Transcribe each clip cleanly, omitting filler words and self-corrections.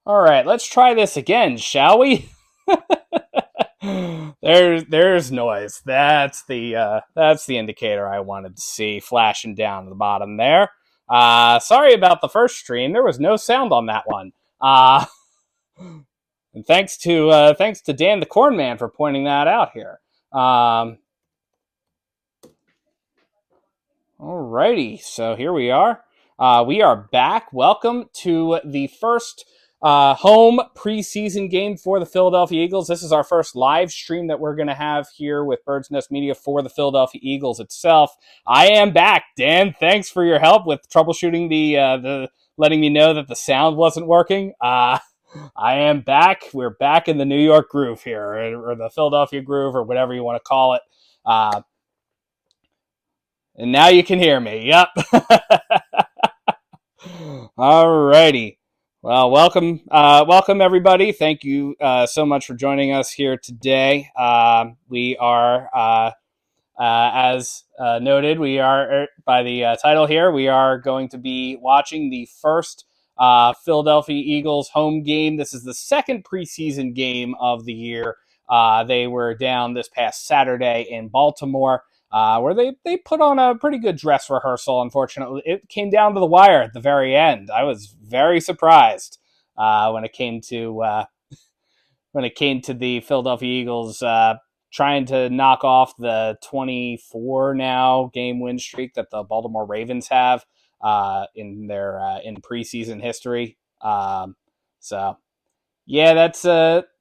All right, let's try this again, shall we? There's noise. That's the indicator I wanted to see flashing down to the bottom there. Sorry about the first stream. There was no sound on that one. And thanks to Dan the Corn Man for pointing that out here. Alrighty, so here we are. We are back. Welcome to the first home preseason game for the Philadelphia Eagles. This is our first live stream that we're going to have here with Bird's Nest Media for the Philadelphia Eagles itself. I am back, Dan. Thanks for your help with troubleshooting the letting me know that the sound wasn't working. I am back. We're back in the New York groove here, or the Philadelphia groove, or whatever you want to call it. And now you can hear me. Yep. Alrighty. Well, welcome everybody. Thank you so much for joining us here today. We are, as noted, we are by the title here. We are going to be watching the first Philadelphia Eagles home game. This is the second preseason game of the year. They were down this past Saturday in Baltimore. Where they put on a pretty good dress rehearsal. Unfortunately, it came down to the wire at the very end. I was very surprised when it came to the Philadelphia Eagles trying to knock off the 24 now game win streak that the Baltimore Ravens have in their in preseason history. So. Yeah, that's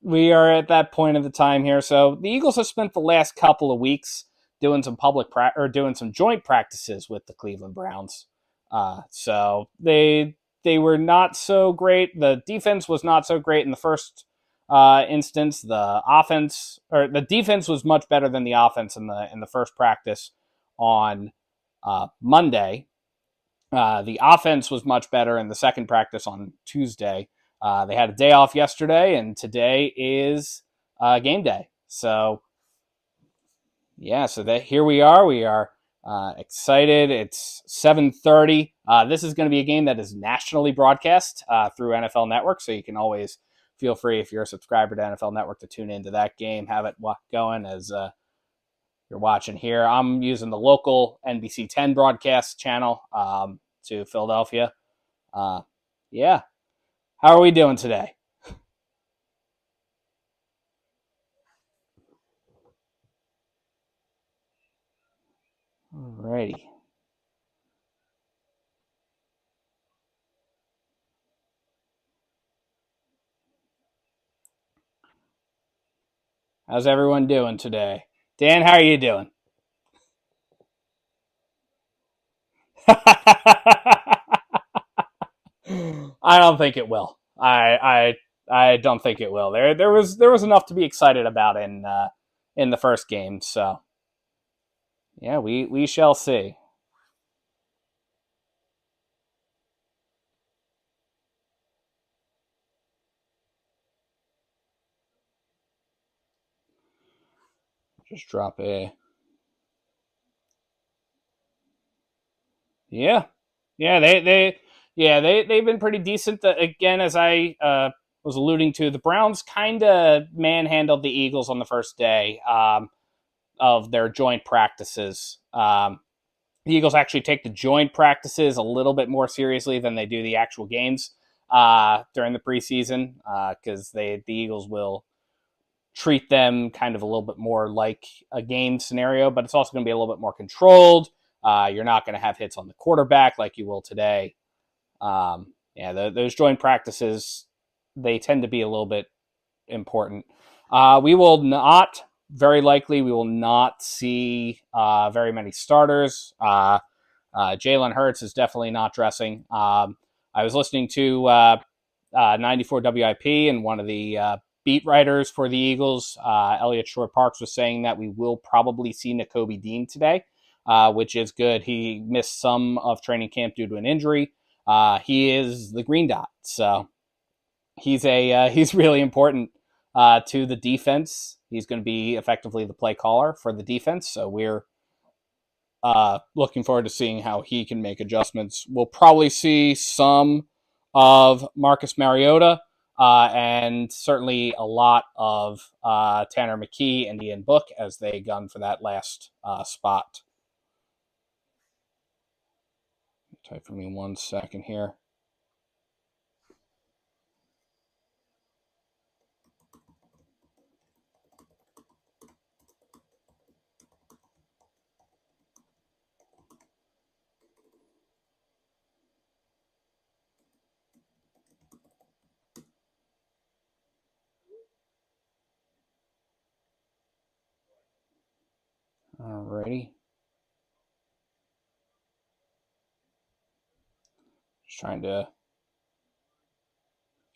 we are at that point of the time here. So the Eagles have spent the last couple of weeks doing some doing some joint practices with the Cleveland Browns. So they were not so great. The defense was not so great in the first instance. The defense was much better than the offense in the first practice on Monday. The offense was much better in the second practice on Tuesday. They had a day off yesterday, and today is game day. So, yeah, so here we are. We are excited. It's 7:30. This is going to be a game that is nationally broadcast through NFL Network, so you can always feel free, if you're a subscriber to NFL Network, to tune into that game, have it going as you're watching here. I'm using the local NBC 10 broadcast channel to Philadelphia. Yeah. How are we doing today? Alrighty. How's everyone doing today? Dan, how are you doing? I don't think it will. I don't think it will. There was enough to be excited about in the first game. So yeah, we shall see. Just drop a. Yeah, yeah. They've been pretty decent. Again, as I was alluding to, the Browns kind of manhandled the Eagles on the first day of their joint practices. The Eagles actually take the joint practices a little bit more seriously than they do the actual games during the preseason, because the Eagles will treat them kind of a little bit more like a game scenario, but it's also going to be a little bit more controlled. You're not going to have hits on the quarterback like you will today. Those joint practices, they tend to be a little bit important. We will not see very many starters. Jalen Hurts is definitely not dressing. I was listening to 94 WIP, and one of the beat writers for the Eagles, Elliot Shore-Parks, was saying that we will probably see Nakobe Dean today, which is good. He missed some of training camp due to an injury. He is the green dot, so he's really important to the defense. He's going to be effectively the play caller for the defense, so we're looking forward to seeing how he can make adjustments. We'll probably see some of Marcus Mariota. and certainly a lot of Tanner McKee and Ian Book as they gun for that last spot. Type for me 1 second here. Alrighty. Just trying to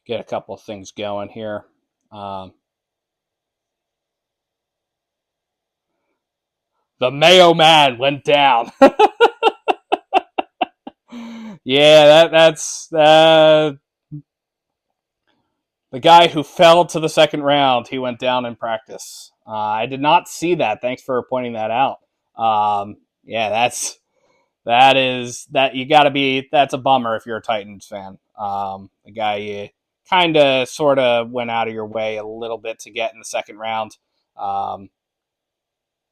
get a couple of things going here. The Mayo Man went down. Yeah, that's the guy who fell to the second round. He went down in practice. I did not see that. Thanks for pointing that out. Yeah, that you got to be. That's a bummer if you're a Titans fan. The guy you kind of sort of went out of your way a little bit to get in the second round.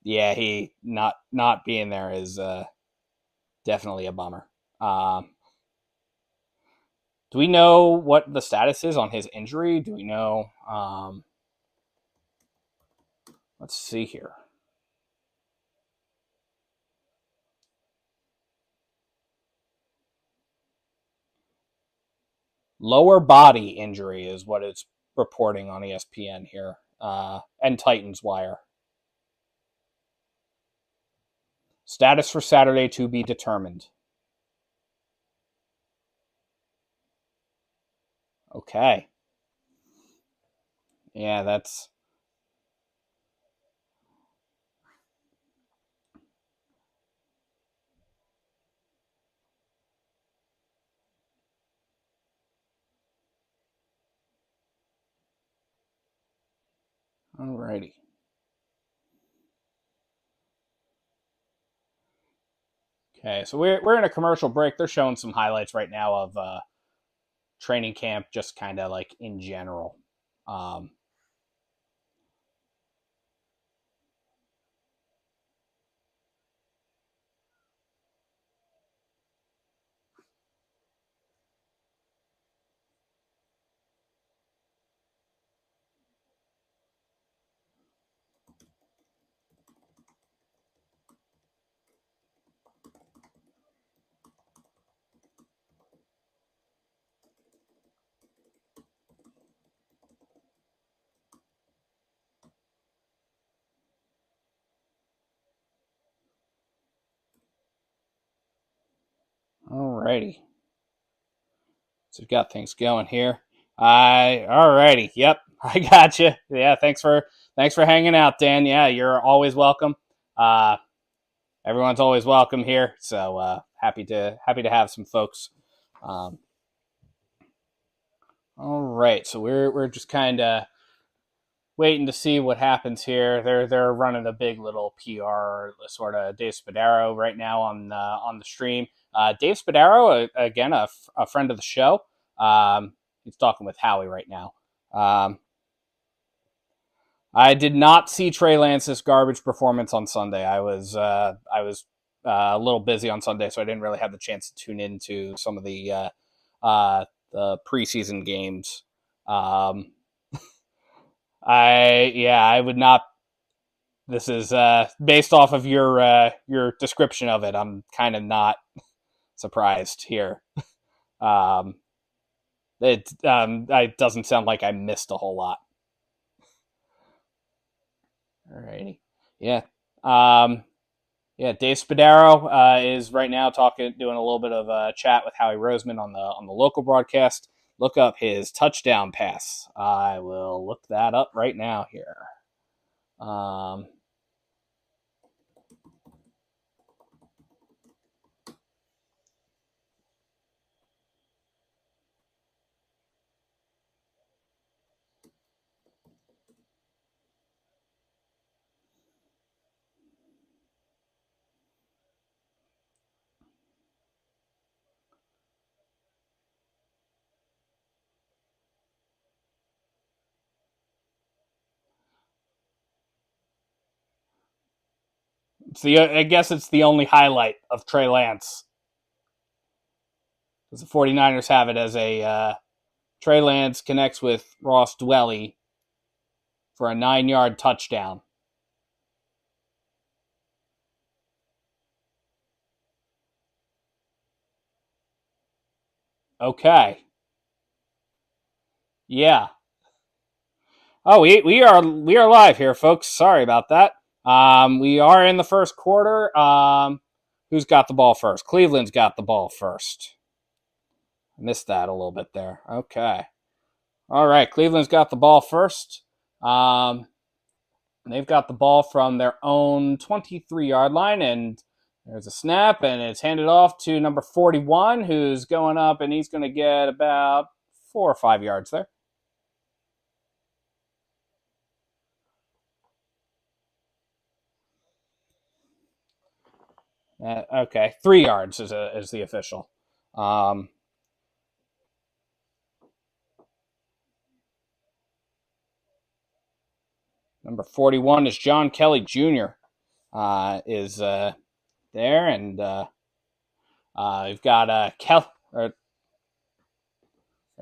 Yeah, he not being there is definitely a bummer. Do we know what the status is on his injury? Do we know? Let's see here. Lower body injury is what it's reporting on ESPN here, and Titans Wire. Status for Saturday to be determined. Okay. Yeah, that's... Alrighty. Okay, so we're in a commercial break. They're showing some highlights right now of training camp, just kind of like in general. Alrighty. So we've got things going here. Alrighty. Yep, I got you. Yeah, thanks for hanging out, Dan. Yeah, you're always welcome. Everyone's always welcome here. So happy to have some folks. All right, so we're just kind of waiting to see what happens here. They're running a big little PR sort of Dave Spadaro right now on the stream. Dave Spadaro, again, a friend of the show. He's talking with Howie right now. I did not see Trey Lance's garbage performance on Sunday. I was a little busy on Sunday, so I didn't really have the chance to tune into some of the preseason games. I would not. This is based off of your description of it. I'm kind of not surprised here. It doesn't sound like I missed a whole lot. Alrighty, yeah. Yeah, Dave Spadaro is right now doing a little bit of a chat with Howie Roseman on the local broadcast. Look up his touchdown pass. I will look that up right now here. I guess it's the only highlight of Trey Lance. Because the 49ers have it as a Trey Lance connects with Ross Dwelly for a 9-yard touchdown. Okay. Yeah. Oh, we are live here, folks. Sorry about that. We are in the first quarter. Who's got the ball first? Cleveland's got the ball first. I missed that a little bit there. Okay. All right. Cleveland's got the ball first. They've got the ball from their own 23-yard line, and there's a snap, and it's handed off to number 41, who's going up, and he's going to get about 4 or 5 yards there. Okay, 3 yards is the official. Number 41 is John Kelly Jr. Is there, and we've got Kelly. There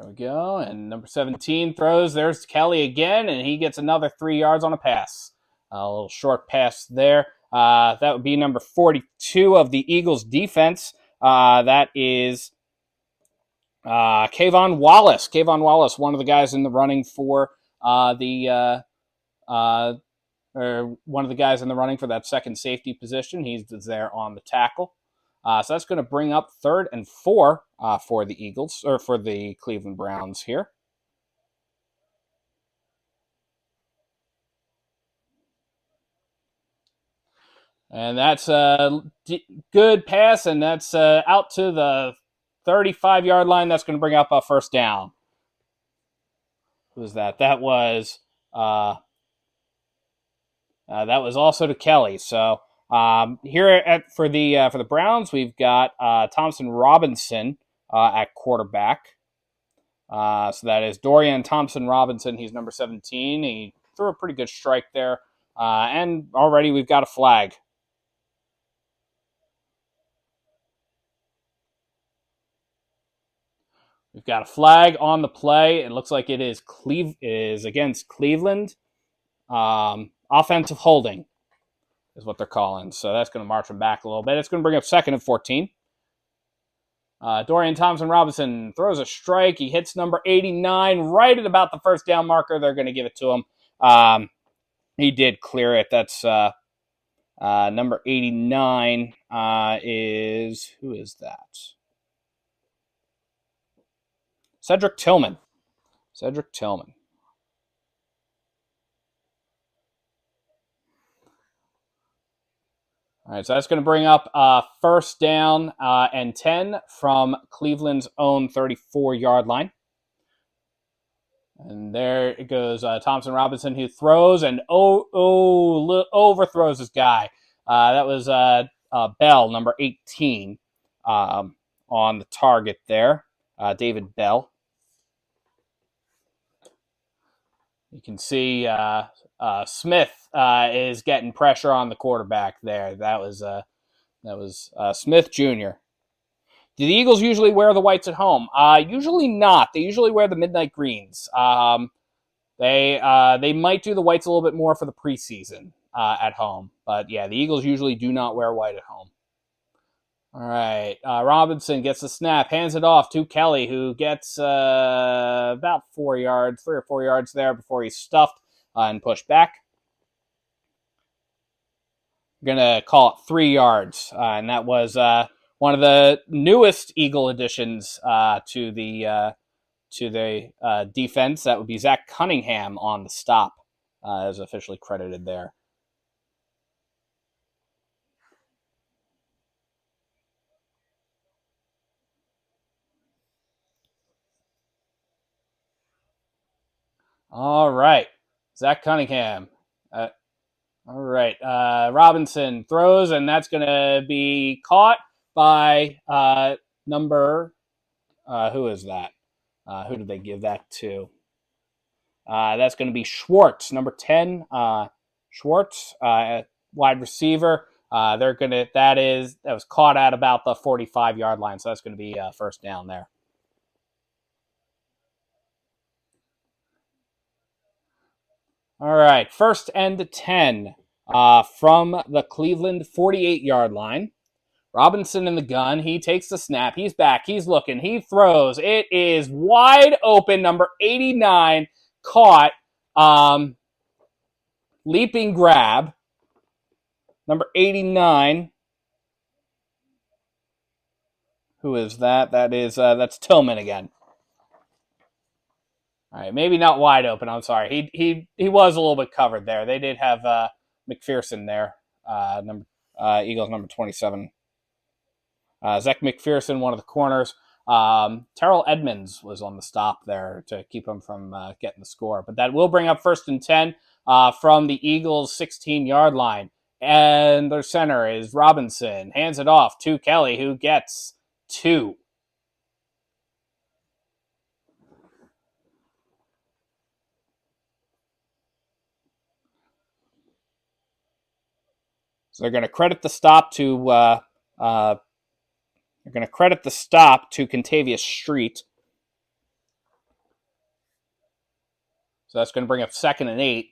we go, and number 17 throws. There's Kelly again, and he gets another 3 yards on a pass. A little short pass there. That would be number 42 of the Eagles defense. That is Kayvon Wallace. Kayvon Wallace, one of the guys in the running for or one of the guys in the running for that second safety position. He's there on the tackle. So that's going to bring up 3rd and 4 for the Eagles, or for the Cleveland Browns here. And that's a good pass, and that's out to the 35-yard line. That's going to bring up a first down. Who was that? That was also to Kelly. So here for the Browns, we've got Thompson Robinson at quarterback. So that is Dorian Thompson Robinson. He's number 17. He threw a pretty good strike there. And already we've got a flag. We've got a flag on the play. It looks like it is against Cleveland. Offensive holding is what they're calling. So that's going to march them back a little bit. It's going to bring up 2nd and 14. Dorian Thompson Robinson throws a strike. He hits number 89 right at about the first down marker. They're going to give it to him. He did clear it. That's number 89 who is that? Cedric Tillman. All right, so that's going to bring up first down and 10 from Cleveland's own 34-yard line. And there it goes, Thompson Robinson, who throws and overthrows his guy. That was Bell, number 18, on the target there. David Bell. You can see Smith is getting pressure on the quarterback there. That was Smith Jr. Do the Eagles usually wear the whites at home? Usually not. They usually wear the midnight greens. They might do the whites a little bit more for the preseason at home. But yeah, the Eagles usually do not wear white at home. All right. Robinson gets the snap, hands it off to Kelly, who gets about 3 or 4 yards there before he's stuffed and pushed back. We're going to call it 3 yards. And that was one of the newest Eagle additions to the defense. That would be Zach Cunningham on the stop, is officially credited there. All right. Zach Cunningham. All right. Robinson throws, and that's going to be caught by number. Who is that? Who did they give that to? That's going to be Schwartz, number 10. Schwartz, wide receiver. That was caught at about the 45-yard line, so that's going to be first down there. All right, first and 10 from the Cleveland 48-yard line. Robinson in the gun. He takes the snap. He's back. He's looking. He throws. It is wide open. Number 89 caught. Leaping grab. Number 89. Who is that? That's Tillman again. All right, maybe not wide open. I'm sorry. He was a little bit covered there. They did have McPherson there. Eagles number 27. Zach McPherson, one of the corners. Terrell Edmonds was on the stop there to keep him from getting the score. But that will bring up first and 10 from the Eagles' 16-yard line. And their center is Robinson. Hands it off to Kelly, who gets 2. So they're going to credit the stop to Contavious Street. So that's going to bring up second and 8.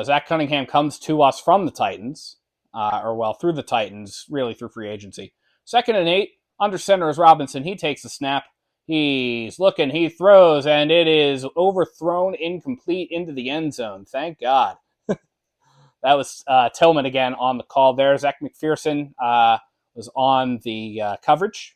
Zach Cunningham comes to us from the Titans, through the Titans, really through free agency. Second and 8, under center is Robinson. He takes the snap. He's looking, he throws, and it is overthrown incomplete into the end zone. Thank God. That was Tillman again on the call there. Zach McPherson was on the coverage.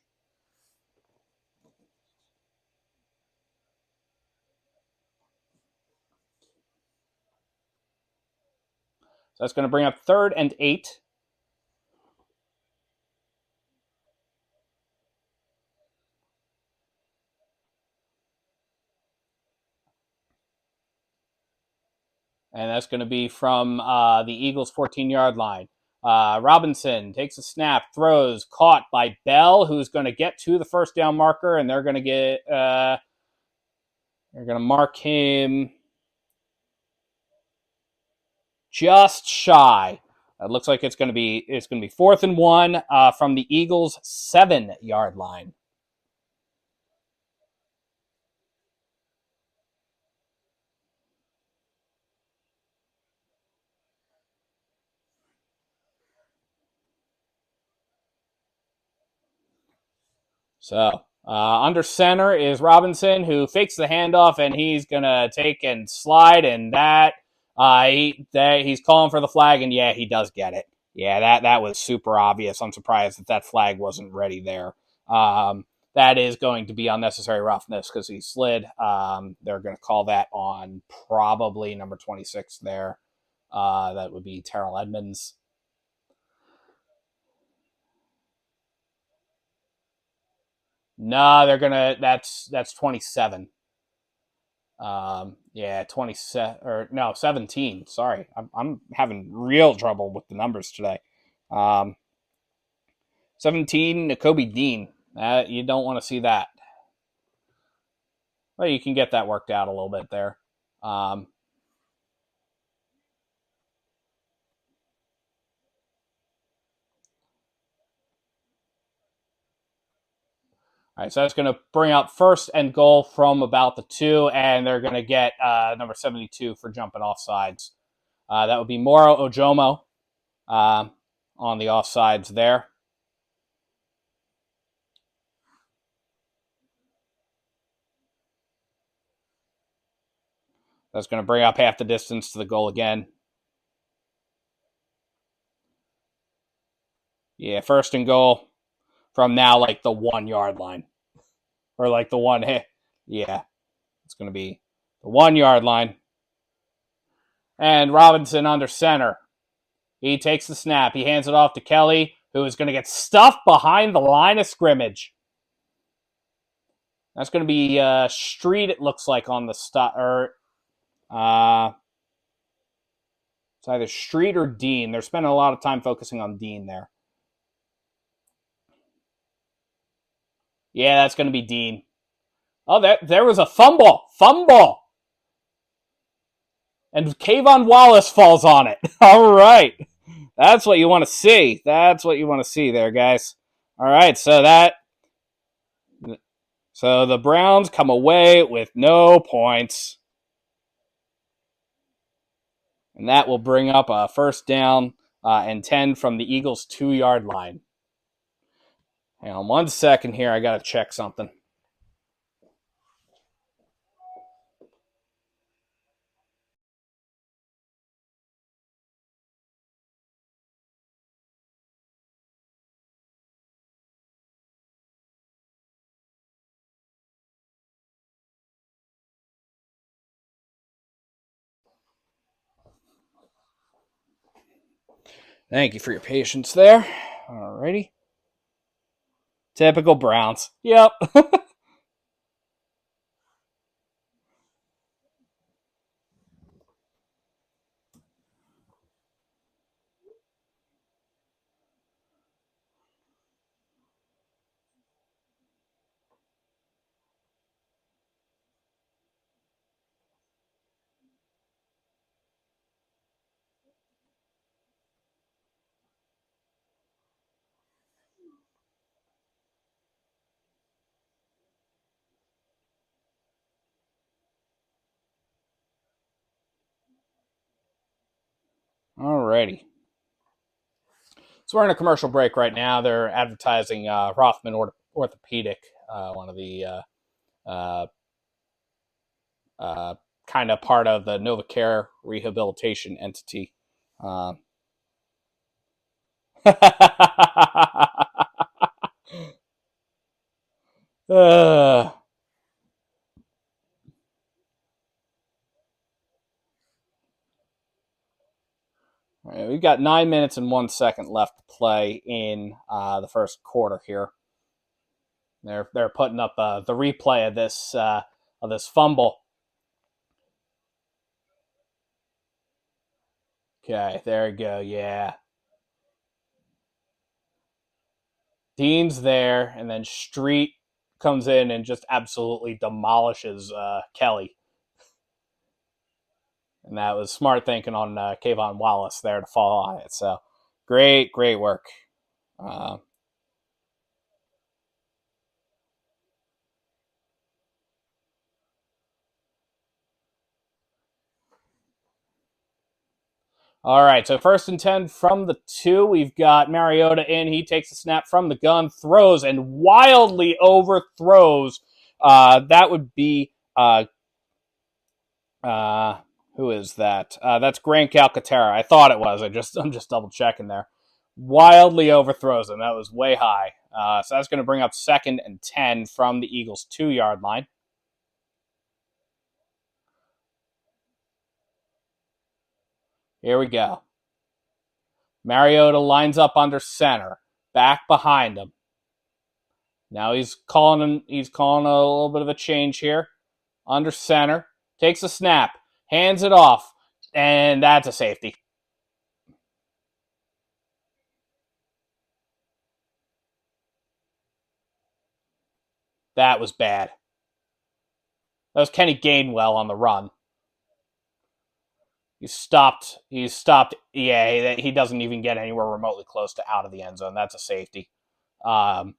So that's going to bring up third and 8. And that's going to be from the Eagles' 14-yard line. Robinson takes a snap, throws, caught by Bell, who's going to get to the first down marker, and they're going to mark him just shy. It looks like it's going to be 4th and 1 from the Eagles' 7-yard line. So under center is Robinson, who fakes the handoff, and he's going to take and slide, and he's calling for the flag, and yeah, he does get it. Yeah, that was super obvious. I'm surprised that flag wasn't ready there. That is going to be unnecessary roughness because he slid. They're going to call that on probably number 26 there. That would be Terrell Edmonds. No, they're gonna. That's 27. 27 or no 17. Sorry, I'm having real trouble with the numbers today. 17, Nakobe Dean. You don't want to see that. Well, you can get that worked out a little bit there. All right, so that's going to bring up first and goal from about the 2, and they're going to get number 72 for jumping offsides. That would be Moro Ojomo on the offsides there. That's going to bring up half the distance to the goal again. Yeah, first and goal from now, like the 1-yard line. Or like the one hit. Yeah, it's going to be the 1-yard line. And Robinson under center. He takes the snap. He hands it off to Kelly, who is going to get stuffed behind the line of scrimmage. That's going to be Street, it looks like, on the stop. It's either Street or Dean. They're spending a lot of time focusing on Dean there. Yeah, that's going to be Dean. Oh, there was a fumble. And Kayvon Wallace falls on it. All right. That's what you want to see. That's what you want to see there, guys. All right, so the Browns come away with no points. And that will bring up a first down and 10 from the Eagles' 2-yard line. Hang on 1 second here. I got to check something. Thank you for your patience there. Alrighty. Typical Browns. Yep. Alrighty. So we're in a commercial break right now. They're advertising Rothman Orthopedic, one of the kind of part of the NovaCare rehabilitation entity. Right, we've got 9 minutes and 1 second left to play in the first quarter here. They're putting up the replay of this fumble. Okay, there you go. Yeah, Dean's there, and then Street comes in and just absolutely demolishes Kelly. And that was smart thinking on Kayvon Wallace there to fall on it. So great work. All right, so 1st and 10 from the 2. We've got Mariota in. He takes a snap from the gun, throws, and wildly overthrows. That would be who is that? That's Grant Calcaterra. I thought it was. I'm just double checking there. Wildly overthrows him. That was way high. So that's going to bring up 2nd and 10 from the Eagles' 2-yard line. Here we go. Mariota lines up under center, back behind him. Now he's calling a little bit of a change here. Under center, takes a snap, hands it off, and that's a safety. That was bad. That was Kenny Gainwell on the run. He's stopped. Yeah, he doesn't even get anywhere remotely close to out of the end zone. That's a safety. Browns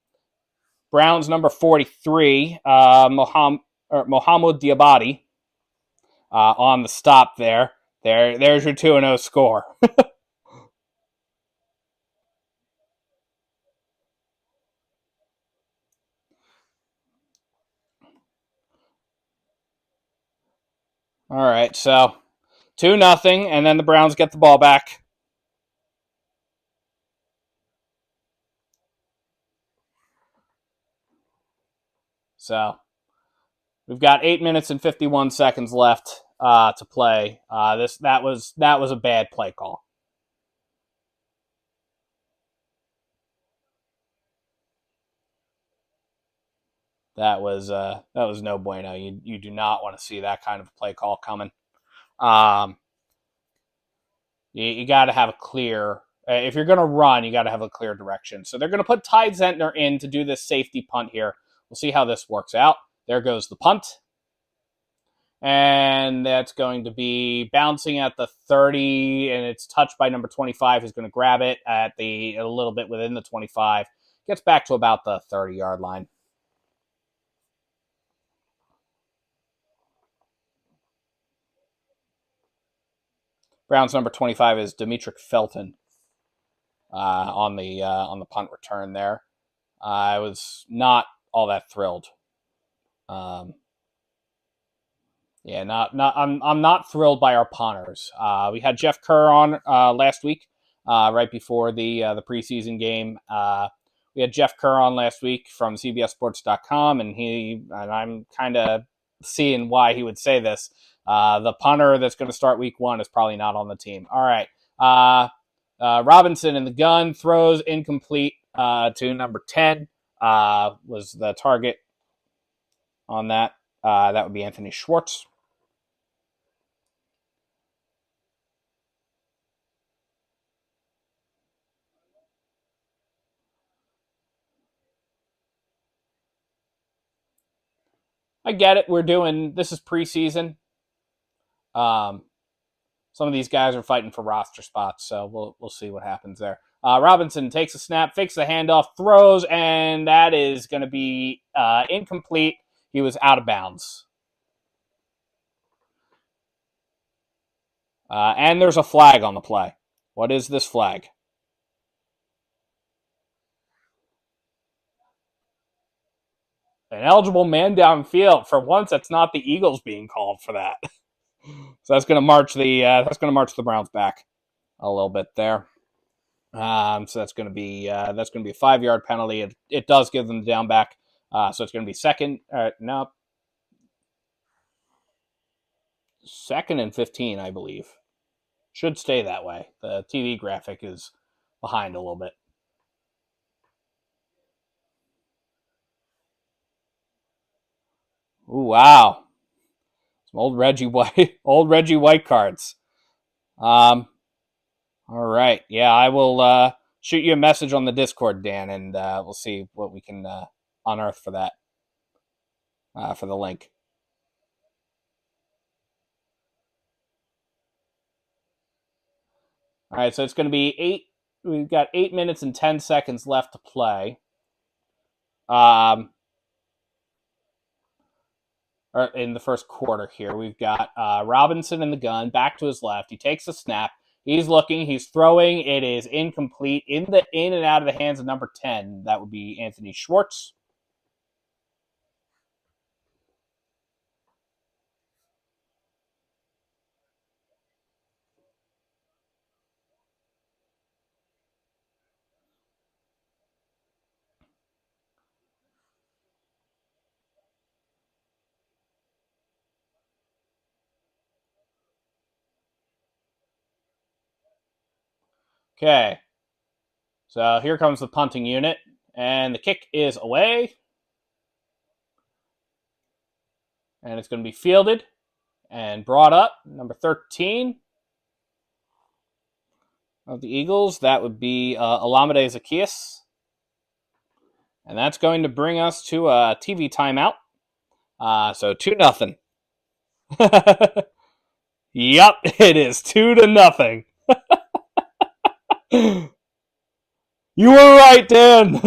number 43, Mohamed Diabate, on the stop there. There's your 2-0 score. All right, so 2-0, and then the Browns get the ball back. So we've got 8 minutes and 51 seconds left to play. That was a bad play call. That was no bueno. You do not want to see that kind of play call coming. You got to have a clear. If you're going to run, you got to have a clear direction. So they're going to put Ty Zentner in to do this safety punt here. We'll see how this works out. There goes the punt. And that's going to be bouncing at the 30, and it's touched by number 25, who's going to grab it at a little bit within the 25. Gets back to about the 30-yard line. Browns number 25 is Demetric Felton on the punt return there. I was not all that thrilled. Yeah, I'm not thrilled by our punters. We had Jeff Kerr on last week, right before the preseason game. We had Jeff Kerr on last week from CBSSports.com, and I'm kind of seeing why he would say this. The punter that's going to start week 1 is probably not on the team. All right. Robinson in the gun, throws incomplete to number 10, was the target on that. That would be Anthony Schwartz. I get it. This is preseason. Some of these guys are fighting for roster spots, so we'll see what happens there. Robinson takes a snap, fakes the handoff, throws, and that is going to be incomplete. He was out of bounds. And there's a flag on the play. What is this flag? An eligible man downfield. For once, that's not the Eagles being called for that. So that's going to march the Browns back a little bit there. So that's going to be a 5-yard penalty. It does give them the down back. So it's going to be second and 15, I believe. Should stay that way. The TV graphic is behind a little bit. Ooh, wow. Some old Reggie White cards. All right. Yeah, I will shoot you a message on the Discord, Dan, and we'll see what we can unearth for that, for the link. All right, so it's going to be 8. We've got 8 minutes and 10 seconds left to play. In the first quarter here, we've got Robinson in the gun, back to his left. He takes a snap. He's looking. He's throwing. It is incomplete. In and out of the hands of number 10. That would be Anthony Schwartz. Okay. So here comes the punting unit. And the kick is away. And it's going to be fielded and brought up. Number 13 of the Eagles. That would be Olamide Zaccheaus. And that's going to bring us to a TV timeout. So 2-0. Yep, it is 2-0. You were right, Dan.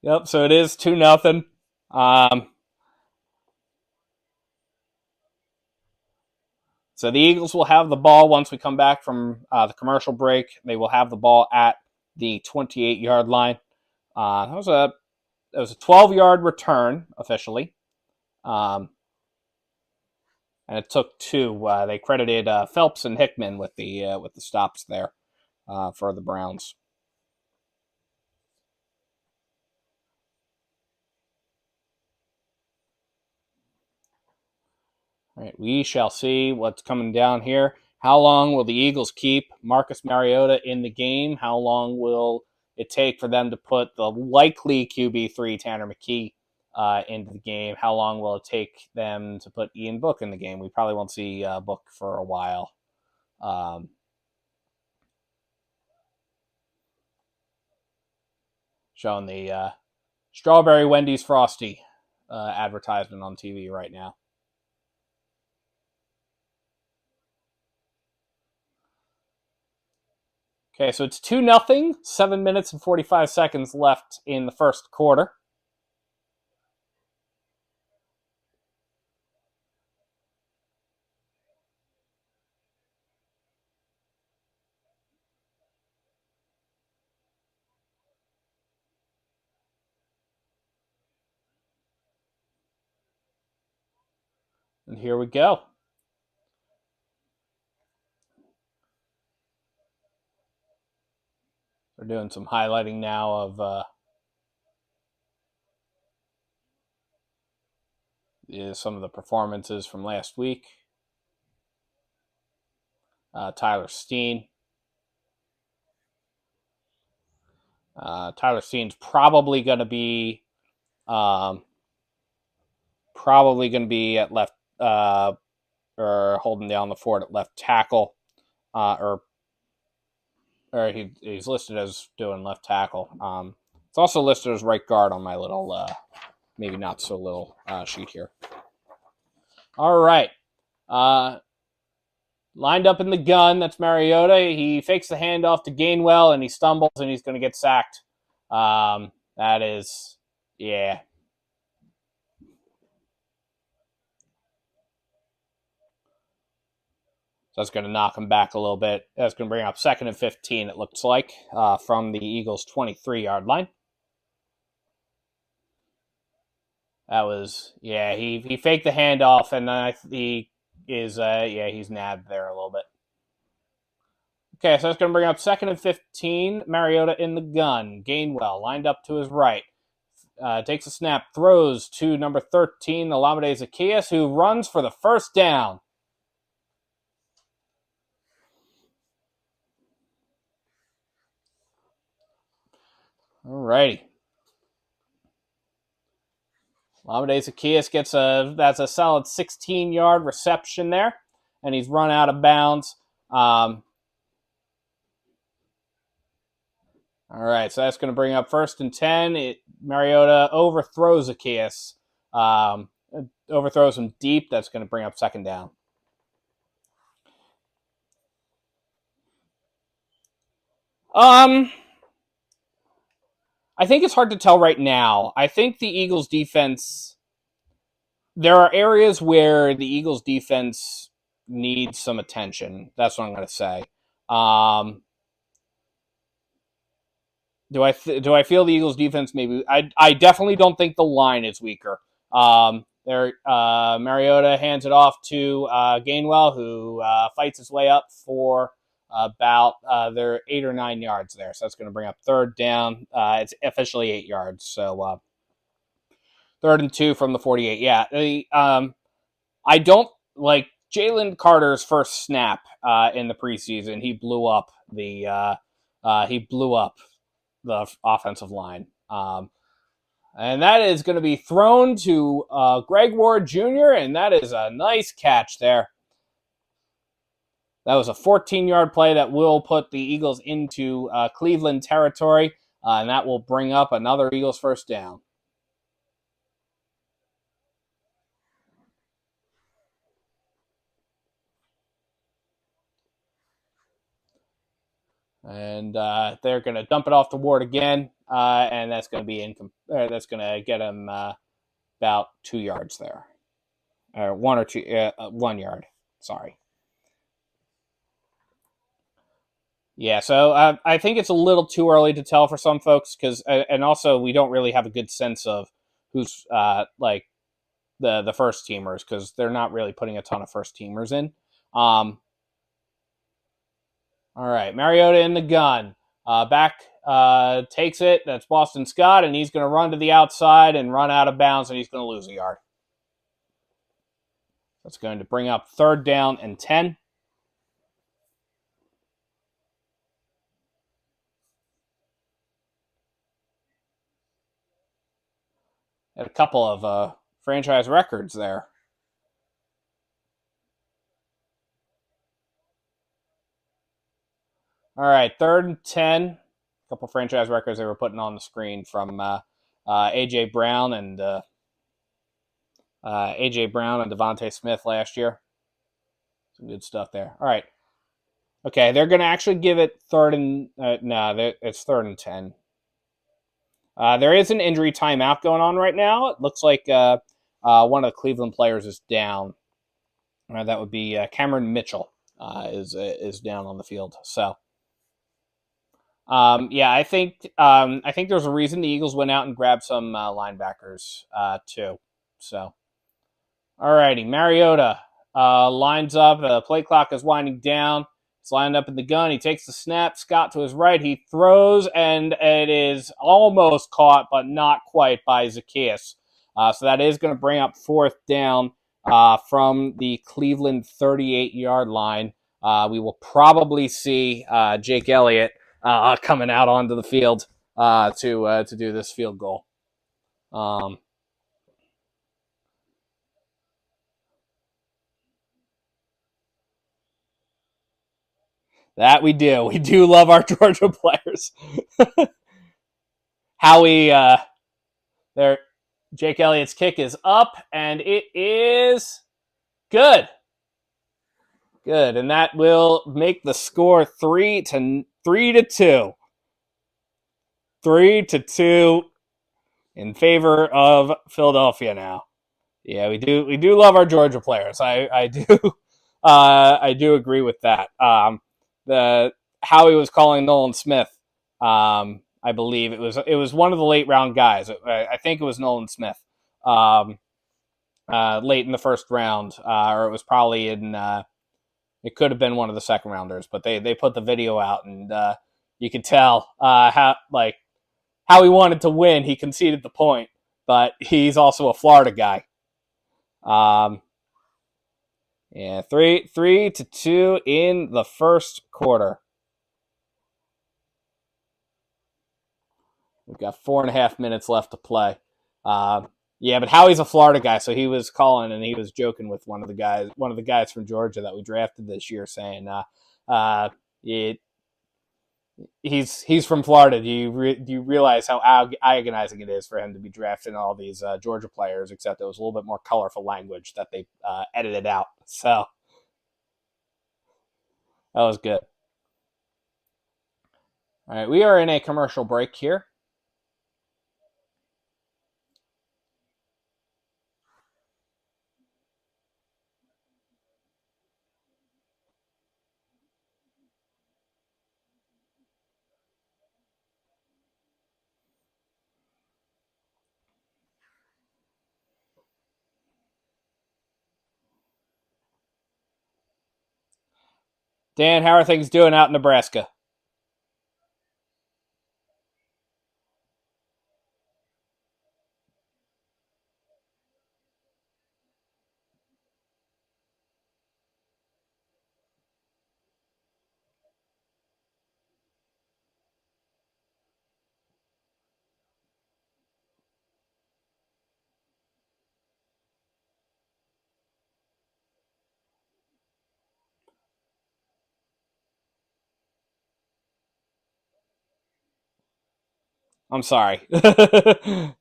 Yep, so it is 2-0. So the Eagles will have the ball once we come back from the commercial break. They will have the ball at the 28-yard line. That was a 12-yard return officially, and it took 2. They credited Phelps and Hickman with the stops there for the Browns. All right, we shall see what's coming down here. How long will the Eagles keep Marcus Mariota in the game? How long will it take for them to put the likely QB3 Tanner McKee into the game? How long will it take them to put Ian Book in the game? We probably won't see Book for a while. Showing the Strawberry Wendy's Frosty advertisement on TV right now. Okay, so it's 2-0, 7 minutes and 45 seconds left in the first quarter. And here we go. We're doing some highlighting now of some of the performances from last week. Tyler Steen. Tyler Steen's probably going to be at left or holding down the fort at left tackle, or he's listed as doing left tackle. It's also listed as right guard on my little, maybe not so little sheet here. All right. Lined up in the gun, that's Mariota. He fakes the handoff to Gainwell, and he stumbles, and he's going to get sacked. That is, yeah. So that's going to knock him back a little bit. That's going to bring up 2nd and 15, it looks like, from the Eagles' 23-yard line. That was, yeah, he faked the handoff, and then he's nabbed there a little bit. Okay, so that's going to bring up 2nd and 15. Mariota in the gun. Gainwell lined up to his right. Takes a snap, throws to number 13, Olamide Zaccheaus, who runs for the first down. All righty. Olamide Zaccheaus gets that's a solid 16-yard reception there, and he's run out of bounds. All right, so that's going to bring up 1st and 10. Mariota overthrows Zaccheaus. Overthrows him deep. That's going to bring up 2nd down. I think it's hard to tell right now. I think the Eagles' defense, there are areas where the Eagles' defense needs some attention. That's what I'm going to say. Do I feel the Eagles' defense maybe? I definitely don't think the line is weaker. Mariota hands it off to Gainwell, who fights his way up for about they're 8 or 9 yards there. So that's going to bring up 3rd down. It's officially 8 yards. So 3rd and 2 from the 48. Yeah, I don't like Jalen Carter's first snap in the preseason. He blew up the offensive line. And that is going to be thrown to Greg Ward Jr., and that is a nice catch there. That was a 14-yard play that will put the Eagles into Cleveland territory, and that will bring up another Eagles first down. And they're going to dump it off to Ward again, and that's going to be that's going to get him about 2 yards there, or 1 or 2, 1 yard. Sorry. Yeah, so I think it's a little too early to tell for some folks because, and also we don't really have a good sense of who's like the first teamers because they're not really putting a ton of first teamers in. All right, Mariota in the gun. Back takes it. That's Boston Scott, and he's going to run to the outside and run out of bounds, and he's going to lose a yard. That's going to bring up 3rd down and 10. Had a couple of franchise records there. All right, 3rd and 10. A couple franchise records they were putting on the screen from AJ Brown and Devontae Smith last year. Some good stuff there. All right. Okay, they're going to actually give it it's 3rd and 10. There is an injury timeout going on right now. It looks like one of the Cleveland players is down. That would be Cameron Mitchell is down on the field. So, yeah, I think there's a reason the Eagles went out and grabbed some linebackers too. So, alrighty, Mariota lines up. The play clock is winding down. He's lined up in the gun. He takes the snap. Scott to his right. He throws, and it is almost caught, but not quite by Zacchaeus. So that is going to bring up 4th down from the Cleveland 38-yard line. We will probably see Jake Elliott coming out onto the field to do this field goal. That we do. We do love our Georgia players. Howie, there, Jake Elliott's kick is up, and it is good. Good, and that will make the score 3-2. 3-2 in favor of Philadelphia now. Yeah, we do love our Georgia players. I do agree with that. The Howie was calling Nolan Smith. I believe it was one of the late round guys. I think it was Nolan Smith. Late in the first round, or it was probably in. It could have been one of the second rounders, but they put the video out, and you could tell how he wanted to win. He conceded the point, but he's also a Florida guy. Yeah, 3-2 in the first quarter. We've got 4.5 minutes left to play. Yeah, but Howie's a Florida guy, so he was calling and he was joking with one of the guys from Georgia that we drafted this year, saying, he's from Florida. Do you realize how agonizing it is for him to be drafting all these Georgia players? Except it was a little bit more colorful language that they edited out. So that was good. All right, we are in a commercial break here. Dan, how are things doing out in Nebraska? I'm sorry. I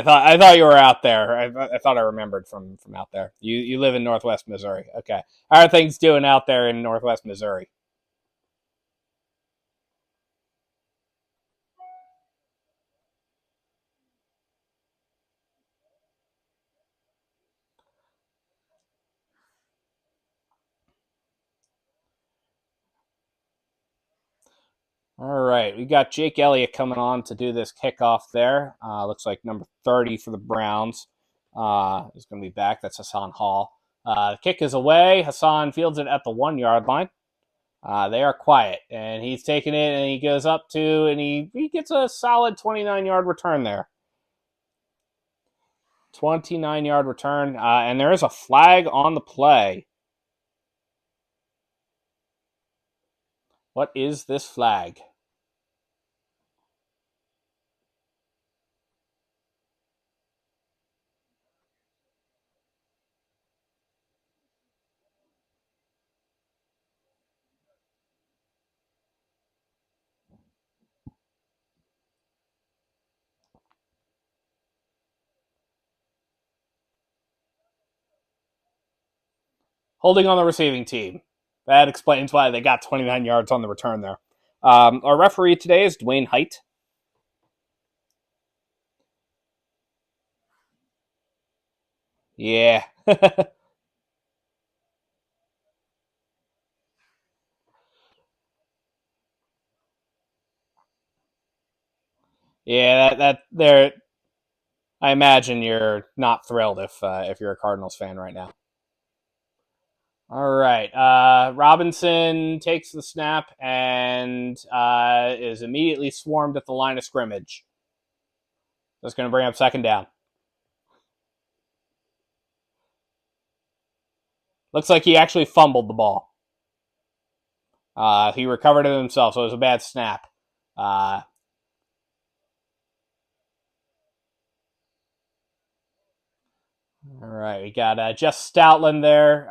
thought you were out there. I thought I remembered from out there. You live in Northwest Missouri. Okay. How are things doing out there in Northwest Missouri? All right, we got Jake Elliott coming on to do this kickoff there. Looks like number 30 for the Browns is going to be back. That's Hassan Hall. The kick is away. Hassan fields it at the 1-yard line. They are quiet, and he's taking it, and he goes up to, and he gets a solid 29-yard return there. 29-yard return, and there is a flag on the play. What is this flag? holding on the receiving team. That explains why they got 29 yards on the return there. Our referee today is Dwayne Height. Yeah. Yeah, that there. I imagine you're not thrilled if you're a Cardinals fan right now. All right. Robinson takes the snap and is immediately swarmed at the line of scrimmage. That's going to bring up second down. Looks like he actually fumbled the ball. He recovered it himself, so it was a bad snap. Uh, all right, we got Jeff Stoutland there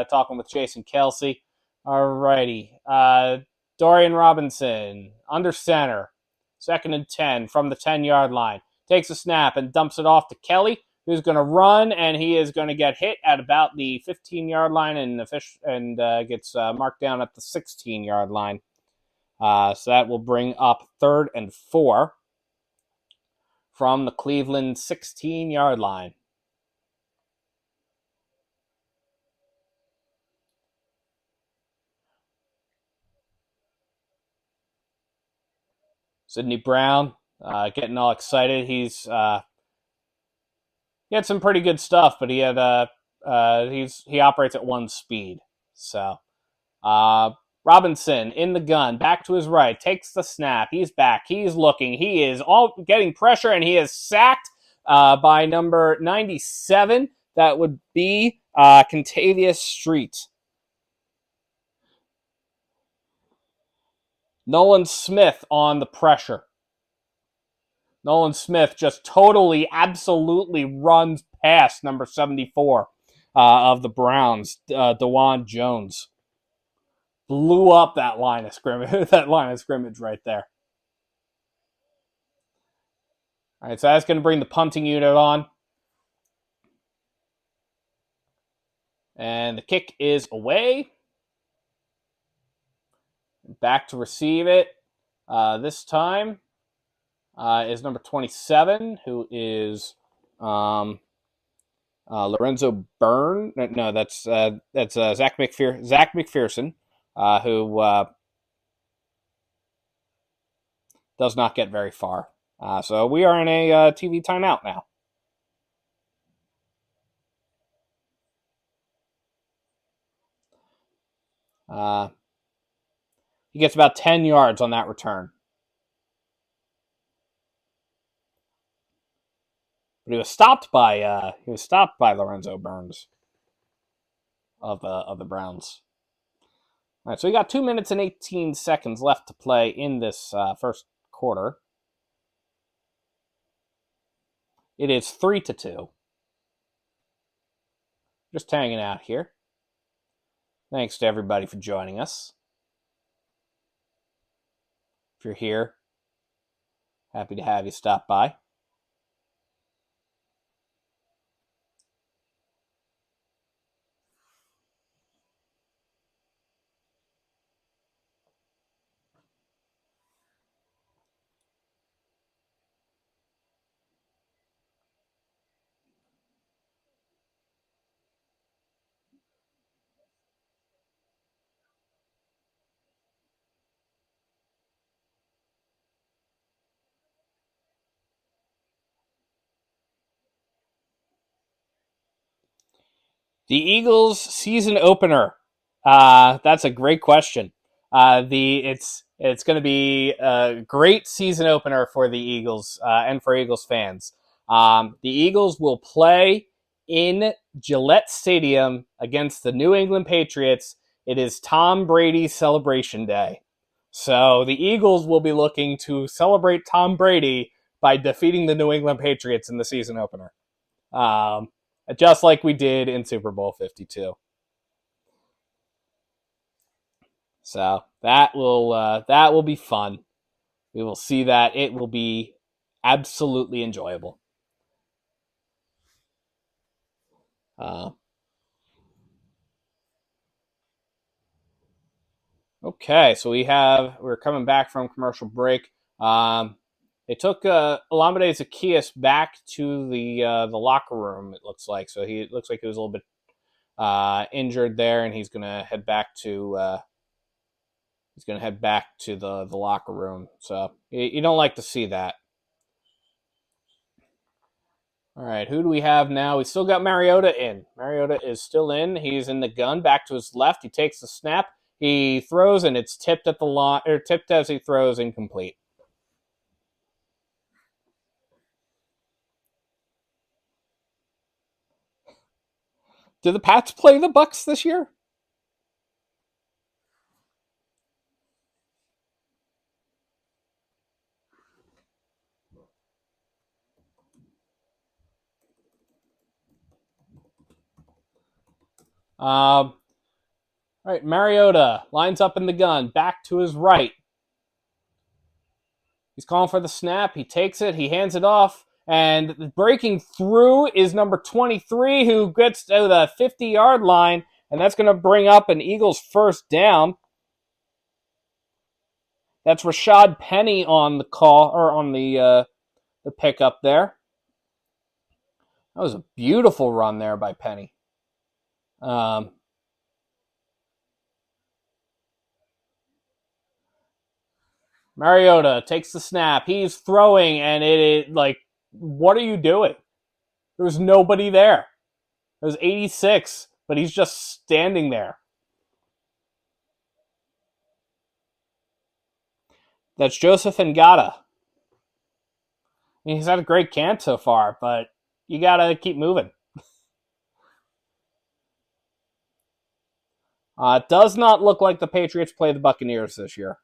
talking with Jason Kelsey. All righty. Dorian Robinson, under center, 2nd and 10 from the 10-yard line. Takes a snap and dumps it off to Kelly, who's going to run, and he is going to get hit at about the 15-yard line and gets marked down at the 16-yard line. So that will bring up 3rd and 4 from the Cleveland 16-yard line. Sidney Brown getting all excited. He had some pretty good stuff, but he operates at 1 speed. So Robinson in the gun, back to his right, takes the snap. He's back. He's looking. He is all getting pressure, and he is sacked by number 97. That would be Contavious Street. Nolan Smith on the pressure. Nolan Smith just totally, absolutely runs past number 74 of the Browns, DeJuan Jones. Blew up that line of scrimmage, that line of scrimmage right there. All right, so that's going to bring the punting unit on. And the kick is away. Back to receive it. This time is number 27, who is Lorenzo Byrne. No, that's Zach McPherson, who does not get very far. So we are in a TV timeout now. He gets about 10 yards on that return. But he was stopped by Lorenzo Burns of the Browns. All right, so we got 2 minutes and 18 seconds left to play in this first quarter. It is 3-2. Just hanging out here. Thanks to everybody for joining us. If you're here, happy to have you stop by. The Eagles season opener. That's a great question. It's going to be a great season opener for the Eagles and for Eagles fans. The Eagles will play in Gillette Stadium against the New England Patriots. It is Tom Brady's celebration day. So the Eagles will be looking to celebrate Tom Brady by defeating the New England Patriots in the season opener. Just like we did in Super Bowl 52. So that will be fun. We will see that. It will be absolutely enjoyable. Okay, so we're coming back from commercial break. They took Olamide Zaccheaus back to the locker room. It looks like it looks like he was a little bit injured there, and he's gonna head back to the locker room. So you don't like to see that. All right, who do we have now? We still got Mariota in. Mariota is still in. He's in the gun, back to his left. He takes the snap. He throws, and it's tipped at the line, or tipped as he throws, incomplete. Do the Pats play the Bucks this year? All right, Mariota lines up in the gun, back to his right. He's calling for the snap. He takes it. He hands it off. And breaking through is number 23, who gets to the 50-yard line. And that's going to bring up an Eagles first down. That's Rashad Penny on the call, or on the pickup there. That was a beautiful run there by Penny. Mariota takes the snap. He's throwing, and it is like, what are you doing? There was nobody there. It was 86, but he's just standing there. That's Joseph Ngata. He's had a great camp so far, but you got to keep moving. It does not look like the Patriots play the Buccaneers this year.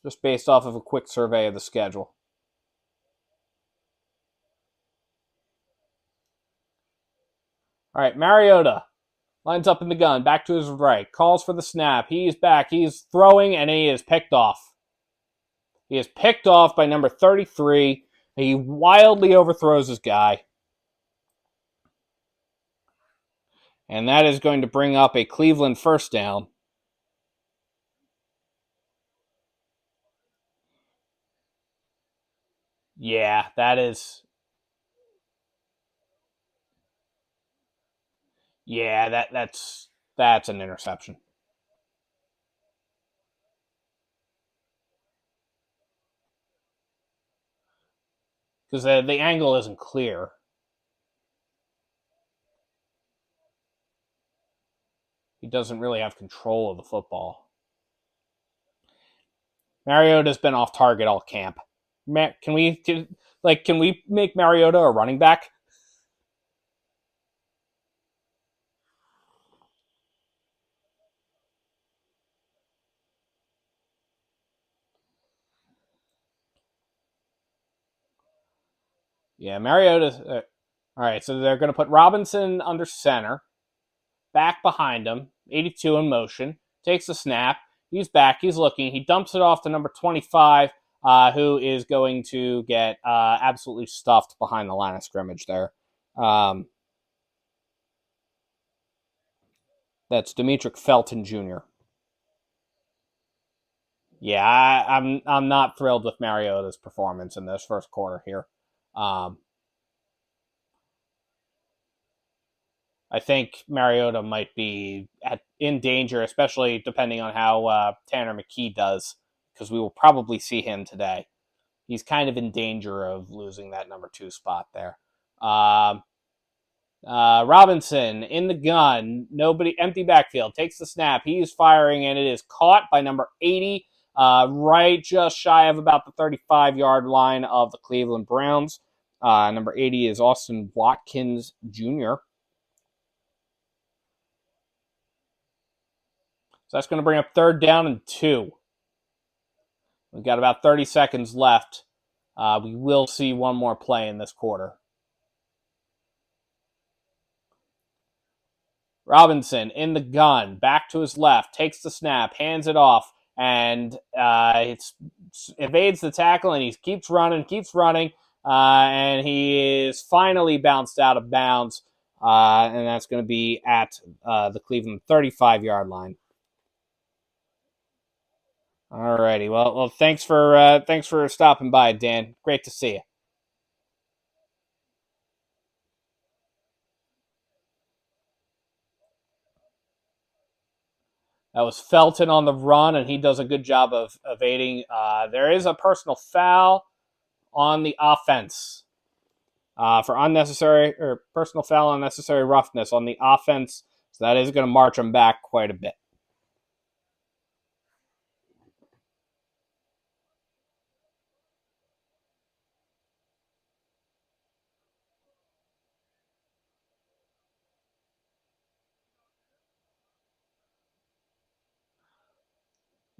Just based off of a quick survey of the schedule. All right, Mariota lines up in the gun, back to his right, calls for the snap. He's back, he's throwing, and he is picked off. He is picked off by number 33. He wildly overthrows his guy. And that is going to bring up a Cleveland first down. Yeah, that's an interception. Because the angle isn't clear. He doesn't really have control of the football. Mariota's been off target all camp. Can we make Mariota a running back? Yeah, Mariota. All right, so they're going to put Robinson under center, back behind him, 82 in motion, takes the snap. He's back. He's looking. He dumps it off to number 25, who is going to get absolutely stuffed behind the line of scrimmage there. That's Demetric Felton Jr. Yeah, I'm not thrilled with Mariota's performance in this first quarter here. I think Mariota might be in danger, especially depending on how Tanner McKee does, because we will probably see him today. He's kind of in danger of losing that number 2 spot there. Robinson in the gun, empty backfield, takes the snap. He's firing, and it is caught by number 80, right just shy of about the 35-yard line of the Cleveland Browns. Number 80 is Austin Watkins Jr. So that's going to bring up third down and 2. We've got about 30 seconds left. We will see one more play in this quarter. Robinson in the gun, back to his left, takes the snap, hands it off, and it evades the tackle, and he keeps running, and he is finally bounced out of bounds and that's going to be at the Cleveland 35-yard line. All righty. Well, thanks for stopping by, Dan. Great to see you. That was Felton on the run, and he does a good job of evading. There is a personal foul on the offense for unnecessary or personal foul, unnecessary roughness on the offense. So that is going to march them back quite a bit.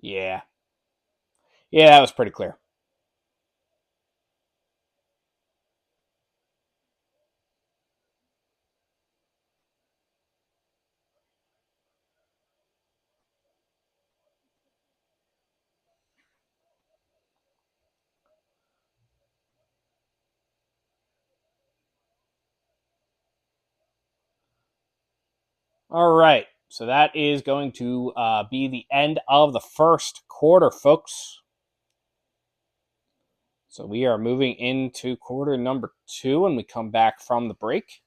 Yeah. Yeah, that was pretty clear. All right. So that is going to be the end of the first quarter, folks. So we are moving into quarter number 2 when we come back from the break.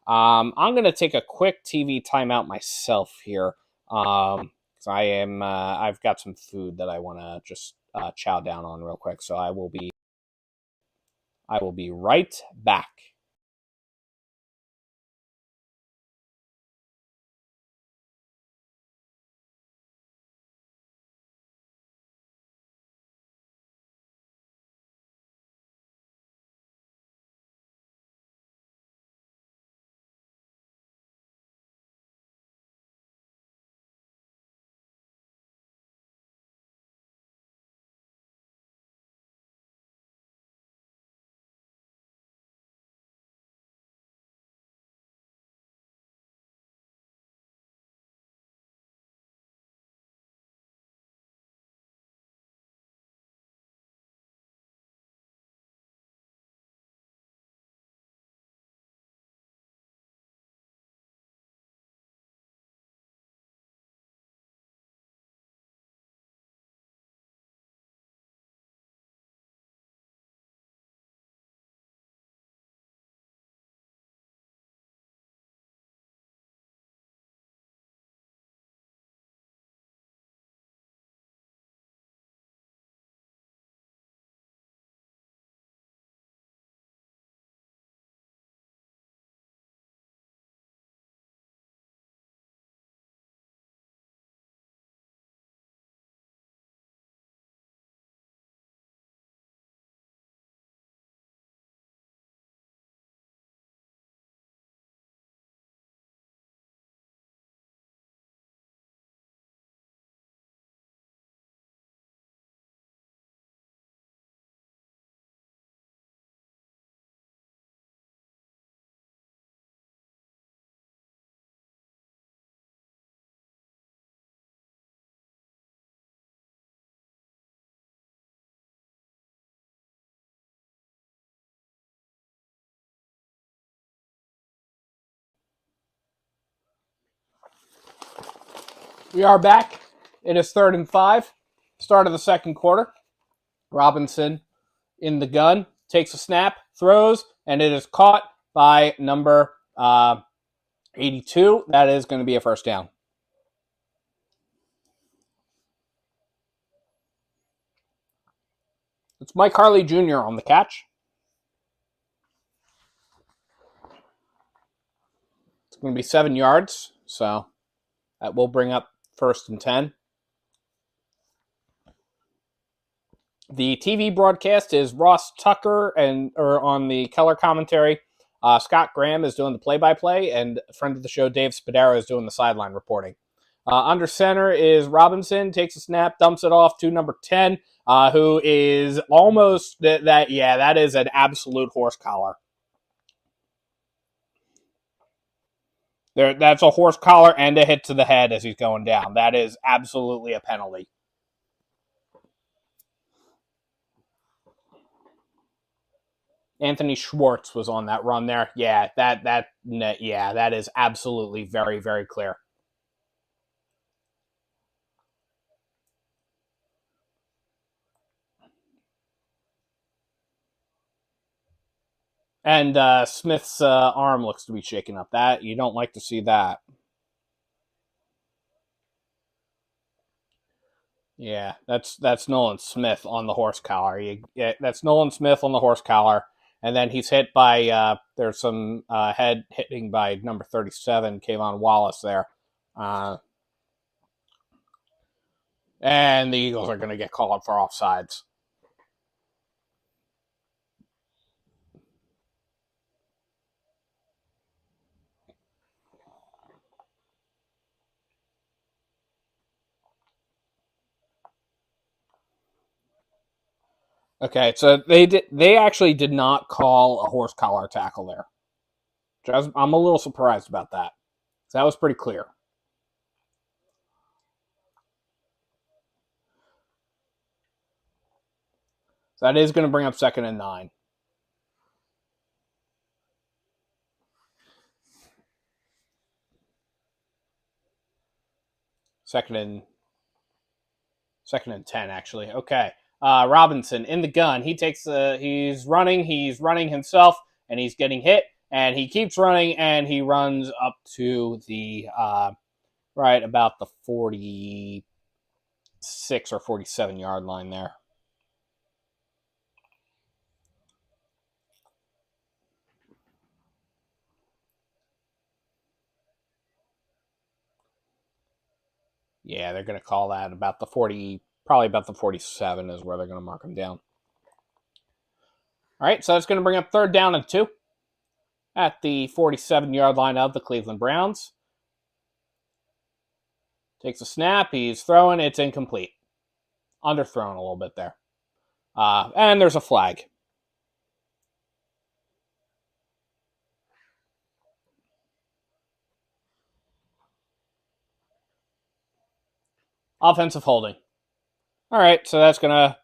I'm going to take a quick TV timeout myself here. Because I've got some food that I want to just chow down on real quick. So I will be right back. We are back. It is 3rd and 5. Start of the second quarter. Robinson in the gun, takes a snap, throws, and it is caught by number 82. That is going to be a first down. It's Mike Harley Jr. on the catch. It's going to be 7 yards, so that will bring up 1st and 10. The TV broadcast is Ross Tucker or on the color commentary. Scott Graham is doing the play-by-play, and a friend of the show, Dave Spadaro, is doing the sideline reporting. Under center is Robinson, takes a snap, dumps it off to number 10, who is almost that is an absolute horse collar. That's a horse collar and a hit to the head as he's going down. That is absolutely a penalty. Anthony Schwartz was on that run there. Yeah, that is absolutely very, very clear. And Smith's arm looks to be shaking up. That you don't like to see that. Yeah, that's Nolan Smith on the horse collar. That's Nolan Smith on the horse collar, and then he's hit by there's some head hitting by number 37, Kayvon Wallace there, and the Eagles are going to get called for offsides. Okay, so they actually did not call a horse collar tackle there. I'm a little surprised about that. So that was pretty clear. So that is going to bring up 2nd and 9. Second and 10 actually. Okay. Robinson in the gun. He's running himself, and he's getting hit, and he keeps running, and he runs up to the right about the 46 or 47-yard line there. Yeah, they're going to call that about the 40, probably about the 47 is where they're going to mark him down. All right, so that's going to bring up 3rd down and 2 at the 47-yard line of the Cleveland Browns. Takes a snap, he's throwing, it's incomplete. Underthrown a little bit there. And there's a flag. Offensive holding. All right, so that's going to...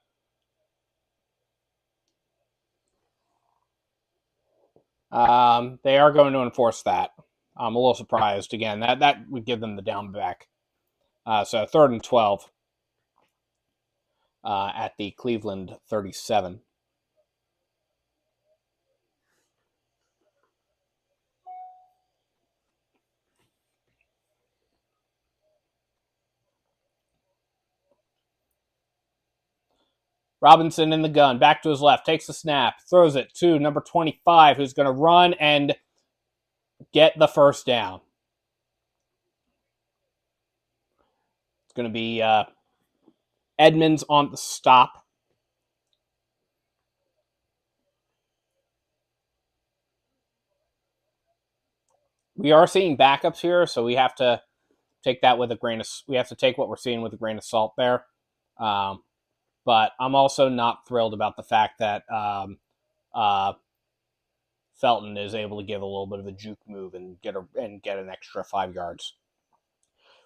they are going to enforce that. I'm a little surprised. Again, that would give them the down back. So 3rd and 12 at the Cleveland 37. Robinson in the gun, back to his left, takes the snap, throws it to number 25, who's going to run and get the first down. It's going to be Edmonds on the stop. We are seeing backups here, so we have to take that with a grain of... We have to take what we're seeing with a grain of salt there. But I'm also not thrilled about the fact that Felton is able to give a little bit of a juke move and get an extra 5 yards.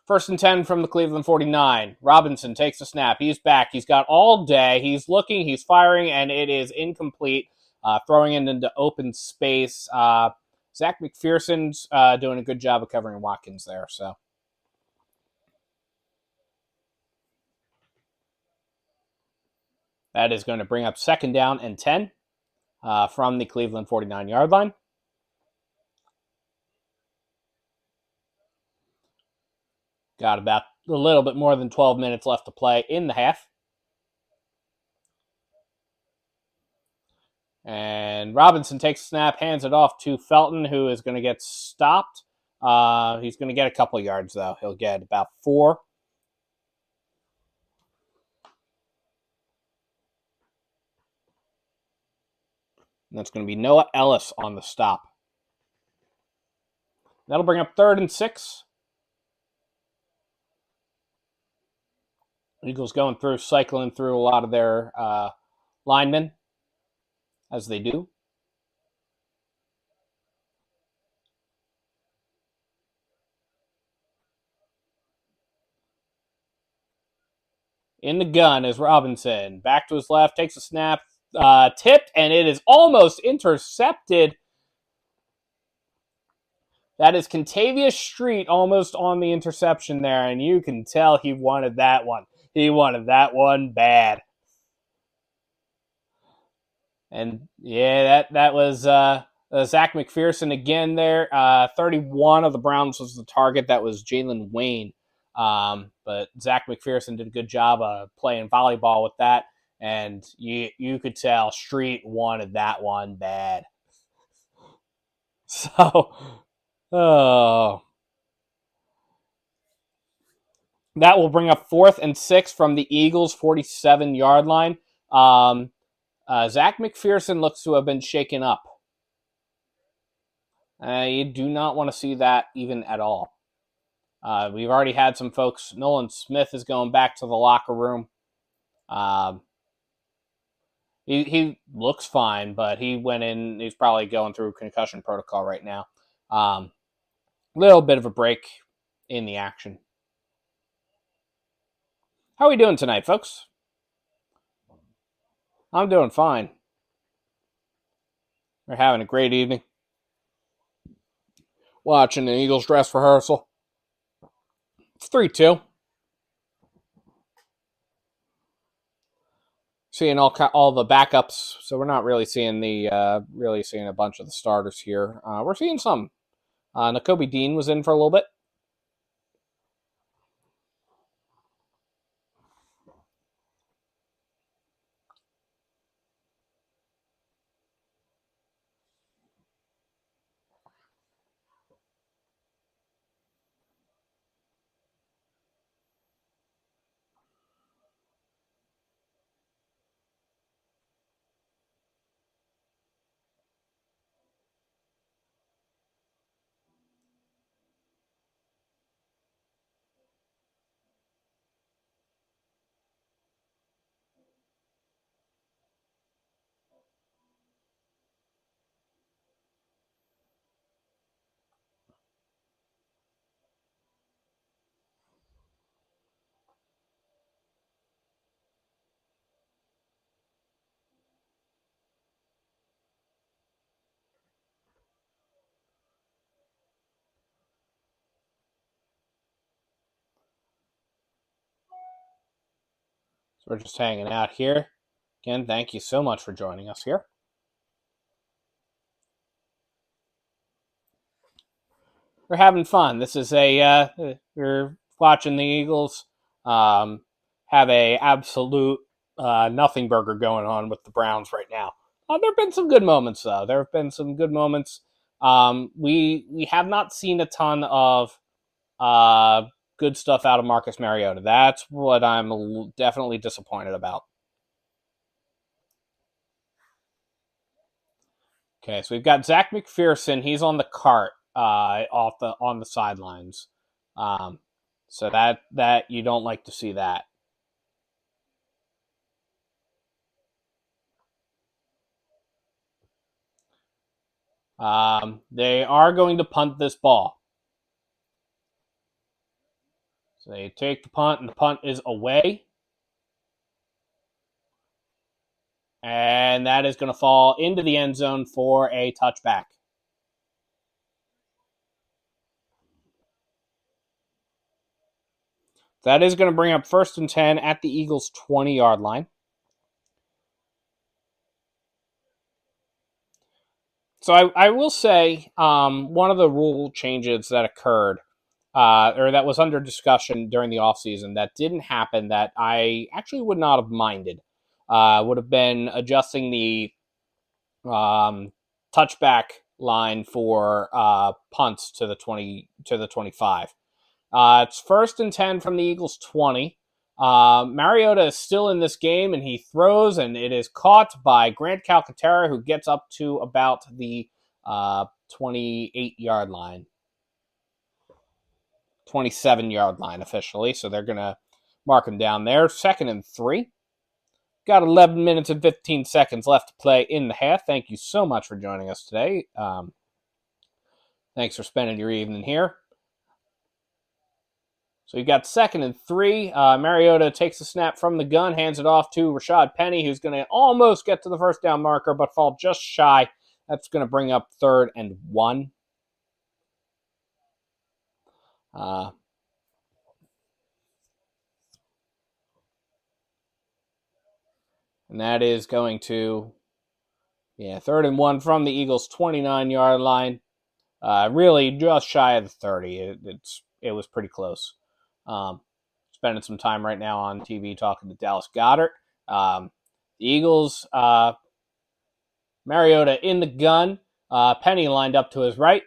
1st and 10 from the Cleveland 49. Robinson takes a snap. He's back. He's got all day. He's looking. He's firing, and it is incomplete. Throwing it into open space. Zach McPherson's doing a good job of covering Watkins there. So that is going to bring up 2nd down and 10 from the Cleveland 49-yard line. Got about a little bit more than 12 minutes left to play in the half. And Robinson takes a snap, hands it off to Felton, who is going to get stopped. He's going to get a couple yards, though. He'll get about 4. And that's going to be Noah Ellis on the stop. That'll bring up 3rd and 6. Eagles cycling through a lot of their linemen, as they do. In the gun is Robinson. Back to his left, takes a snap, tipped, and it is almost intercepted. That is Contavious Street almost on the interception there, and you can tell he wanted that one. He wanted that one bad. And yeah, that was Zach McPherson again there. 31 of the Browns was the target. That was Jalen Wayne. But Zach McPherson did a good job of playing volleyball with that. And you could tell Street wanted that one bad. So, oh. That will bring up 4th and 6 from the Eagles' 47-yard line. Zach McPherson looks to have been shaken up. You do not want to see that even at all. We've already had some folks. Nolan Smith is going back to the locker room. He looks fine, but he went in. He's probably going through concussion protocol right now. Little bit of a break in the action. How are we doing tonight, folks? I'm doing fine. We're having a great evening. Watching the Eagles dress rehearsal. It's 3-2. Seeing all the backups, so we're not really seeing a bunch of the starters here. We're seeing some. Nakobe Dean was in for a little bit. So we're just hanging out here. Again, thank you so much for joining us here. We're having fun. This is we're watching the Eagles have a absolute nothing burger going on with the Browns right now. There have been some good moments though. There have been some good moments. We have not seen a ton of good stuff out of Marcus Mariota. That's what I'm definitely disappointed about. Okay, so we've got Zach McPherson. He's on the cart on the sidelines. So that you don't like to see that. They are going to punt this ball. So they take the punt, and the punt is away. And that is going to fall into the end zone for a touchback. That is going to bring up 1st and 10 at the Eagles' 20-yard line. So I will say one of the rule changes that occurred, or that was under discussion during the offseason that didn't happen that I actually would not have minded, would have been adjusting the touchback line for punts to the 25. It's 1st and 10 from the Eagles' 20. Mariota is still in this game, and he throws, and it is caught by Grant Calcaterra, who gets up to about the 28-yard line. 27-yard line officially, so they're going to mark him down there. 2nd and 3. Got 11 minutes and 15 seconds left to play in the half. Thank you so much for joining us today. Thanks for spending your evening here. So you've got 2nd and 3. Mariota takes the snap from the gun, hands it off to Rashad Penny, who's going to almost get to the first down marker, but fall just shy. That's going to bring up 3rd and 1. And that is going to, 3rd and 1 from the Eagles' 29-yard line. Really just shy of the 30. It was pretty close. Spending some time right now on TV talking to Dallas Goedert. The Eagles, Mariota in the gun. Penny lined up to his right.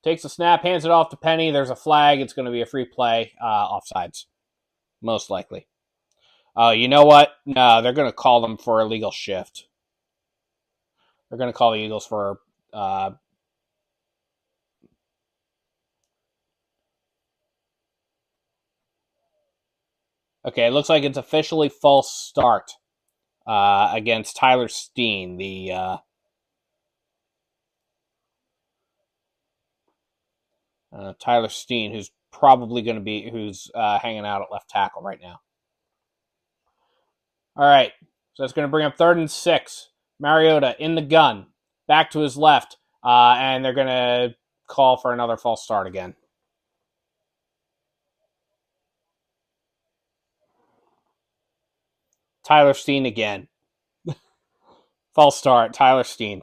Takes a snap, hands it off to Penny. There's a flag. It's going to be a free play. Offsides, most likely. Oh, you know what? No, they're going to call them for illegal shift. They're going to call the Eagles for... Okay, it looks like it's officially false start against Tyler Steen, the... Tyler Steen, who's probably going to be... who's hanging out at left tackle right now. All right, so that's going to bring up 3rd and 6. Mariota in the gun, back to his left, and they're going to call for another false start again. Tyler Steen again. False start, Tyler Steen.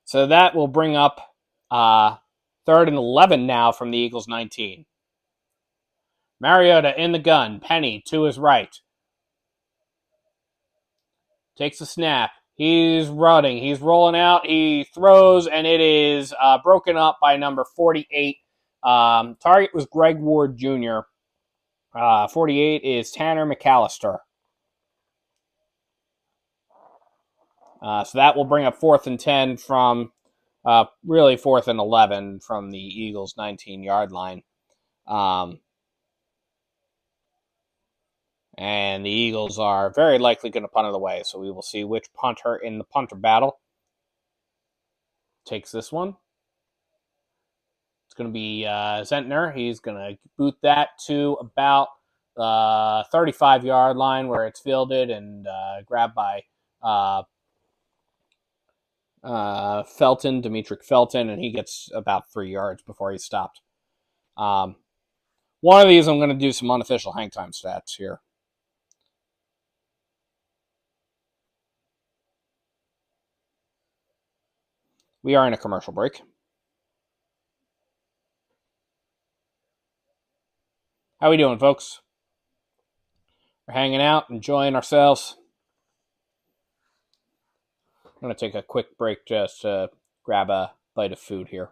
So that will bring up 3rd and 11 now from the Eagles' 19. Mariota in the gun, Penny to his right. Takes the snap. He's running. He's rolling out. He throws, and it is broken up by number 48. Target was Greg Ward Jr. 48 is Tanner McAllister. So that will bring up 4th and 10 from, really 4th and 11 from the Eagles' 19-yard line. And the Eagles are very likely going to punt it away. So we will see which punter in the punter battle takes this one. It's going to be Zentner. He's going to boot that to about the 35-yard line where it's fielded and grabbed by Felton, Demetric Felton, and he gets about 3 yards before he's stopped. One of these, I'm going to do some unofficial hang time stats here. We are in a commercial break. How we doing, folks? We're hanging out, enjoying ourselves. I'm going to take a quick break just to grab a bite of food here.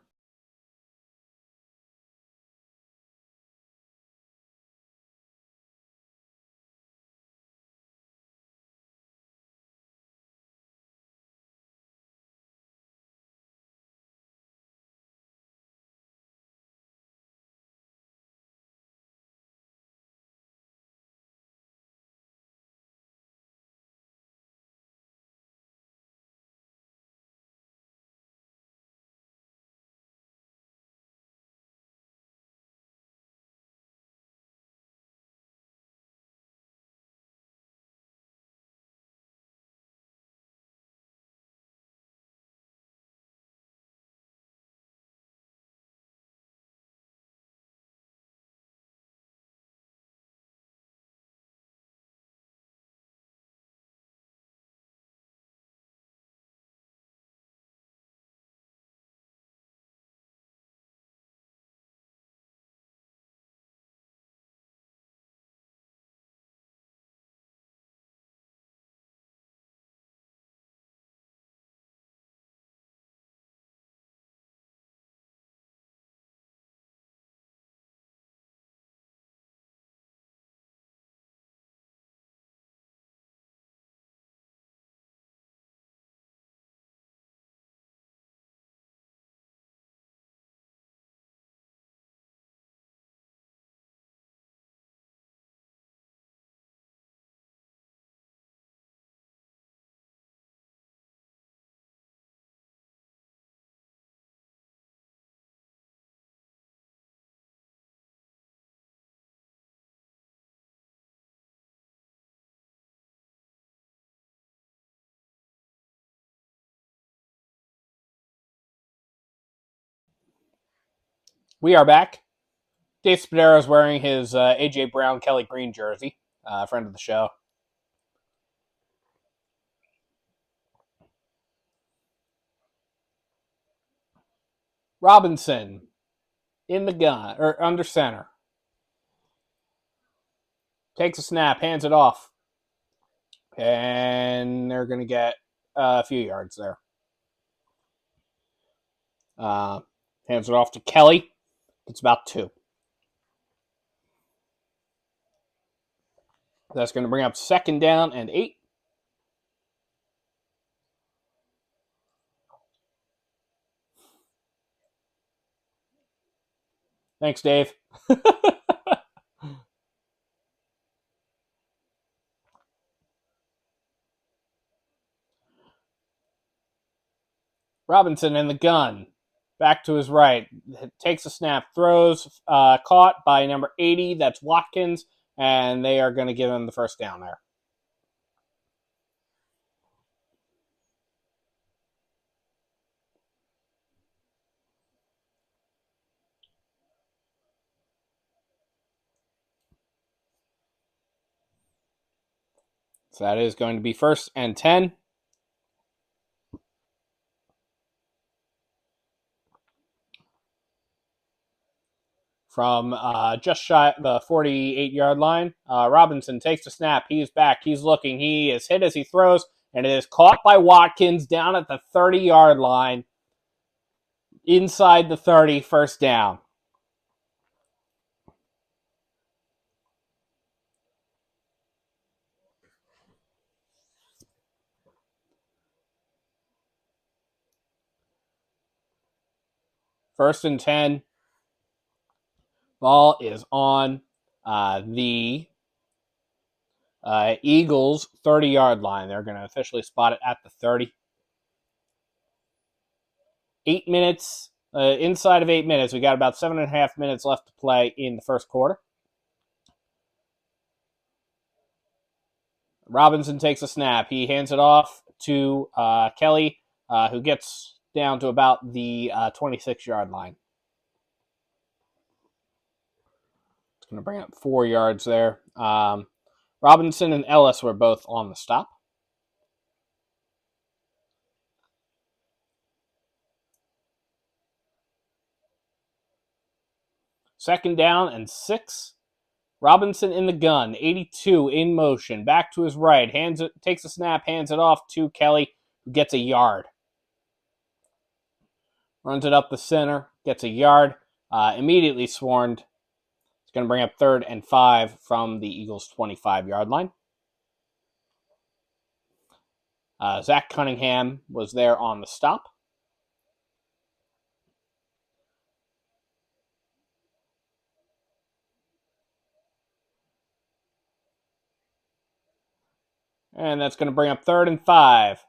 We are back. Dave Spadaro is wearing his AJ Brown Kelly Green jersey. Friend of the show. Robinson in the gun or under center. Takes a snap, hands it off, and they're going to get a few yards there. Hands it off to Kelly. It's about 2. That's going to bring up 2nd down and 8. Thanks, Dave. Robinson in the gun. Back to his right. Takes a snap. Throws. Caught by number 80. That's Watkins. And they are going to give him the first down there. So that is going to be 1st and 10. From just shy of the 48-yard line. Robinson takes a snap. He's back. He's looking. He is hit as he throws, and it is caught by Watkins down at the 30-yard line. Inside the 30, first down. First and 10. Ball is on the Eagles' 30-yard line. They're going to officially spot it at the 30. 8 minutes, inside of 8 minutes. We got about 7.5 minutes left to play in the first quarter. Robinson takes a snap. He hands it off to Kelly, who gets down to about the 26-yard line. It's going to bring up 4 yards there. Robinson and Ellis were both on the stop. Second down and 6. Robinson in the gun, 82 in motion, back to his right, takes a snap, hands it off to Kelly, who gets a yard. Runs it up the center, gets a yard, immediately swarmed. It's going to bring up 3rd and 5 from the Eagles' 25-yard line. Zach Cunningham was there on the stop. And that's going to bring up 3rd and 5.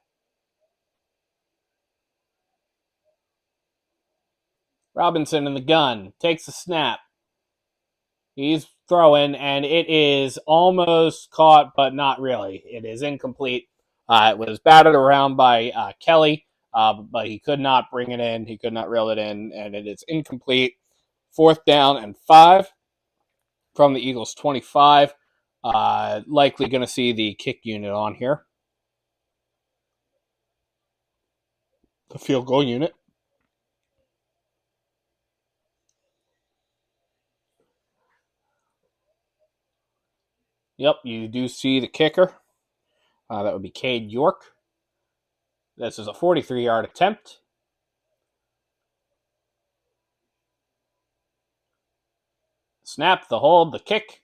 Robinson in the gun, takes a snap. He's throwing, and it is almost caught, but not really. It is incomplete. It was batted around by Kelly, but he could not bring it in. He could not reel it in, and it is incomplete. 4th down and 5 from the Eagles' 25. Likely going to see the kick unit on here. The field goal unit. Yep, you do see the kicker. That would be Cade York. This is a 43-yard attempt. Snap, the hold, the kick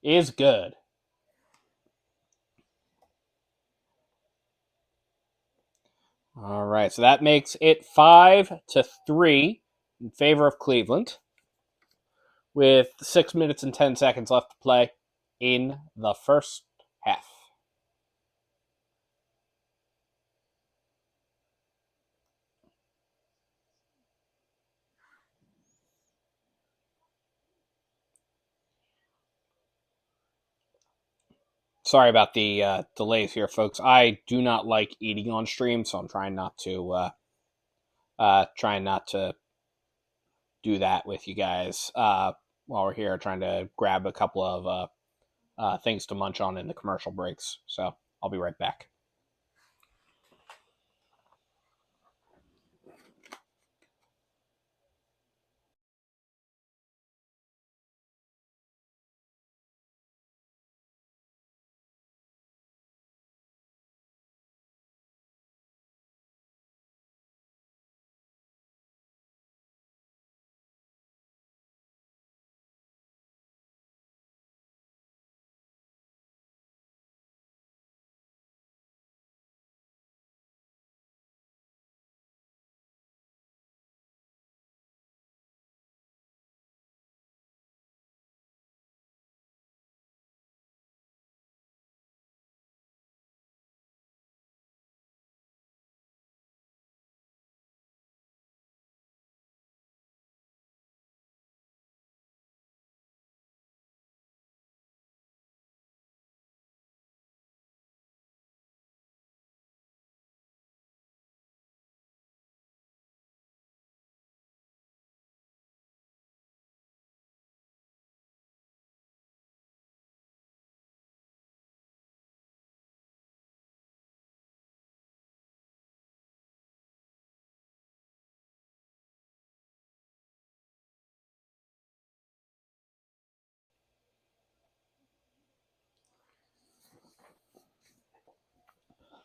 is good. All right, so that makes it 5-3 in favor of Cleveland, with 6 minutes and 10 seconds left to play in the first half. Sorry about the delays here, folks. I do not like eating on stream, so I'm trying not to do that with you guys while we're here trying to grab a couple of things to munch on in the commercial breaks. So I'll be right back.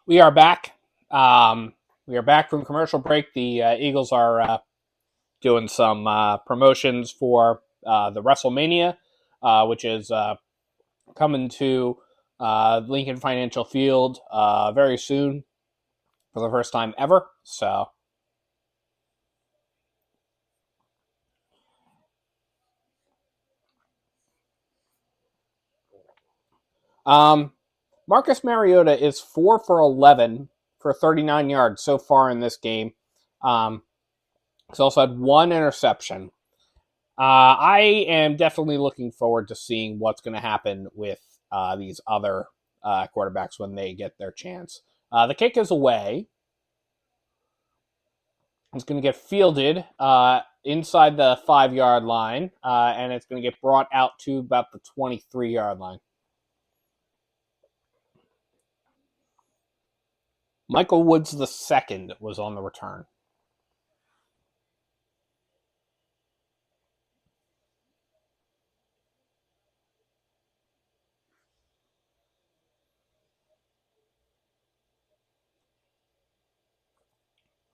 We are back. We are back from commercial break. The Eagles are doing some promotions for the WrestleMania, which is coming to Lincoln Financial Field very soon for the first time ever. So, Marcus Mariota is 4 for 11 for 39 yards so far in this game. He's also had one interception. I am definitely looking forward to seeing what's going to happen with these other quarterbacks when they get their chance. The kick is away. It's going to get fielded inside the 5-yard line, and it's going to get brought out to about the 23-yard line. Michael Woods II was on the return.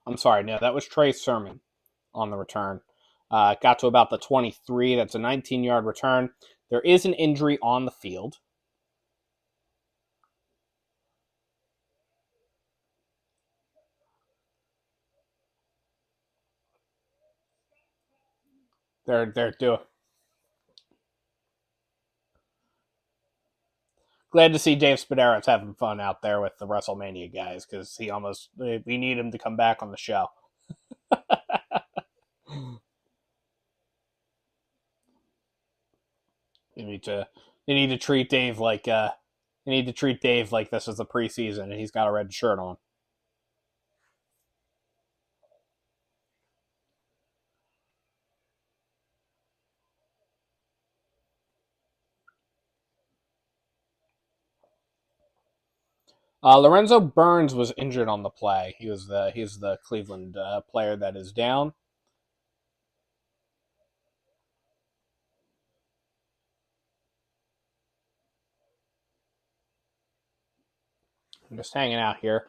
I'm sorry, no, that was Trey Sermon on the return. Got to about the 23. That's a 19-yard return. There is an injury on the field. They're doing. Glad to see Dave Spadero's having fun out there with the WrestleMania guys because we need him to come back on the show. You need to treat Dave like this is the preseason and he's got a red shirt on. Lorenzo Burns was injured on the play. He's the Cleveland player that is down. I'm just hanging out here,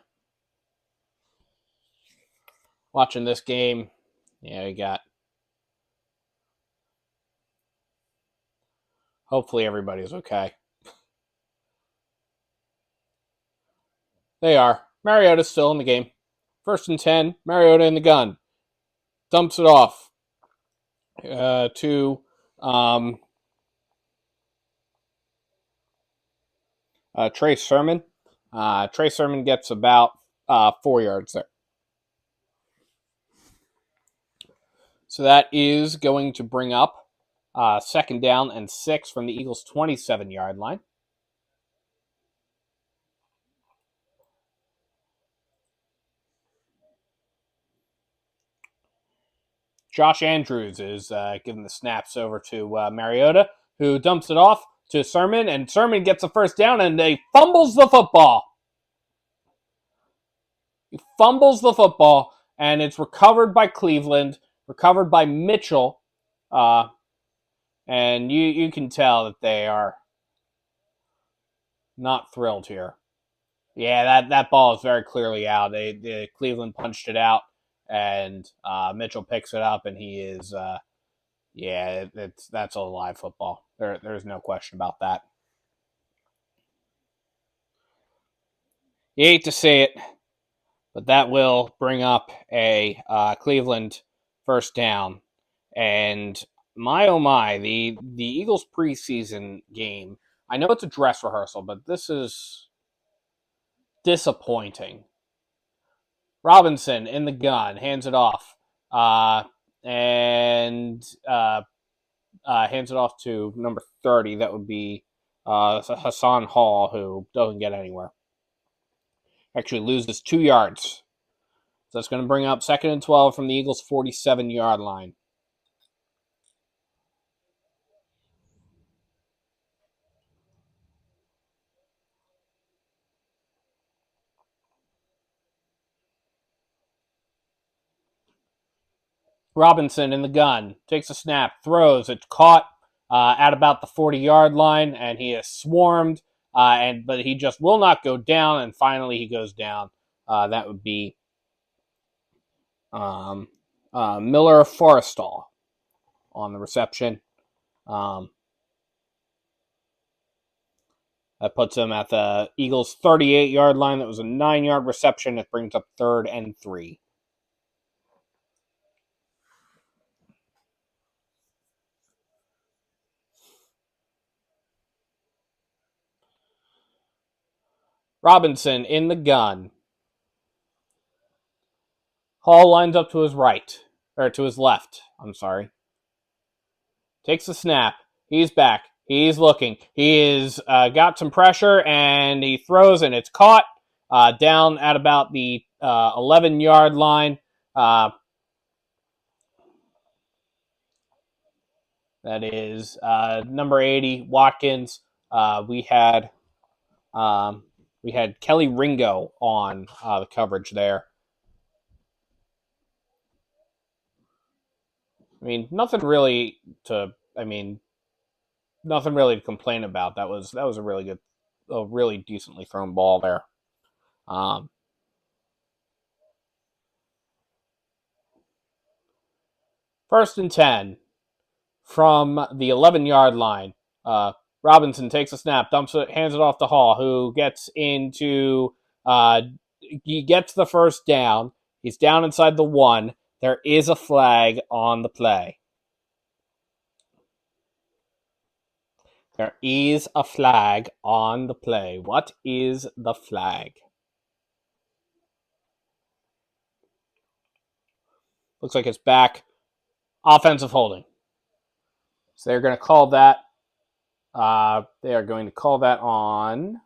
watching this game. Yeah, we got. Hopefully everybody's okay. They are. Mariota's still in the game. 1st and 10. Mariota in the gun. Dumps it off to Trey Sermon. Trey Sermon gets about 4 yards there. So that is going to bring up 2nd down and 6 from the Eagles' 27-yard line. Josh Andrews is giving the snaps over to Mariota, who dumps it off to Sermon, and Sermon gets the first down, and they fumbles the football. He fumbles the football, and it's recovered by Cleveland, recovered by Mitchell, and you can tell that they are not thrilled here. Yeah, that ball is very clearly out. Cleveland punched it out, and Mitchell picks it up, and he is that's a live football. There's no question about that. You hate to say it, but that will bring up a Cleveland first down. And my oh my, the Eagles preseason game. I know it's a dress rehearsal, but this is disappointing. Robinson in the gun, hands it off, and hands it off to number 30. That would be Hassan Hall, who doesn't get anywhere. Actually loses 2 yards. So that's going to bring up 2nd and 12 from the Eagles' 47-yard line. Robinson in the gun, takes a snap, throws, it's caught at about the 40-yard line, and he is swarmed, but he just will not go down, and finally he goes down. That would be Miller Forrestal on the reception. That puts him at the Eagles' 38-yard line. That was a 9-yard reception. It brings up 3rd and 3. Robinson in the gun. Hall lines up to his right, or to his left. I'm sorry. Takes the snap. He's back. He's looking. He is got some pressure, and he throws, and it's caught down at about the 11-yard line. That is number 80, Watkins. We had Kelly Ringo on the coverage there. Nothing really to complain about. That was a really decently thrown ball there. 1st and 10 from the 11-yard line. Robinson takes a snap, dumps it, hands it off to Hall, who gets into he gets the first down. He's down inside the 1. There is a flag on the play. There is a flag on the play. What is the flag? Looks like it's back. Offensive holding. So they're going to call that. They are going to call that on.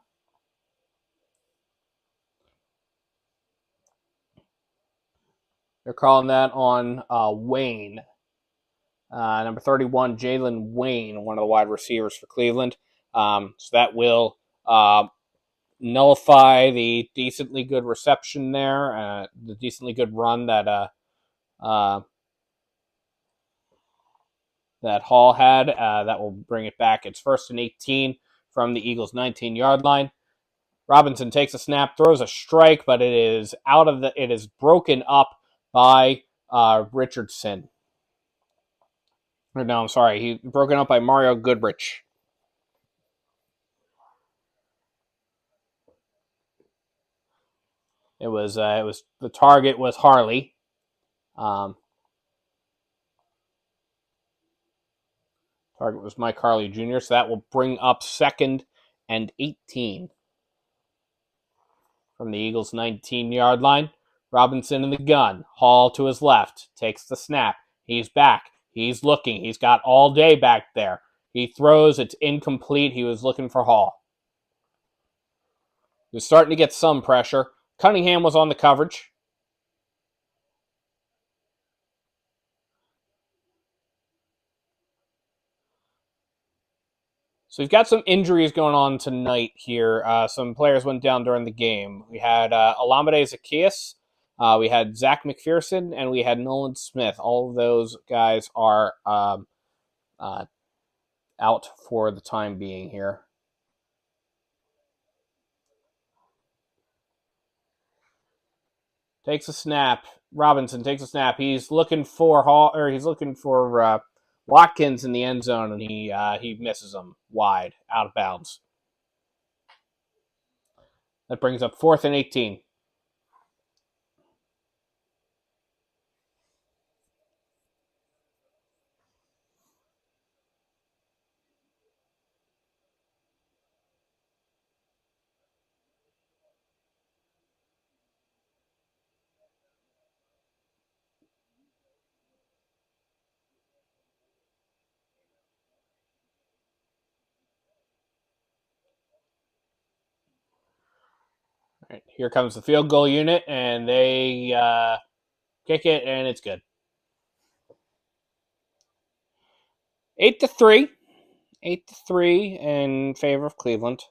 They're calling that on Wayne. Number 31, Jalen Wayne, one of the wide receivers for Cleveland. So that will nullify the decently good reception there, the decently good run that Hall had. That will bring it back. It's 1st and 18 from the Eagles' 19-yard line. Robinson takes a snap, throws a strike, but it is broken up by Richardson. No, I'm sorry. He's broken up by Mario Goodrich. It was the target was Harley. Target was Mike Harley Jr., so that will bring up 2nd and 18 from the Eagles' 19-yard line. Robinson in the gun. Hall to his left. Takes the snap. He's back. He's looking. He's got all day back there. He throws. It's incomplete. He was looking for Hall. He was starting to get some pressure. Cunningham was on the coverage. So we've got some injuries going on tonight here. Some players went down during the game. We had Olamide Zacchaeus, we had Zach McPherson, and we had Nolan Smith. All of those guys are out for the time being here. Takes a snap. Robinson takes a snap. He's looking for Watkins in the end zone, and he misses him wide, out of bounds. That brings up 4th and 18. Right, here comes the field goal unit, and they kick it, and it's good. 8-3. 8-3 in favor of Cleveland.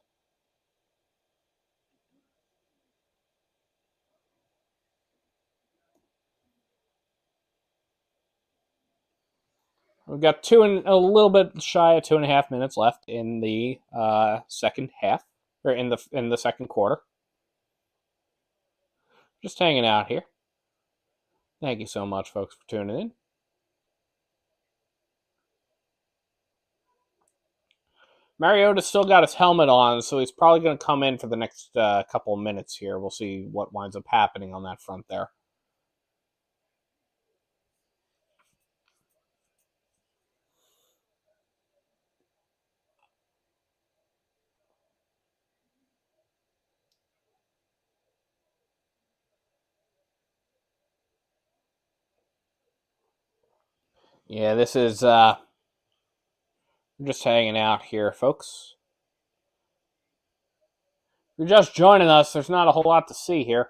We've got a little bit shy of 2.5 minutes left in the second half, or in the second quarter. Just hanging out here. Thank you so much, folks, for tuning in. Mariota's still got his helmet on, so he's probably going to come in for the next couple of minutes here. We'll see what winds up happening on that front there. Yeah, this is just hanging out here, folks. If you're just joining us, there's not a whole lot to see here.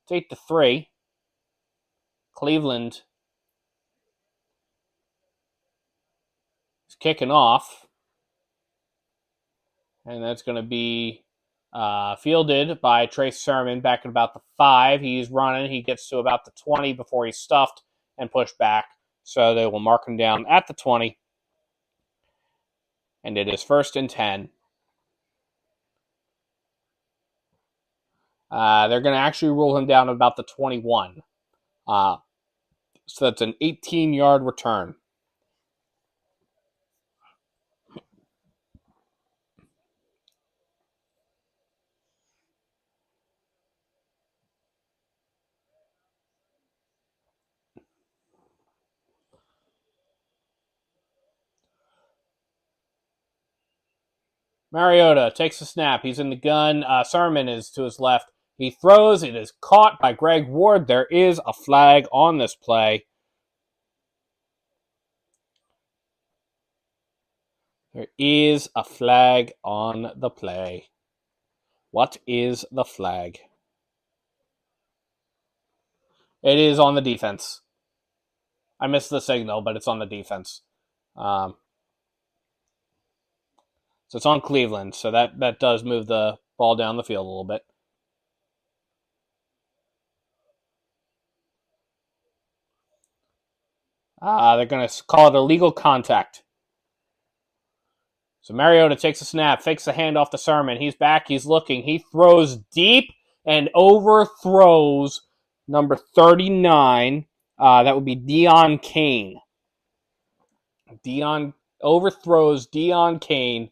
It's 8-3. Cleveland is kicking off. And that's going to be fielded by Trace Sermon back at about the 5. He's running. He gets to about the 20 before he's stuffed and pushed back. So they will mark him down at the 20. And it is 1st and 10. They're going to actually rule him down at about the 21. So that's an 18-yard return. Mariota takes the snap. He's in the gun. Sermon is to his left. He throws. It is caught by Greg Ward. There is a flag on this play. There is a flag on the play. What is the flag? It is on the defense. I missed the signal, but it's on the defense. So it's on Cleveland. So that does move the ball down the field a little bit. They're going to call it illegal contact. So Mariota takes a snap, fakes the handoff to Sermon. He's back. He's looking. He throws deep and overthrows number 39. That would be Deion Kane. Deion overthrows Deion Kane.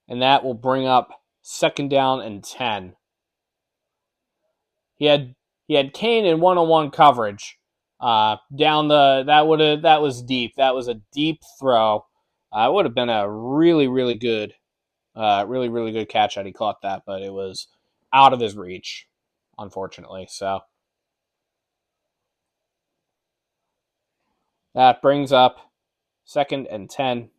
And that will bring up 2nd down and 10. He had Kane in one-on-one coverage. That was deep. That was a deep throw. It would have been a really, really good catch had he caught that, but it was out of his reach, unfortunately. So that brings up 2nd and 10.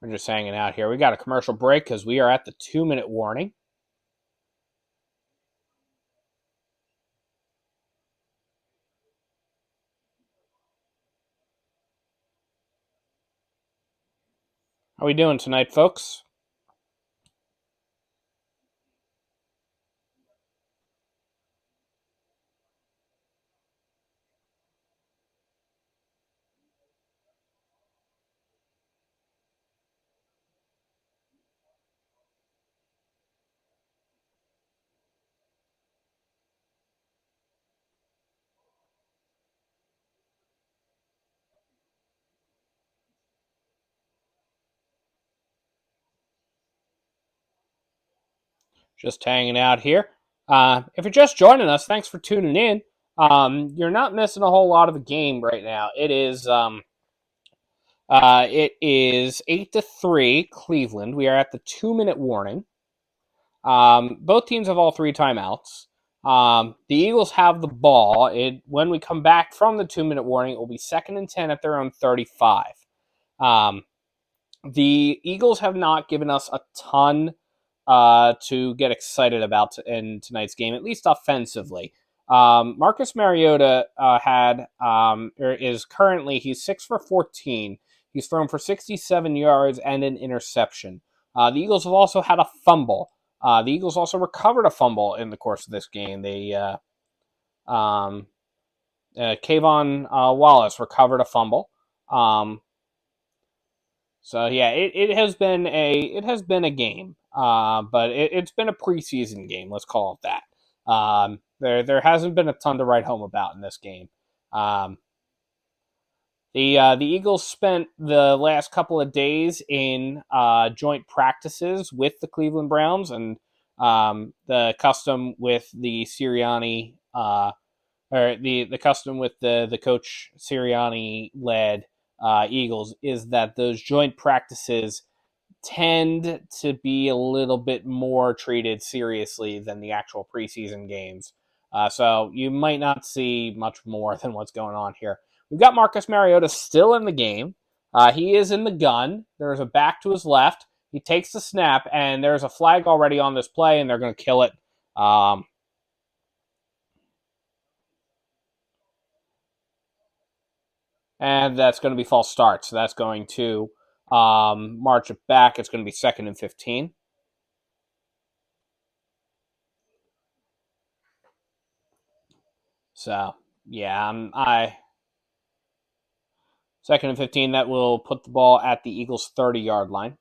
We're just hanging out here. We got a commercial break because we are at the 2-minute warning. How we doing tonight, folks? Just hanging out here. If you're just joining us, thanks for tuning in. You're not missing a whole lot of the game right now. It is 8-3 Cleveland. We are at the 2-minute warning. Both teams have all 3 timeouts. The Eagles have the ball. When we come back from the 2-minute warning, it will be 2nd and 10 at their own 35. The Eagles have not given us a ton to get excited about in tonight's game, at least offensively. Marcus Mariota is currently, he's 6 for 14. He's thrown for 67 yards and an interception. The Eagles have also had a fumble. The Eagles also recovered a fumble in the course of this game. Kayvon Wallace recovered a fumble. So yeah, it has been a game, but it's been a preseason game. Let's call it that. There hasn't been a ton to write home about in this game. The Eagles spent the last couple of days in joint practices with the Cleveland Browns, and the custom with the Sirianni, or the custom with the coach Sirianni led Eagles is that those joint practices tend to be a little bit more treated seriously than the actual preseason games. So you might not see much more than what's going on here. We've got Marcus Mariota still in the game. He is in the gun. There's a back to his left. He takes the snap, and there's a flag already on this play, and they're going to kill it. And that's going to be false start. So that's going to march it back. It's going to be 2nd and 15. So, yeah, 2nd and 15, that will put the ball at the Eagles' 30-yard line.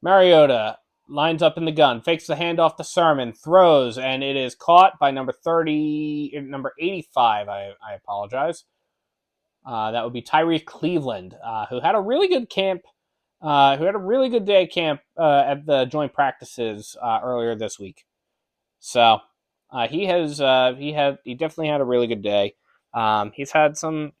Mariota lines up in the gun, fakes the handoff to Sermon, throws, and it is caught by number 85. I apologize. That would be Tyree Cleveland, who had a really good camp, who had a really good day camp at the joint practices earlier this week. So he definitely had a really good day. He's had some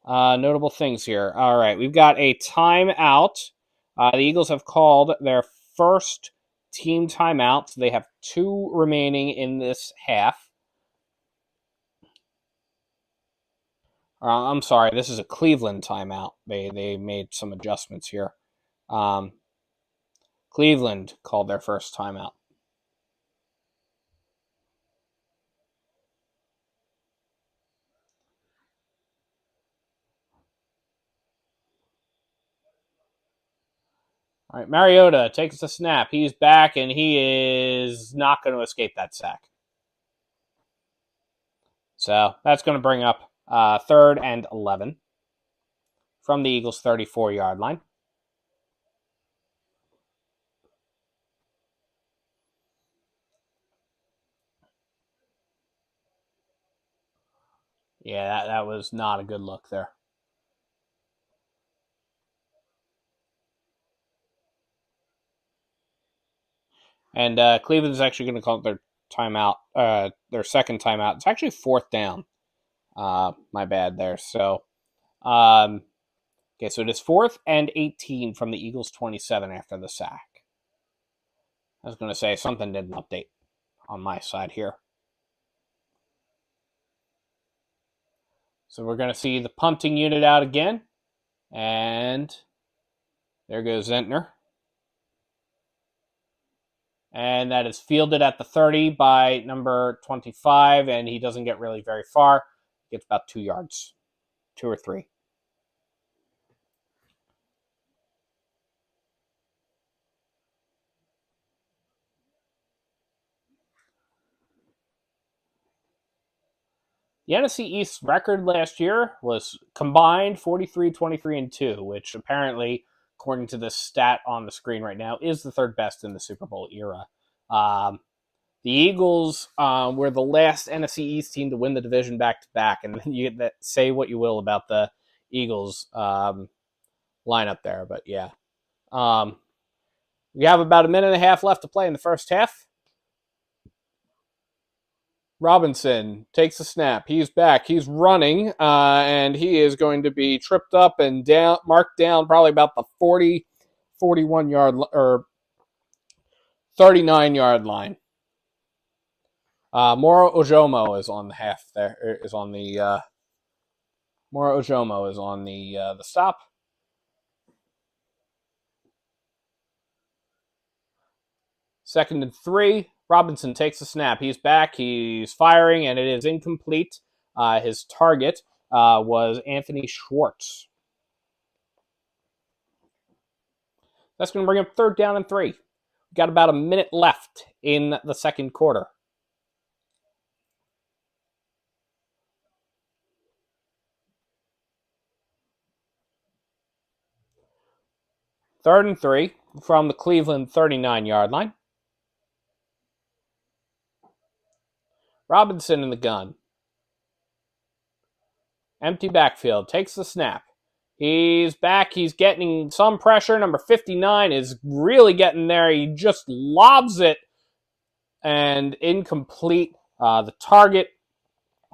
notable things here. All right, we've got a timeout. The Eagles have called their first team timeout. So they have 2 remaining in this half. I'm sorry, this is a Cleveland timeout. They made some adjustments here. Cleveland called their first timeout. All right, Mariota takes the snap. He's back, and he is not going to escape that sack. So that's going to bring up 3rd and 11 from the Eagles' 34-yard line. Yeah, that was not a good look there. And Cleveland is actually going to call their timeout, their second timeout. It's actually 4th down. My bad there. So, okay, so it is 4th and 18 from the Eagles' 27 after the sack. I was going to say something didn't update on my side here. So we're going to see the punting unit out again. And there goes Zentner. And that is fielded at the 30 by number 25, and he doesn't get really very far. He gets about 2 yards, 2 or 3. The NFC East record last year was combined 43, 23, and 2, which apparently, according to this stat on the screen right now, is the third best in the Super Bowl era. The Eagles were the last NFC East team to win the division back-to-back, and you get that, say what you will about the Eagles lineup there, but yeah. We have about a minute and a half left to play in the first half. Robinson takes a snap. He's back. He's running, and he is going to be tripped up and down, marked down probably about the 40, 41-yard or 39-yard line. Moro Ojomo is on the half there. Is on the Moro Ojomo is on the stop. Second and 3. Robinson takes a snap. He's back. He's firing, and it is incomplete. His target was Anthony Schwartz. That's going to bring up 3rd down and 3. We've got about a minute left in the second quarter. Third and 3 from the Cleveland 39-yard line. Robinson in the gun. Empty backfield. Takes the snap. He's back. He's getting some pressure. Number 59 is really getting there. He just lobs it. And incomplete. The target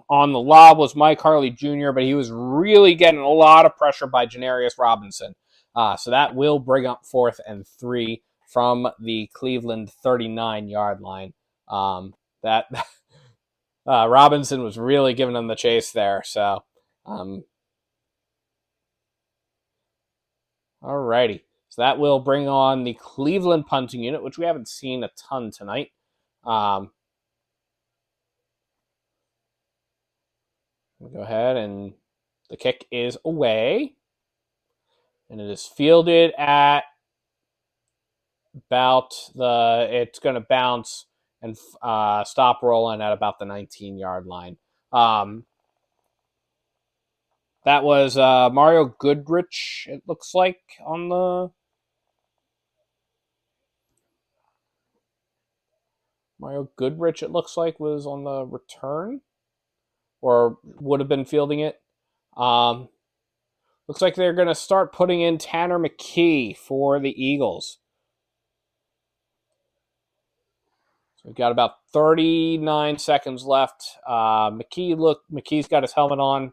on the lob was Mike Harley Jr., but he was really getting a lot of pressure by Janarius Robinson. So that will bring up 4th and 3 from the Cleveland 39-yard line. Robinson was really giving them the chase there. So, alrighty. So that will bring on the Cleveland punting unit, which we haven't seen a ton tonight. We'll go ahead, and the kick is away. And it is fielded at about it's going to bounce and stop rolling at about the 19-yard line. That was Mario Goodrich, it looks like, on the... Mario Goodrich, it looks like, was on the return, or would have been fielding it. Looks like they're going to start putting in Tanner McKee for the Eagles. So we've got about 39 seconds left. McKee's got his helmet on.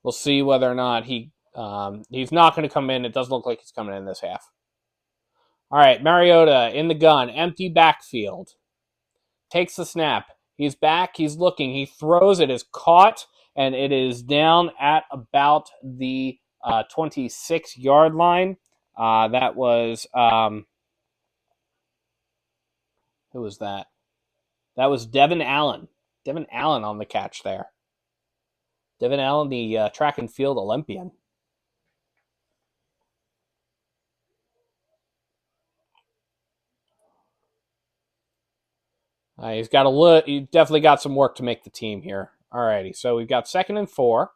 We'll see whether or not he's not going to come in. It doesn't look like he's coming in this half. All right, Mariota in the gun, empty backfield. Takes the snap. He's back. He's looking. He throws. It is caught, and it is down at about the 26-yard line. That was who was that? That was Devin Allen. Devin Allen on the catch there. Devin Allen, the track and field Olympian. He's definitely got some work to make the team here. Alrighty, so we've got 2nd and 4.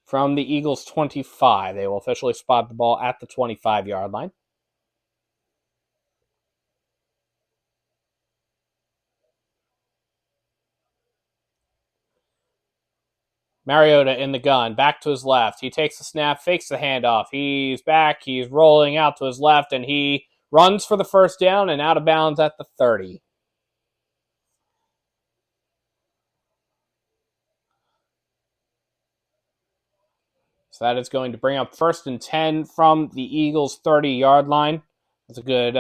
From the Eagles 25. They will officially spot the ball at the 25-yard line. Mariota in the gun, back to his left. He takes the snap, fakes the handoff. He's back, he's rolling out to his left, and he runs for the 1st down and out of bounds at the 30. So that is going to bring up 1st and 10 from the Eagles' 30-yard line. That's a good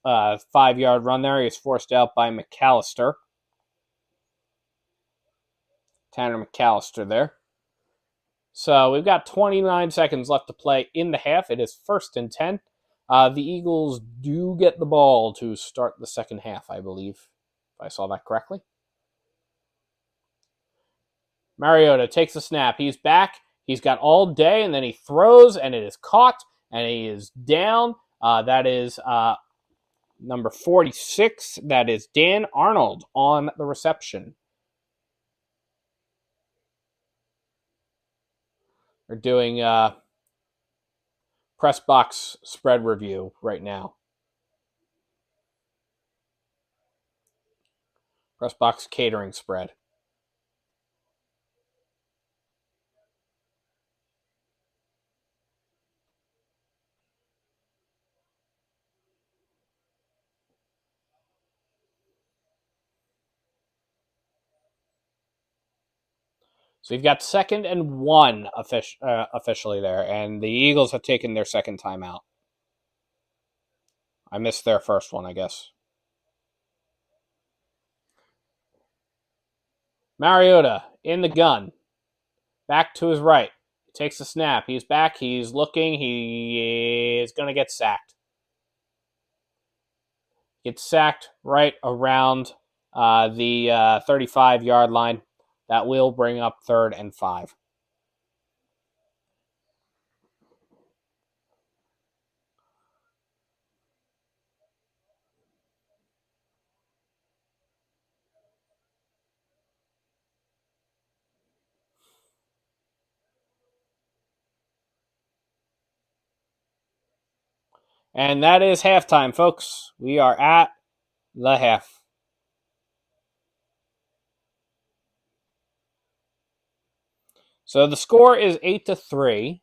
5-yard run there. He was forced out by McAllister. Tanner McAllister there. So we've got 29 seconds left to play in the half. It is 1st and 10. The Eagles do get the ball to start the second half, I believe, if I saw that correctly. Mariota takes the snap. He's back. He's got all day, and then he throws, and it is caught, and he is down. That is number 46. That is Dan Arnold on the reception. We're doing press box spread review right now. Press box catering spread. So you've got 2nd and 1 officially there, and the Eagles have taken their second timeout. I missed their first one, I guess. Mariota in the gun. Back to his right. He takes the snap. He's back. He's looking. He is going to get sacked. Gets sacked right around the 35-yard line. That will bring up 3rd and 5. And that is halftime, folks. We are at the half. So the score is 8-3.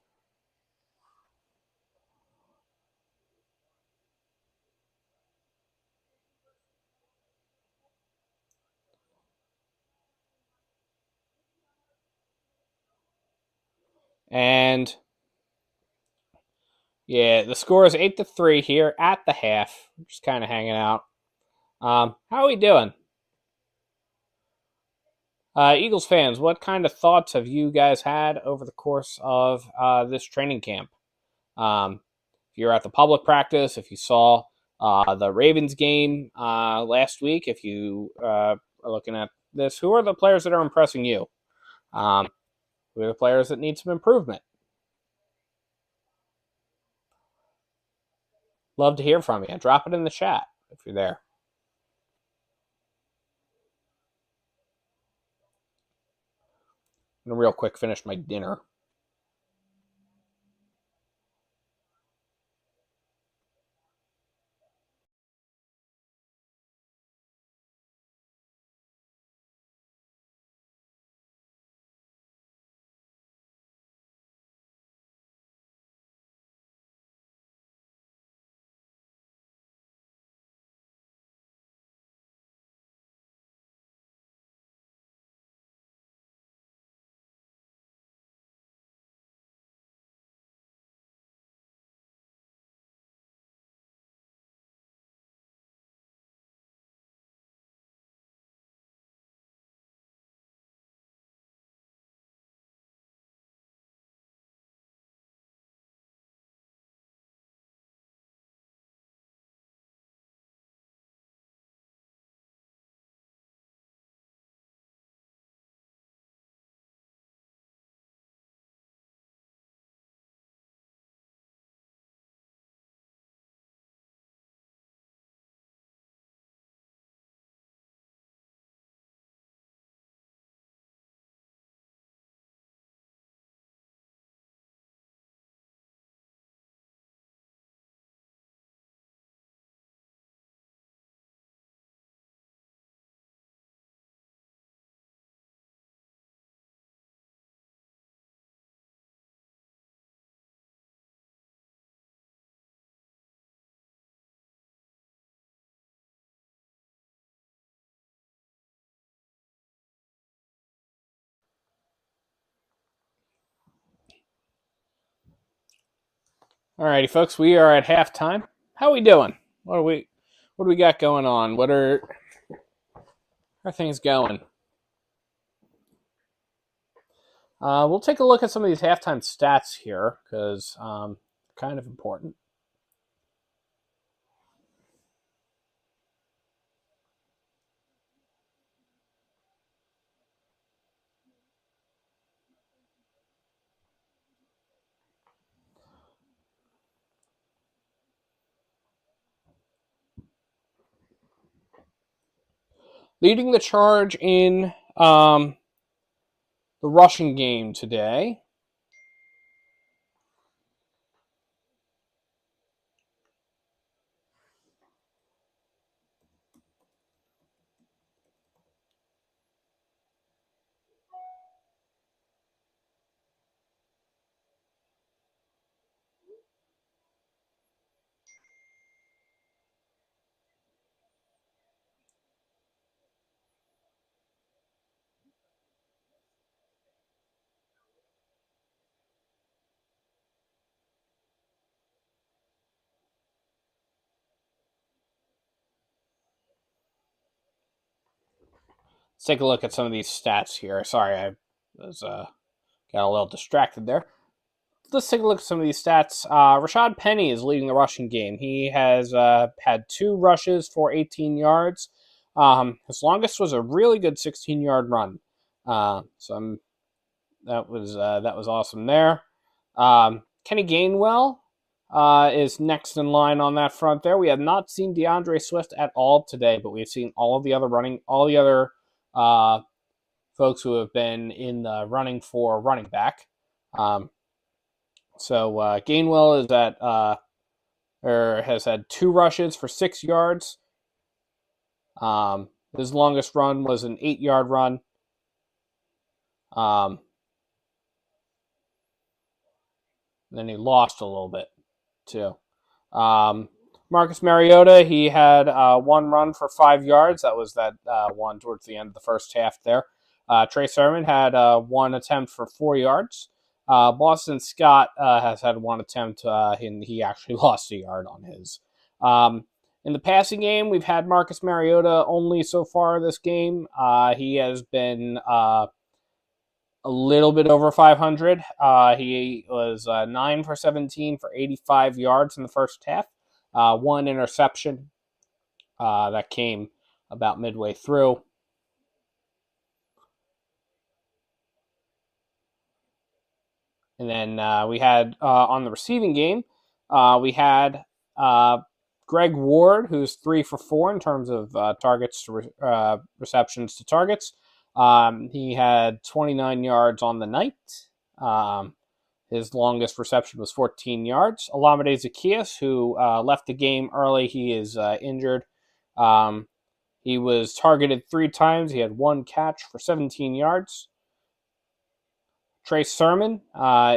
And yeah, the score is 8-3 here at the half. We're just kind of hanging out. How are we doing? Eagles fans, what kind of thoughts have you guys had over the course of this training camp? If you're at the public practice, if you saw the Ravens game last week, if you are looking at this, who are the players that are impressing you? Who are the players that need some improvement? Love to hear from you. Drop it in the chat if you're there. I'm going to real quick finish my dinner. Alrighty, folks, we are at halftime. How are we doing? What are we? what do we got going on? What are how are things going? We'll take a look at some of these halftime stats here because kind of important. Leading the charge in the rushing game today. Let's take a look at some of these stats here. Sorry, I was got a little distracted there. Let's take a look at some of these stats. Rashad Penny is leading the rushing game. He has had 2 rushes for 18 yards. His longest was a really good 16-yard run. That was awesome there. Kenny Gainwell is next in line on that front. There, we have not seen DeAndre Swift at all today, but we've seen all the other folks who have been in the running for running back. So Gainwell is has had 2 rushes for 6 yards. His longest run was an 8-yard run. Then he lost a little bit too. Marcus Mariota, he had 1 run for 5 yards. That was that one towards the end of the first half there. Trey Sermon had 1 attempt for 4 yards. Boston Scott has had 1 attempt, and he actually lost a yard on his. In the passing game, we've had Marcus Mariota only so far this game. He has been a little bit over 500. He was 9 for 17 for 85 yards in the first half. 1 interception that came about midway through. And then we had on the receiving game, we had Greg Ward, who's 3 for 4 in terms of targets to receptions to targets. He had 29 yards on the night. His longest reception was 14 yards. Olamide Zaccheaus, who left the game early, he is injured. He was targeted 3 times. He had 1 catch for 17 yards. Trey Sermon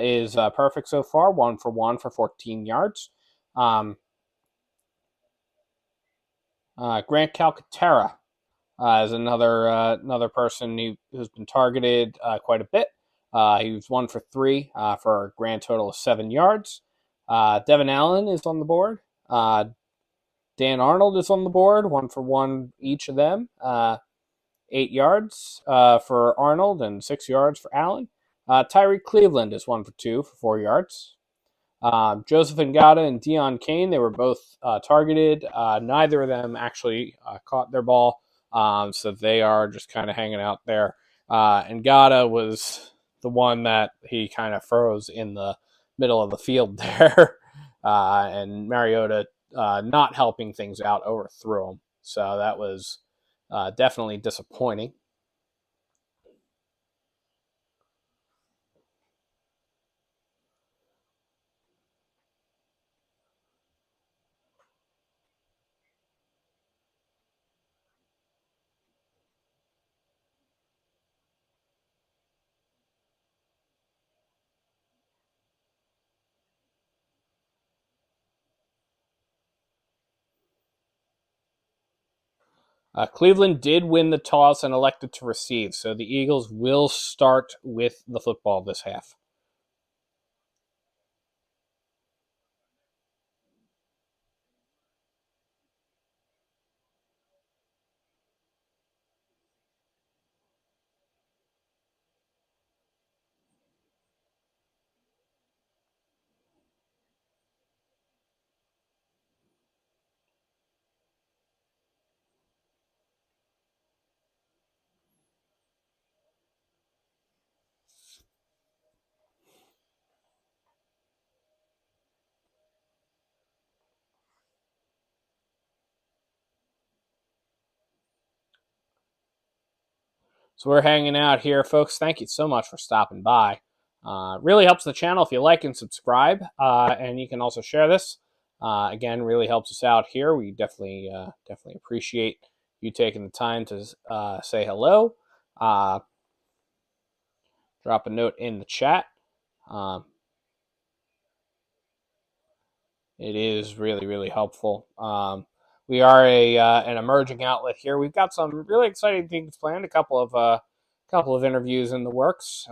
is perfect so far, 1 for 1 for 14 yards. Grant Calcaterra is another person who's been targeted quite a bit. He was 1 for 3 for a grand total of 7 yards. Devin Allen is on the board. Dan Arnold is on the board, 1 for 1 each of them. 8 yards for Arnold and 6 yards for Allen. Tyree Cleveland is 1 for 2 for 4 yards. Joseph Ngata and Deion Kane, they were both targeted. Neither of them actually caught their ball, so they are just kind of hanging out there. Ngata was the one that he kind of froze in the middle of the field there, and Mariota not helping things out, overthrew him. So that was definitely disappointing. Cleveland did win the toss and elected to receive, so the Eagles will start with the football this half. So we're hanging out here, folks. Thank you so much for stopping by. Really helps the channel if you like and subscribe, and you can also share this. Again, really helps us out here. We definitely appreciate you taking the time to say hello. Drop a note in the chat. It is really helpful. We are an emerging outlet here. We've got some really exciting things planned. A couple of interviews in the works.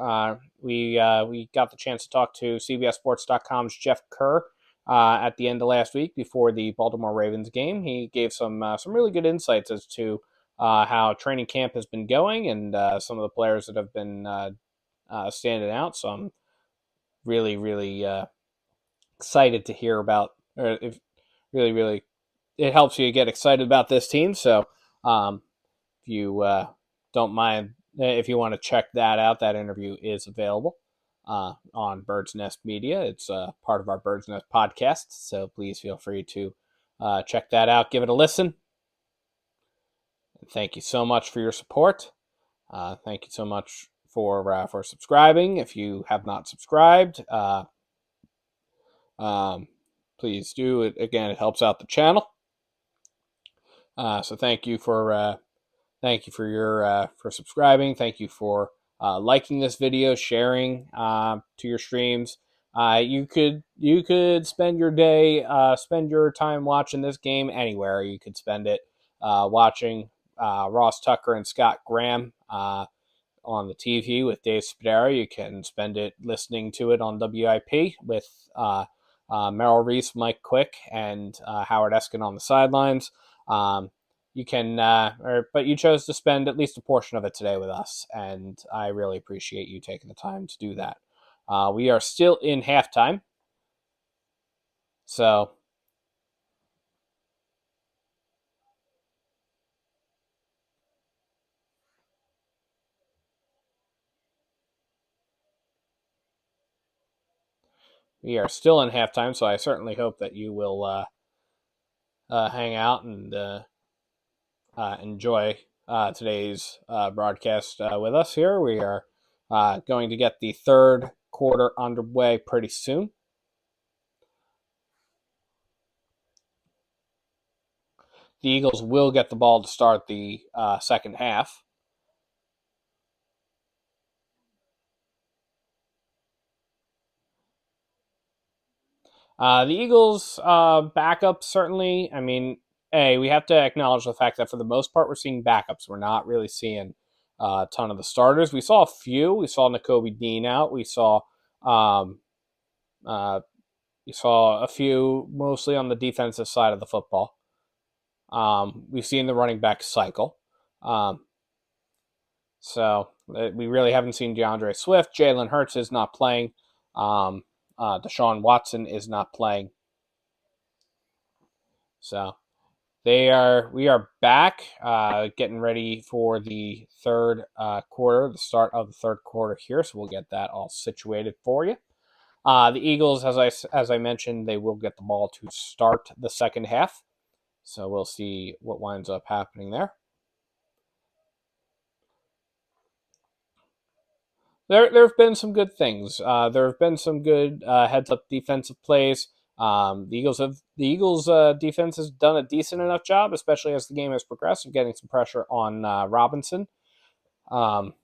We got the chance to talk to CBSSports.com's Jeff Kerr at the end of last week before the Baltimore Ravens game. He gave some really good insights as to how training camp has been going and some of the players that have been standing out. So I'm really excited to hear about, or if really it helps you get excited about this team. So if you don't mind, if you want to check that out, that interview is available on Bird's Nest Media. It's part of our Bird's Nest podcast, so please feel free to check that out, give it a listen. Thank you so much for your support. Thank you so much for subscribing. If you have not subscribed, please do it. Again, it helps out the channel. So thank you for subscribing. Thank you for liking this video, sharing to your streams. You could spend your day, spend your time watching this game anywhere. You could spend it watching Ross Tucker and Scott Graham on the TV with Dave Spadaro. You can spend it listening to it on WIP with Merrill Reese, Mike Quick, and Howard Eskin on the sidelines. You can, but you chose to spend at least a portion of it today with us, and I really appreciate you taking the time to do that. We are still in halftime, so I certainly hope that you will hang out and enjoy today's broadcast with us here. We are going to get the third quarter underway pretty soon. The Eagles will get the ball to start the second half. The Eagles' backups, certainly. I mean, we have to acknowledge the fact that for the most part, we're seeing backups. We're not really seeing a ton of the starters. We saw a few. We saw Nakobe Dean out. We saw a few, mostly on the defensive side of the football. We've seen the running back cycle. So we really haven't seen DeAndre Swift. Jalen Hurts is not playing. Deshaun Watson is not playing. So we are back, getting ready for the third quarter, the start of the third quarter here. So we'll get that all situated for you. The Eagles, as I mentioned, they will get the ball to start the second half. So we'll see what winds up happening there. There have been some good things. There have been some good heads-up defensive plays. The Eagles defense has done a decent enough job, especially as the game has progressed, of getting some pressure on Robinson, or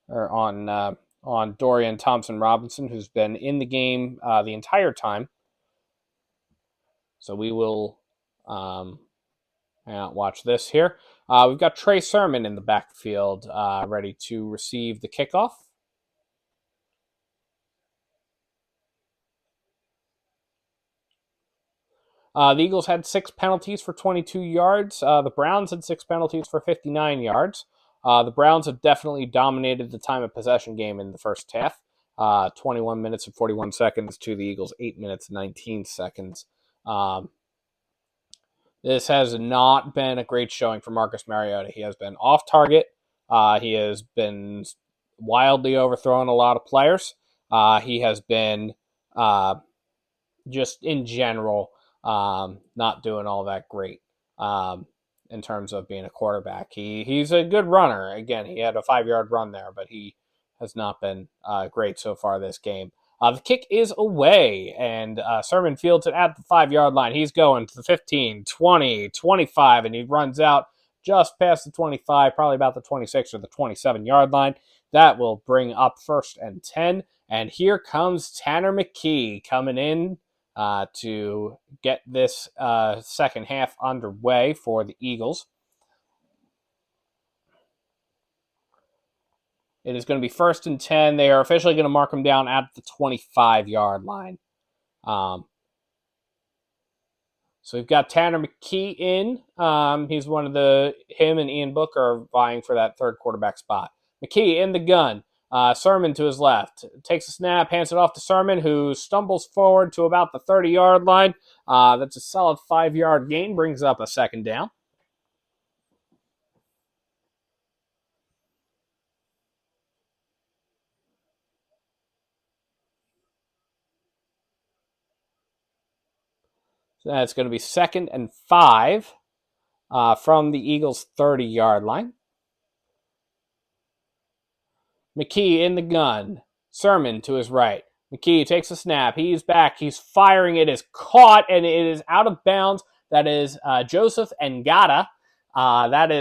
on Dorian Thompson-Robinson, who's been in the game the entire time. So we will watch this here. We've got Trey Sermon in the backfield, ready to receive the kickoff. The Eagles had 6 penalties for 22 yards. The Browns had 6 penalties for 59 yards. The Browns have definitely dominated the time of possession game in the first half. 21 minutes and 41 seconds to the Eagles' 8 minutes and 19 seconds. This has not been a great showing for Marcus Mariota. He has been off target. He has been wildly overthrowing a lot of players. He has been just in general not doing all that great. in terms of being a quarterback. He's a good runner. Again, he had a 5-yard run there, but he has not been great so far this game. The kick is away, and Sermon fields it at the 5-yard line. He's going to the 15, 20, 25, and he runs out just past the 25, probably about the 26 or the 27-yard line. That will bring up 1st and 10, and here comes Tanner McKee coming in to get this second half underway for the Eagles. It is going to be 1st and 10. They are officially going to mark him down at the 25-yard line. So we've got Tanner McKee in. He's him and Ian Book are vying for that 3rd quarterback spot. McKee in the gun. Sermon to his left. Takes a snap, hands it off to Sermon, who stumbles forward to about the 30-yard line. That's a solid 5-yard gain, brings up a 2nd down. So that's going to be 2nd and 5 from the Eagles' 30-yard line. McKee in the gun. Sermon to his right. McKee takes a snap. He's back. He's firing. It is caught, and it is out of bounds. That is Joseph Ngata. That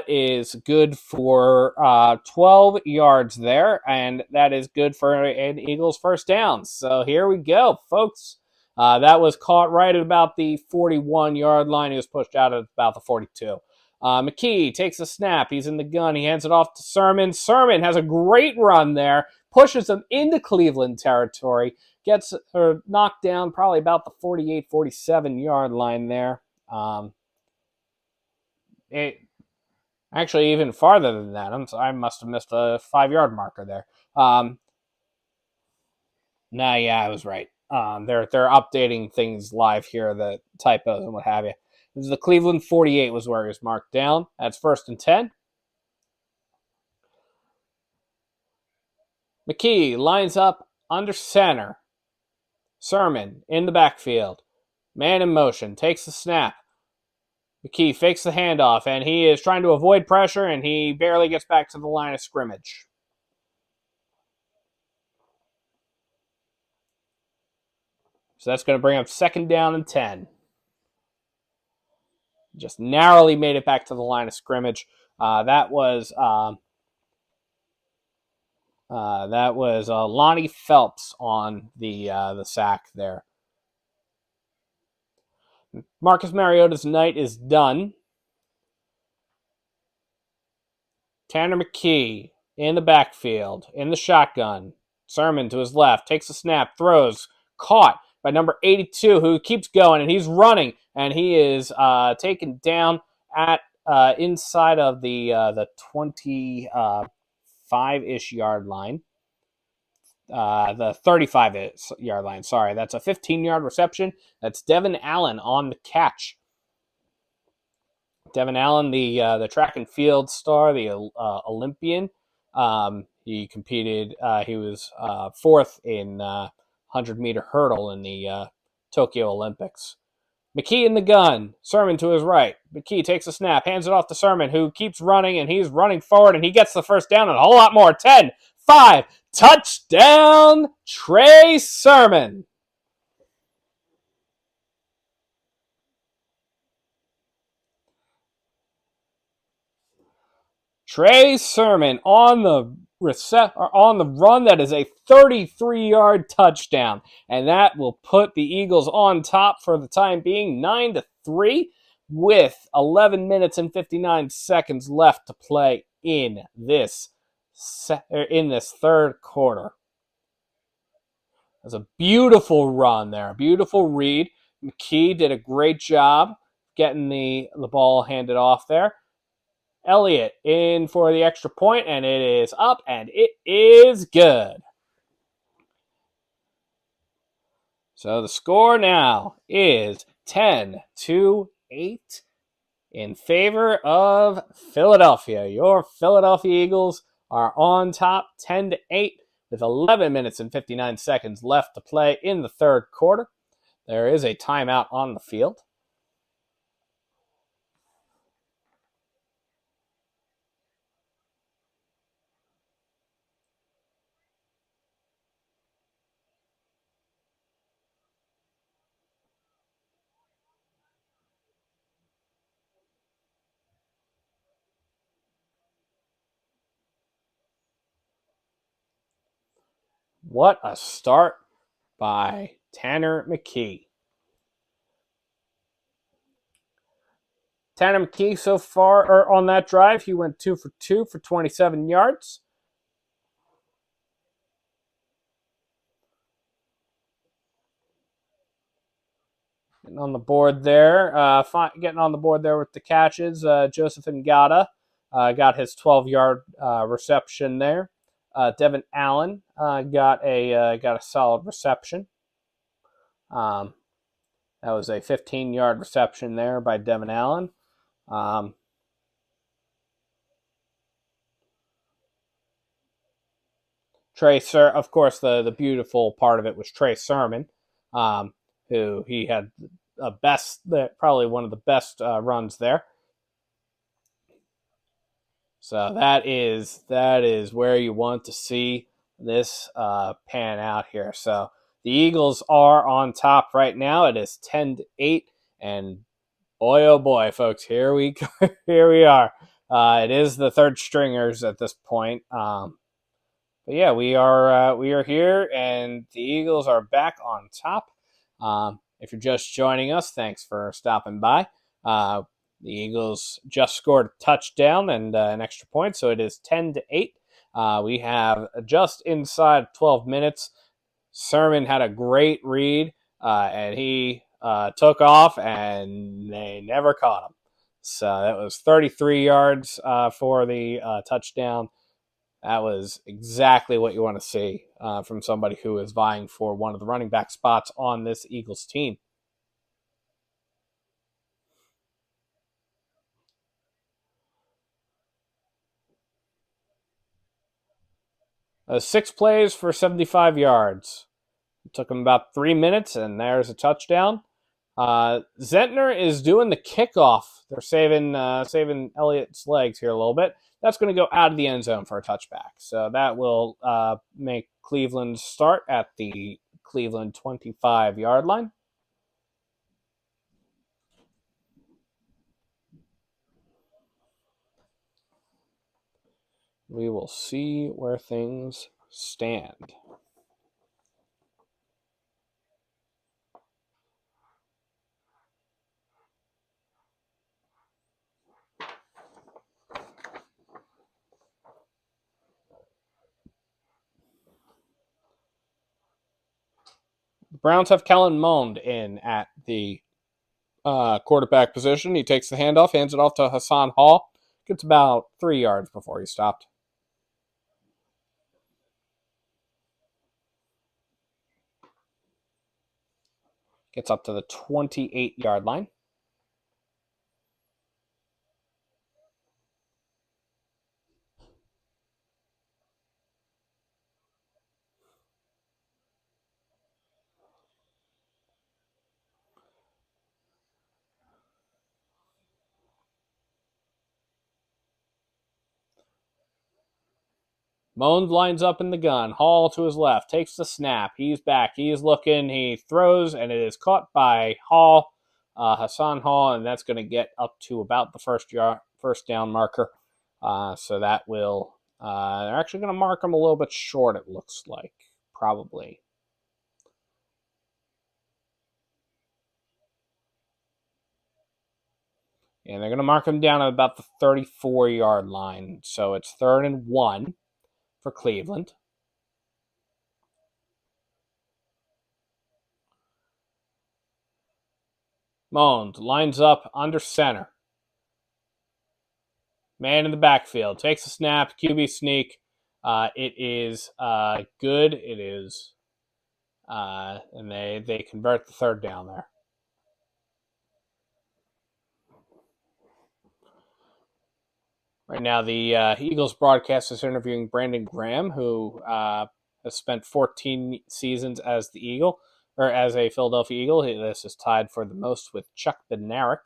is good for 12 yards there, and that is good for an Eagles 1st down. So here we go, folks. That was caught right at about the 41-yard line. He was pushed out at about the 42. McKee takes a snap. He's in the gun. He hands it off to Sermon. Sermon has a great run there, pushes him into Cleveland territory, gets her knocked down probably about the 48, 47-yard line there. Actually, even farther than that. I must have missed a 5-yard marker there. I was right. They're updating things live here, the typos and what have you. This is the Cleveland 48 was where he was marked down. That's 1st and 10. McKee lines up under center. Sermon in the backfield. Man in motion. Takes the snap. McKee fakes the handoff, and he is trying to avoid pressure, and he barely gets back to the line of scrimmage. So that's going to bring up 2nd down and 10. Just narrowly made it back to the line of scrimmage. That was Lonnie Phelps on the sack there. Marcus Mariota's night is done. Tanner McKee in the backfield, in the shotgun. Sermon to his left, takes a snap, throws, caught by number 82, who keeps going, and he's running, and he is taken down at inside of the 25-ish yard line. The 35-yard line, sorry. That's a 15-yard reception. That's Devin Allen on the catch. Devin Allen, the track and field star, the Olympian. He competed, he was 4th in 100-meter hurdle in the Tokyo Olympics. McKee in the gun. Sermon to his right. McKee takes a snap, hands it off to Sermon, who keeps running, and he's running forward, and he gets the 1st down and a whole lot more. 10, 5, touchdown, Trey Sermon. Trey Sermon on the run. That is a 33-yard touchdown, and that will put the Eagles on top for the time being, 9-3, with 11 minutes and 59 seconds left to play in this 3rd quarter. That's a beautiful run there, a beautiful read. McKee did a great job getting the ball handed off there. Elliott in for the extra point, and it is up, and it is good. So the score now is 10-8 in favor of Philadelphia. Your Philadelphia Eagles are on top, 10-8, with 11 minutes and 59 seconds left to play in the 3rd quarter. There is a timeout on the field. What a start by Tanner McKee. Tanner McKee so far on that drive, he went 2 for 2 for 27 yards. Getting on the board there, getting on the board there with the catches. Joseph Ngata got his 12-yard reception there. Devin Allen got a solid reception. That was a 15-yard reception there by Devin Allen. Of course, the beautiful part of it was Trey Sermon, who he had probably one of the best runs there. So that is where you want to see this pan out here. So the Eagles are on top right now. It is 10-8, and boy, oh boy, folks, here we are. It is the third stringers at this point. But yeah, we are here, and the Eagles are back on top. If you're just joining us, thanks for stopping by. The Eagles just scored a touchdown and an extra point, so it is 10-8. We have just inside 12 minutes. Sermon had a great read, and he took off, and they never caught him. So that was 33 yards for the touchdown. That was exactly what you want to see from somebody who is vying for one of the running back spots on this Eagles team. 6 plays for 75 yards. It took him about 3 minutes, and there's a touchdown. Zentner is doing the kickoff. They're saving Elliott's legs here a little bit. That's going to go out of the end zone for a touchback. So that will make Cleveland start at the Cleveland 25-yard line. We will see where things stand. The Browns have Kellen Mond in at the quarterback position. He takes the handoff, hands it off to Hassan Hall. Gets about 3 yards before he stopped. Gets up to the 28-yard line. Moans lines up in the gun. Hall to his left. Takes the snap. He's back. He is looking. He throws, and it is caught by Hall, Hassan Hall, and that's going to get up to about the first down marker. So that will... they're actually going to mark him a little bit short, it looks like. Probably. And they're going to mark him down at about the 34-yard line. So it's 3rd and 1 for Cleveland. Moans lines up under center. Man in the backfield. Takes a snap. QB sneak. It is good. It is. And they convert the 3rd down there. Right now, the Eagles broadcast is interviewing Brandon Graham, who has spent 14 seasons as the Eagle, or as a Philadelphia Eagle. This is tied for the most with Chuck Bednarik.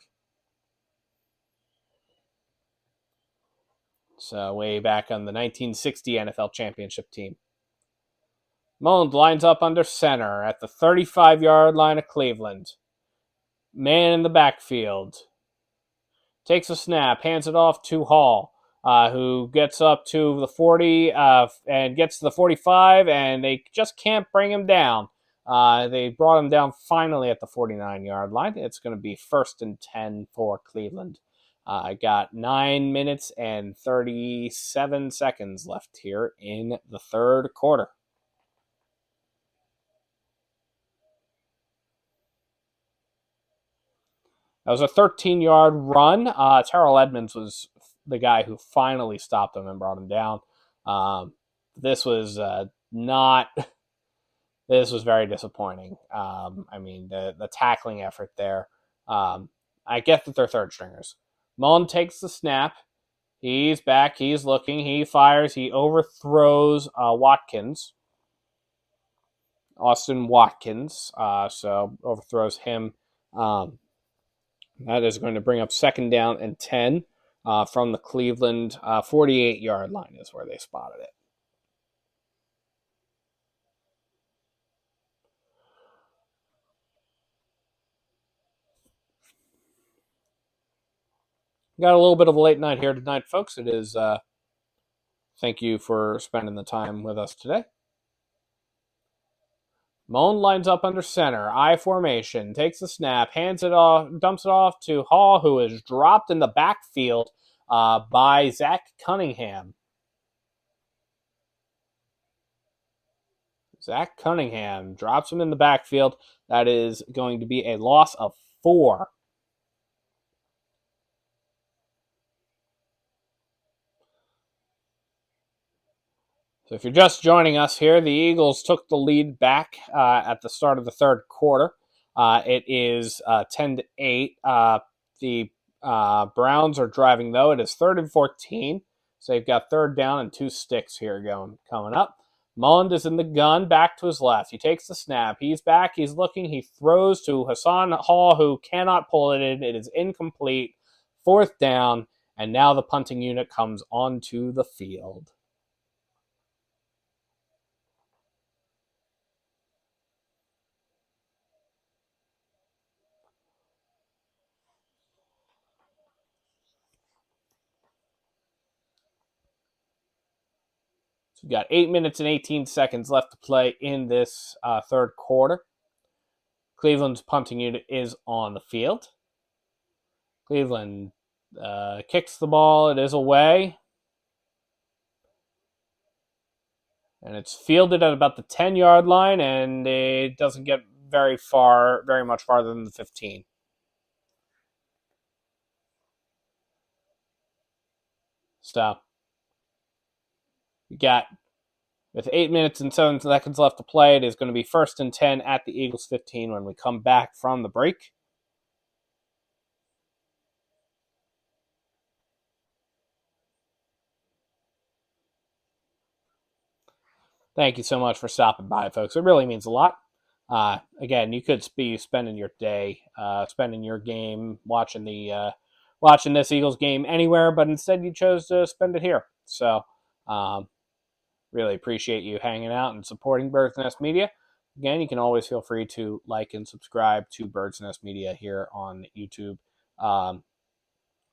So way back on the 1960 NFL Championship team. Moans lines up under center at the 35-yard line of Cleveland. Man in the backfield. Takes a snap, hands it off to Hall. who gets up to the 40 and gets to the 45, and they just can't bring him down. They brought him down finally at the 49-yard line. It's going to be 1st and 10 for Cleveland. I got 9 minutes and 37 seconds left here in the third quarter. That was a 13-yard run. Terrell Edmonds was the guy who finally stopped him and brought him down. This was not. This was very disappointing. I mean, the tackling effort there. I get that they're third stringers. Mullen takes the snap. He's back. He's looking. He fires. He overthrows Watkins. Austin Watkins. So overthrows him. That is going to bring up 2nd down and 10 from the Cleveland 48-yard line is where they spotted it. Got a little bit of a late night here tonight, folks. It is. Thank you for spending the time with us today. Mullen lines up under center, I formation, takes the snap, hands it off, dumps it off to Hall, who is dropped in the backfield by Zach Cunningham. Zach Cunningham drops him in the backfield. That is going to be a loss of 4. So if you're just joining us here, the Eagles took the lead back at the start of the third quarter. It is 10-8. The Browns are driving, though. It is 3rd and 14. So they've got 3rd down and 2 sticks here coming up. Mullen is in the gun, back to his left. He takes the snap. He's back. He's looking. He throws to Hassan Hall, who cannot pull it in. It is incomplete. 4th down. And now the punting unit comes onto the field. So we've got 8 minutes and 18 seconds left to play in this third quarter. Cleveland's punting unit is on the field. Cleveland kicks the ball. It is away. And it's fielded at about the 10-yard line, and it doesn't get very much farther than the 15. So we got, with 8 minutes and 7 seconds left to play, it is going to be 1st and 10 at the Eagles 15 when we come back from the break. Thank you so much for stopping by, folks. It really means a lot. Again, you could be spending your day, spending your game, watching this Eagles game anywhere, but instead you chose to spend it here. So, really appreciate you hanging out and supporting Bird's Nest Media. Again, you can always feel free to like and subscribe to Bird's Nest Media here on YouTube.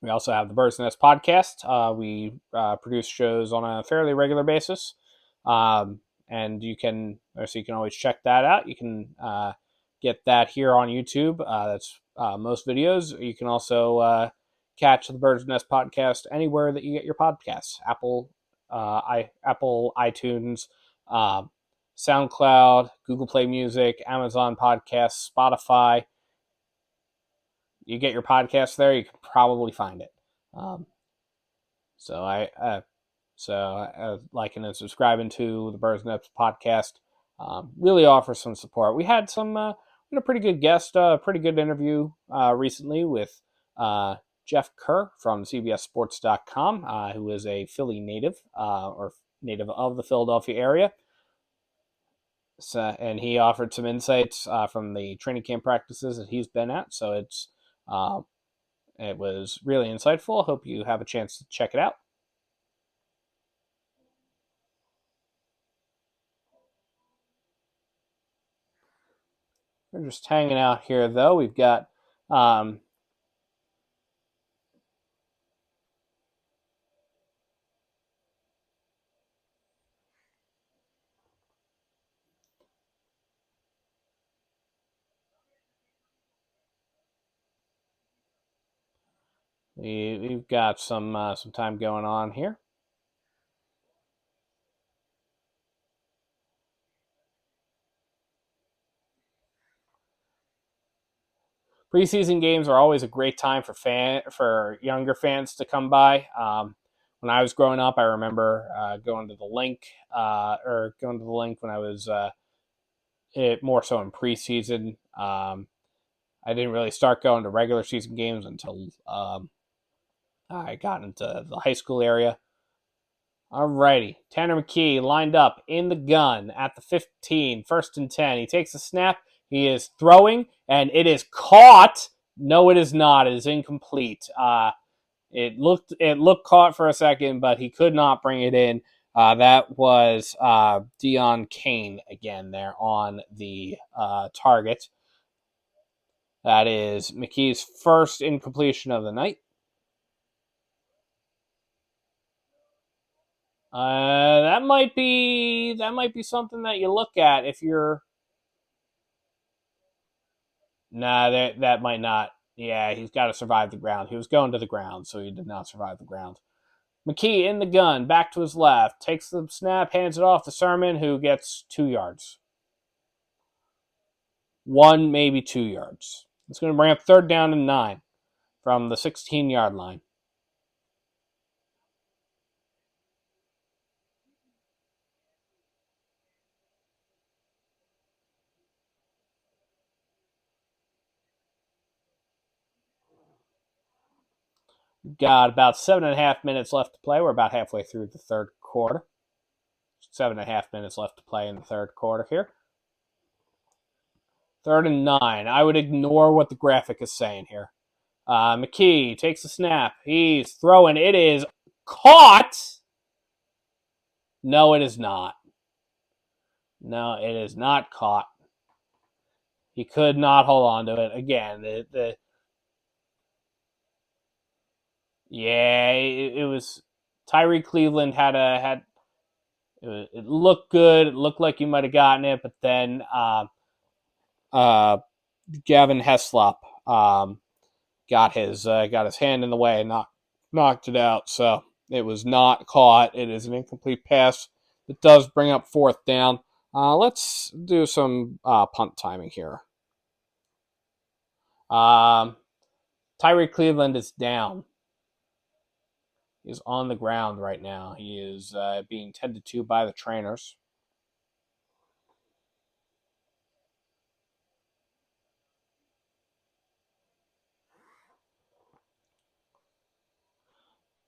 We also have the Bird's Nest podcast. We produce shows on a fairly regular basis. And you can always check that out. You can get that here on YouTube. That's most videos. You can also catch the Bird's Nest podcast anywhere that you get your podcasts: Apple, iTunes, SoundCloud, Google Play Music, Amazon Podcasts, Spotify. You get your podcast there, you can probably find it. So liking and subscribing to the Bird's Nest podcast really offers some support. We had a pretty good guest, pretty good interview recently with Jeff Kerr from CBSSports.com, who is a Philly native or native of the Philadelphia area. So, and he offered some insights from the training camp practices that he's been at. So it was really insightful. Hope you have a chance to check it out. We're just hanging out here, though. We've got We've got some time going on here. Preseason games are always a great time for younger fans to come by. When I was growing up, I remember going to the link when I was more so in preseason. I didn't really start going to regular season games until I got into the high school area. Alrighty, Tanner McKee lined up in the gun at the 15, 1st and 10. He takes a snap. He is throwing, and it is caught. No, it is not. It is incomplete. It looked caught for a second, but he could not bring it in. That was Dion Kane again there on the target. That is McKee's first incompletion of the night. That might be something that you look at if you're. Nah, that might not. Yeah, he's got to survive the ground. He was going to the ground, so he did not survive the ground. McKee in the gun, back to his left, takes the snap, hands it off to Sermon, who gets 2 yards. 1, maybe 2 yards. It's going to bring up 3rd down and 9 from the 16-yard line. Got about 7.5 minutes left to play. We're about halfway through the 3rd quarter. 7.5 minutes left to play in the 3rd quarter here. 3rd and 9. I would ignore what the graphic is saying here. McKee takes a snap. He's throwing. It is caught. No, it is not. No, it is not caught. He could not hold on to it. Again, it was Tyree Cleveland had it looked good. It looked like you might have gotten it, but then Gavin Heslop got his hand in the way and knocked it out. So it was not caught. It is an incomplete pass. It does bring up 4th down. Let's do some punt timing here. Tyree Cleveland is down. He's on the ground right now. He is being tended to by the trainers.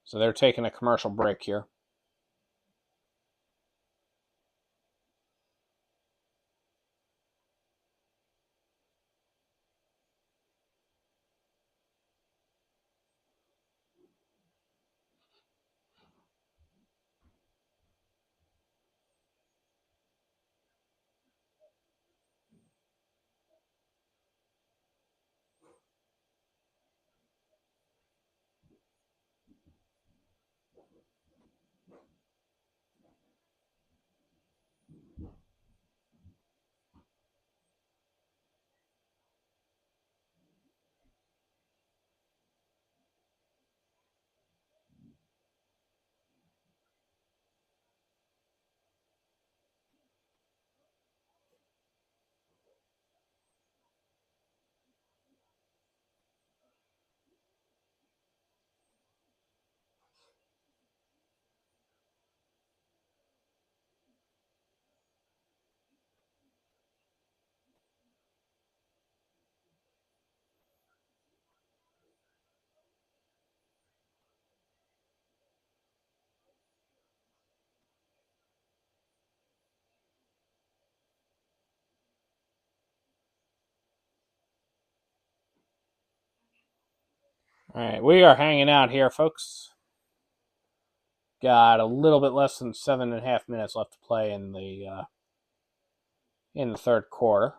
So they're taking a commercial break here. All right, we are hanging out here, folks. Got a little bit less than 7.5 minutes left to play in the 3rd quarter.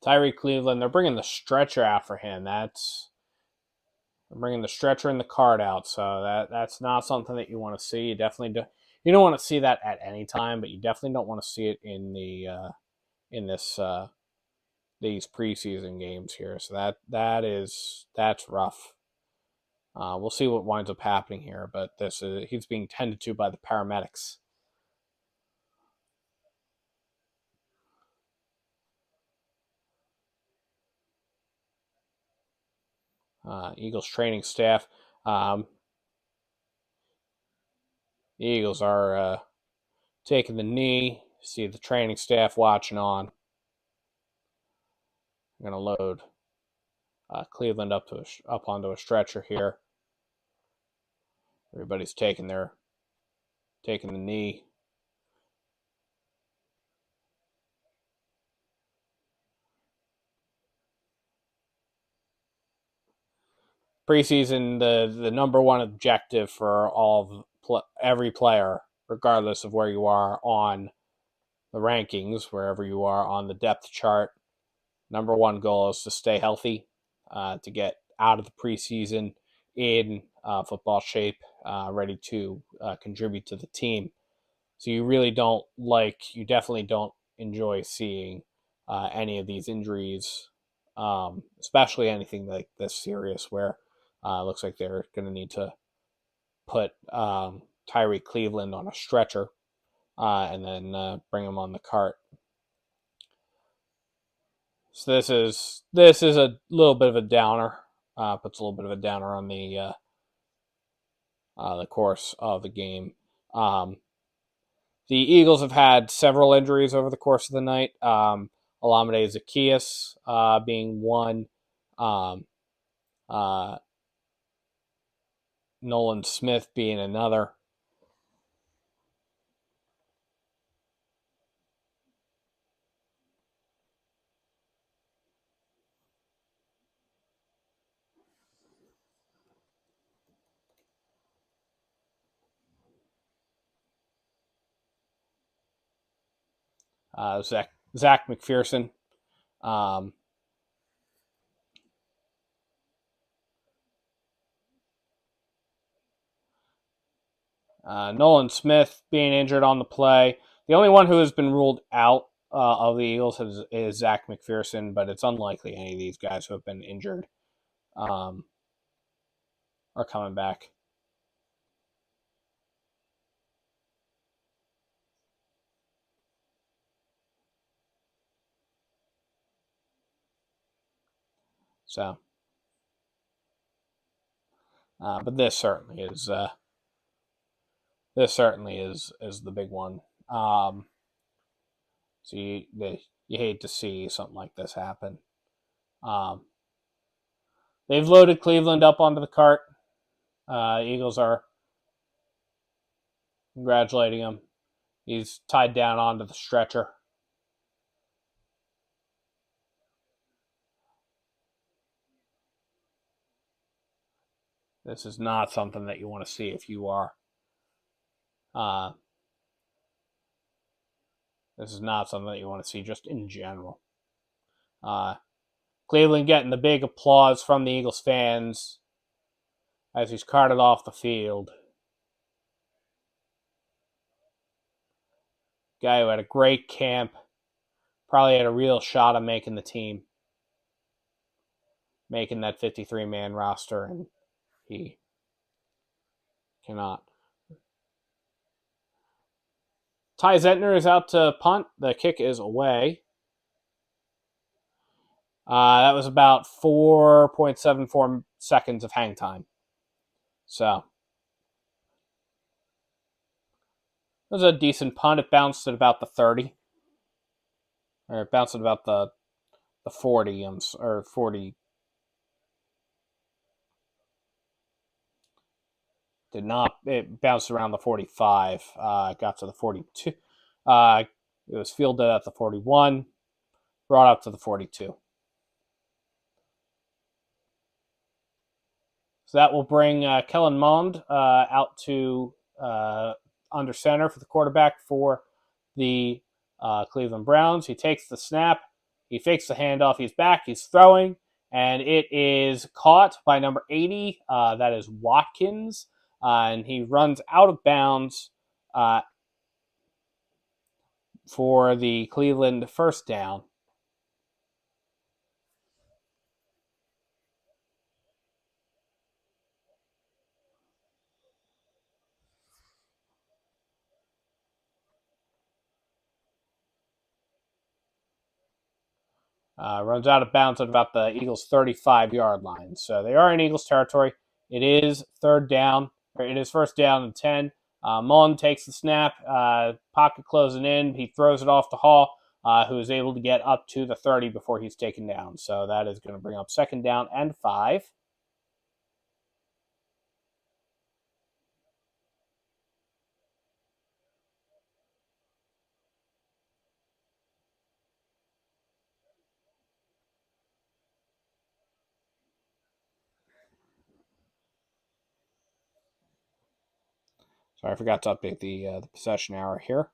Tyree Cleveland, they're bringing the stretcher out for him. They're bringing the stretcher and the card out, so that's not something that you want to see. You don't want to see that at any time, but you definitely don't want to see it in these preseason games here. So that's rough. We'll see what winds up happening here, but he's being tended to by the paramedics. Eagles training staff. The Eagles are taking the knee. See the training staff watching on. I'm going to load Cleveland up onto a stretcher here. Everybody's taking the knee. Preseason, the number one objective for every player, regardless of where you are on the rankings, wherever you are on the depth chart, number one goal is to stay healthy, to get out of the preseason in football shape, ready to contribute to the team. So you definitely don't enjoy seeing any of these injuries, especially anything like this serious where it looks like they're going to need to put Tyree Cleveland on a stretcher and then bring him on the cart. So this is a little bit of a downer. Puts a little bit of a downer on the course of the game. The Eagles have had several injuries over the course of the night. Olamide Zaccheaus being one. Nolan Smith being another. Zach McPherson. Nolan Smith being injured on the play. The only one who has been ruled out of the Eagles is Zach McPherson, but it's unlikely any of these guys who have been injured are coming back. So, but this certainly is the big one. So you hate to see something like this happen. They've loaded Cleveland up onto the cart. Eagles are congratulating him. He's tied down onto the stretcher. This is not something that you want to see if you are. This is not something that you want to see just in general. Cleveland getting the big applause from the Eagles fans as he's carted off the field. Guy who had a great camp, probably had a real shot of making the team, making that 53-man roster, and he cannot. Ty Zentner is out to punt. The kick is away. That was about 4.74 seconds of hang time. So it was a decent punt. It bounced at about the 30. Or it bounced at about the 40, or 40. Did not. It bounced around the 45. Got to the 42. It was fielded at the 41. Brought up to the 42. So that will bring Kellen Mond out to under center for the quarterback for the Cleveland Browns. He takes the snap. He fakes the handoff. He's back. He's throwing, and it is caught by number 80. That is Watkins, and he runs out of bounds for the Cleveland first down. Runs out of bounds at about the Eagles' 35-yard line. So they are in Eagles territory. It is third down, or it is first down and 10. Mullen takes the snap, pocket closing in. He throws it off to Hall, who is able to get up to the 30 before he's taken down. So that is going to bring up second down and 5. Sorry, I forgot to update the possession hour here.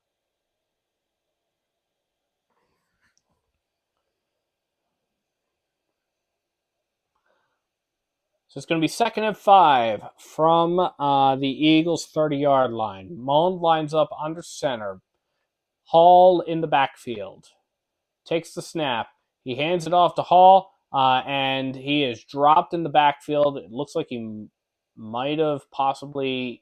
So it's going to be second and 5 from the Eagles' 30-yard line. Mullen lines up under center. Hall in the backfield. Takes the snap. He hands it off to Hall, and he is dropped in the backfield. It looks like he might have possibly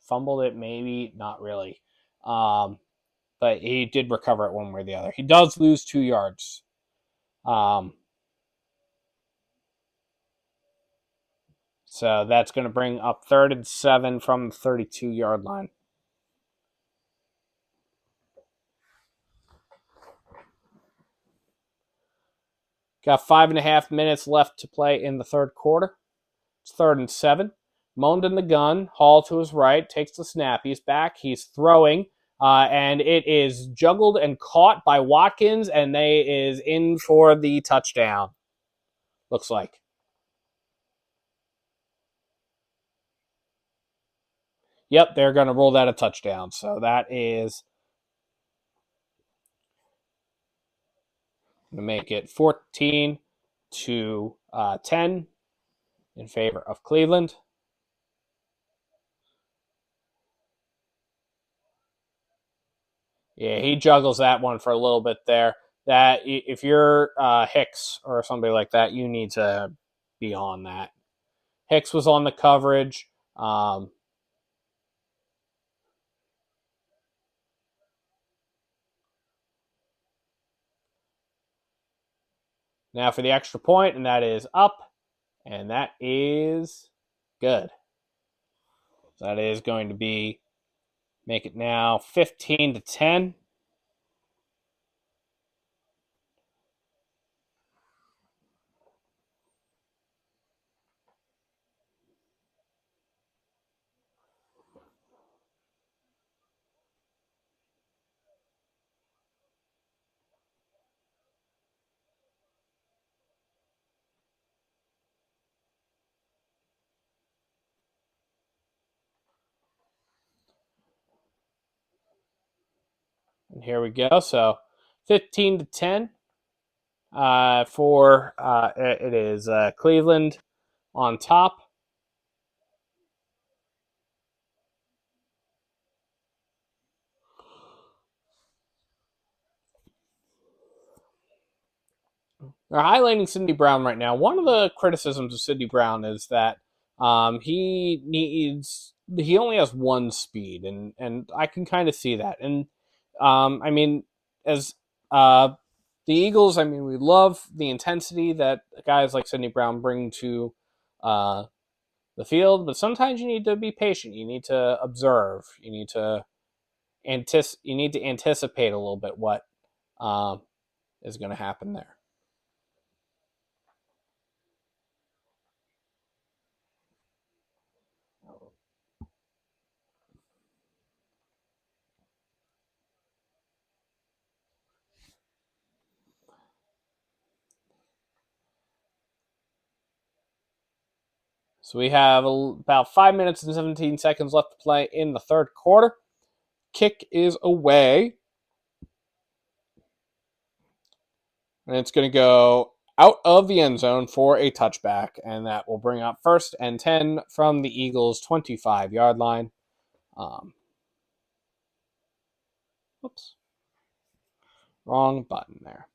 fumbled it, maybe, not really. But he did recover it one way or the other. He does lose 2 yards. So that's going to bring up third and 7 from the 32-yard line. Got 5.5 minutes left to play in the third quarter. It's third and 7. Mullen in the gun. Hall to his right. Takes the snap. He's back. He's throwing. And it is juggled and caught by Watkins. And they is in for the touchdown. Looks like. Yep, they're going to roll that a touchdown. So that is going to make it 14 to 10 in favor of Cleveland. Yeah, he juggles that one for a little bit there. That if you're Hicks or somebody like that, you need to be on that. Hicks was on the coverage. Now for the extra point, and that is up, and that is good. So that is going to be make it now 15 to 10. And here we go. So 15 to 10 for it is Cleveland on top. They're highlighting Sidney Brown right now. One of the criticisms of Sidney Brown is that he only has one speed, and I can kind of see that. And I mean, as the Eagles, I mean, we love the intensity that guys like Sidney Brown bring to the field, but sometimes you need to be patient. You need to observe. You need to anticipate a little bit what is going to happen there. So we have about 5 minutes and 17 seconds left to play in the third quarter. Kick is away. And it's going to go out of the end zone for a touchback, and that will bring up 1st and 10 from the Eagles' 25-yard line. Whoops. Wrong button there.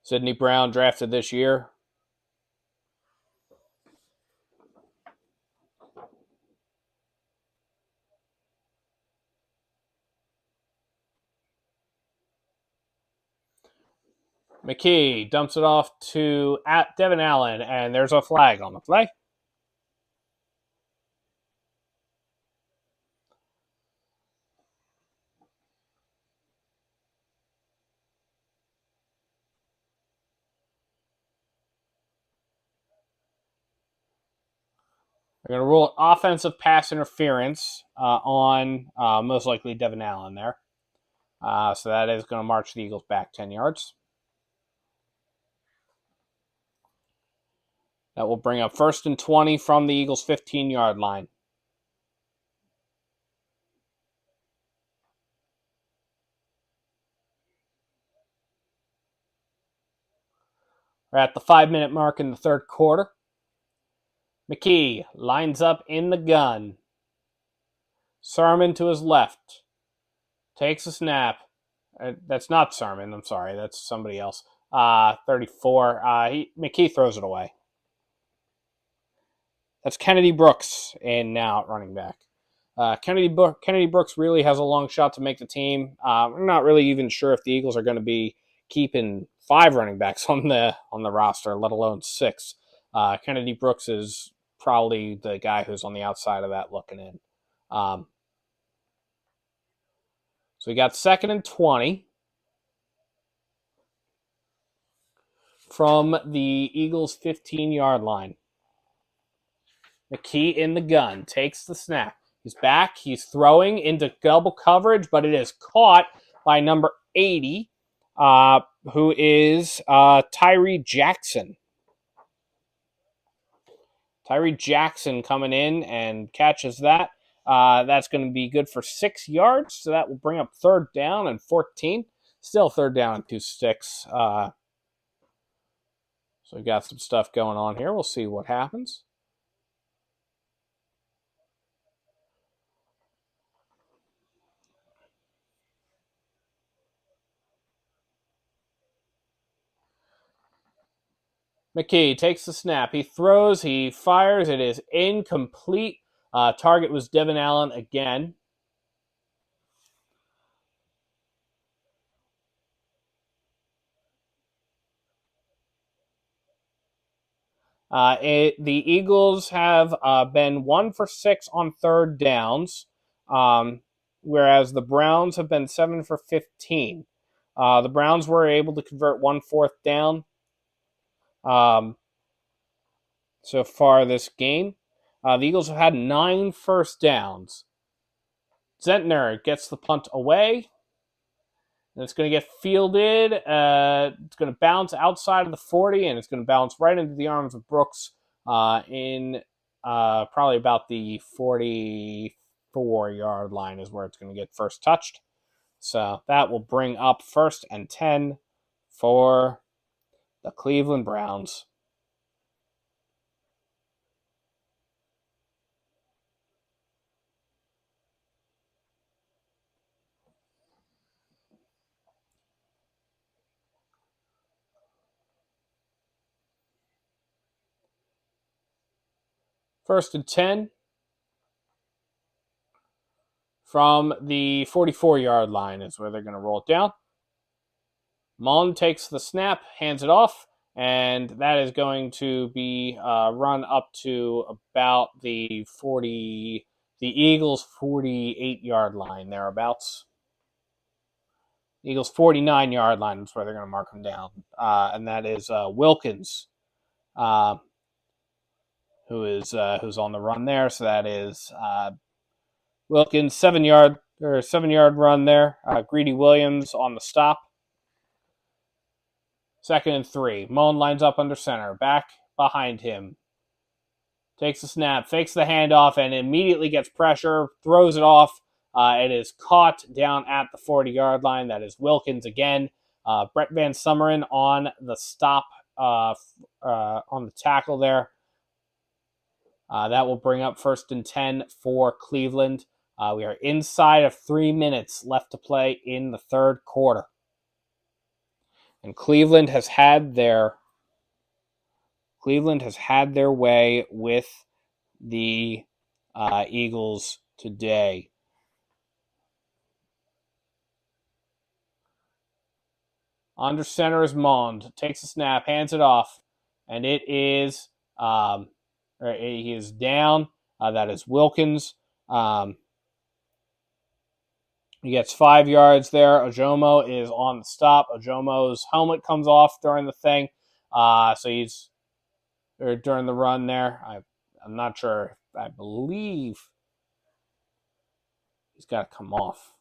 Sidney Brown drafted this year. McKee dumps it off to Devin Allen, and there's a flag on the play. They're going to rule offensive pass interference on most likely Devin Allen there. So that is going to march the Eagles back 10 yards. That will bring up 1st and 20 from the Eagles' 15-yard line. We're at the 5-minute mark in the third quarter. McKee lines up in the gun. Sermon to his left. Takes a snap. That's not Sermon. I'm sorry. That's somebody else. 34. McKee throws it away. That's Kennedy Brooks in now at running back. Kennedy Brooks really has a long shot to make the team. We're not really even sure if the Eagles are going to be keeping 5 running backs on the roster, let alone 6. Kennedy Brooks is probably the guy who's on the outside of that looking in. So we got 2nd and 20 from the Eagles' 15-yard line. McKee in the gun, takes the snap. He's back, he's throwing into double coverage, but it is caught by number 80, who is Tyree Jackson. Tyree Jackson coming in and catches that. That's going to be good for 6 yards, so that will bring up 3rd down and 14. Still 3rd down and 2 sticks. So we got some stuff going on here. We'll see what happens. McKee takes the snap. He throws. He fires. It is incomplete. Target was Devin Allen again. The Eagles have been 1 for 6 on 3rd downs, whereas the Browns have been 7 for 15. The Browns were able to convert 1 4th down so far this game. The Eagles have had 9 first downs. Zentner gets the punt away. And it's going to get fielded. It's going to bounce outside of the 40, and it's going to bounce right into the arms of Brooks in probably about the 44-yard line is where it's going to get first touched. So that will bring up 1st and 10 for the Cleveland Browns. First and 10 from the 44-yard line is where they're going to roll it down. Mullen takes the snap, hands it off, and that is going to be run up to about the Eagles' 48-yard line, thereabouts. Eagles' 49-yard line is where they're going to mark them down, and that is Wilkins, who's on the run there. So that is Wilkins 7-yard run there. Greedy Williams on the stop. 2nd and 3. Mullen lines up under center. Back behind him. Takes the snap, fakes the handoff, and immediately gets pressure, throws it off. It is caught down at the 40-yard line. That is Wilkins again. Brett Van Summeren on the stop, on the tackle there. That will bring up 1st and 10 for Cleveland. We are inside of 3 minutes left to play in the third quarter. And Cleveland has had their way with the Eagles today. Under center is Mond. Takes a snap, hands it off, and it is he is down. That is Wilkins. He gets 5 yards there. Ojomo is on the stop. Ojomo's helmet comes off during the thing, during the run there. I'm not sure. I believe he's got to come off.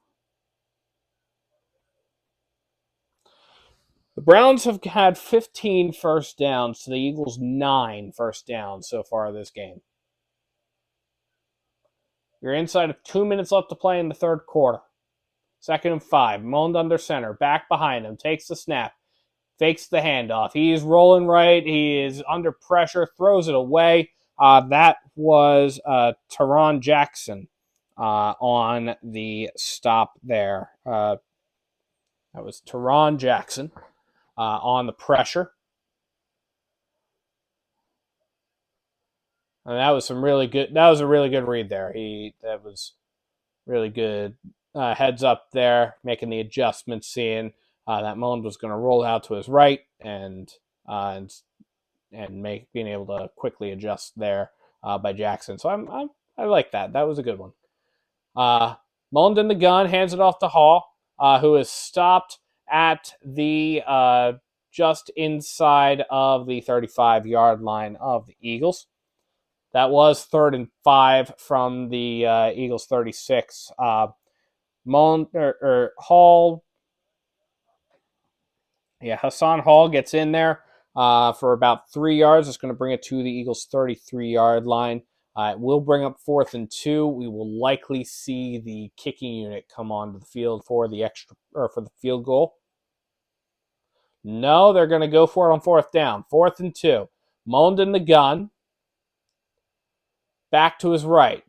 The Browns have had 15 first downs to the Eagles' 9 first downs so far this game. You're inside of 2 minutes left to play in the third quarter. 2nd and 5. Mond under center. Back behind him. Takes the snap. Fakes the handoff. He's rolling right. He is under pressure. Throws it away. That was Teron Jackson on the stop there. That was Teron Jackson on the pressure. And that was some really good. That was a really good read there. That was really good. Heads up there, making the adjustment, seeing that Mond was going to roll out to his right, and being able to quickly adjust there by Jackson. So I like that. That was a good one. Mond in the gun, hands it off to Hall, who is stopped at the just inside of the 35-yard line of the Eagles. That was 3rd and 5 from the Eagles 36. Hall, Hassan Hall gets in there for about 3 yards. It's going to bring it to the Eagles 33-yard line. It will bring up 4th and 2. We will likely see the kicking unit come onto the field for the field goal. No, they're going to go for it on 4th down. 4th and 2. Mond in the gun. Back to his right.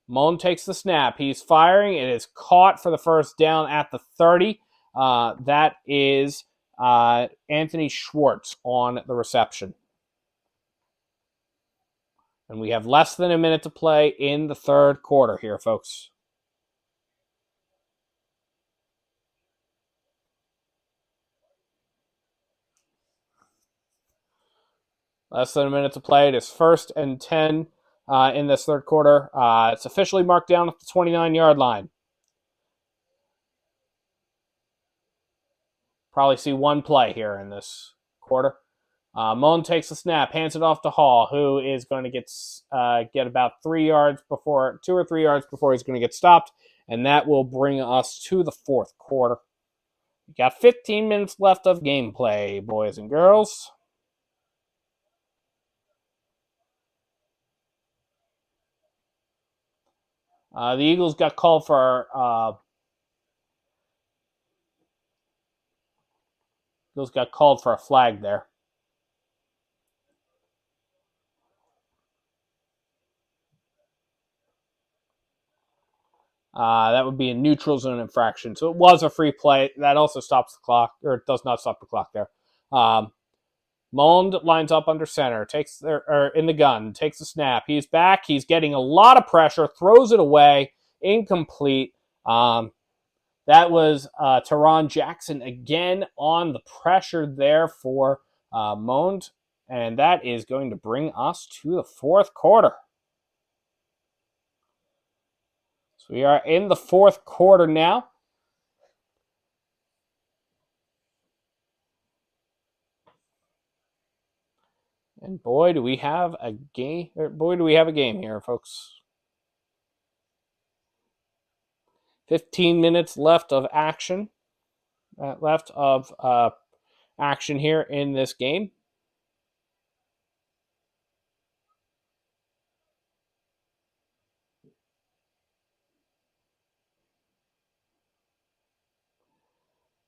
Mond takes the snap. He's firing. It is caught for the first down at the 30. That is Anthony Schwartz on the reception. And we have less than a minute to play in the third quarter here, folks. Less than a minute to play. It is 1st and 10 in this third quarter. It's officially marked down at the 29-yard line. Probably see one play here in this quarter. Mond takes the snap, hands it off to Hall, who is going to get about 2 or 3 yards before he's going to get stopped, and that will bring us to the fourth quarter. We got 15 minutes left of gameplay, boys and girls. The Eagles got called for a flag there. That would be a neutral zone infraction. So it was a free play. That also stops the clock, or it does not stop the clock there. Mond lines up under center, in the gun, takes the snap. He's back. He's getting a lot of pressure, throws it away, incomplete. That was Teron Jackson again on the pressure there for Mond, and that is going to bring us to the fourth quarter. So we are in the fourth quarter now. And boy, do we have a game. Boy, do we have a game here, folks. 15 minutes left of action. Action here in this game.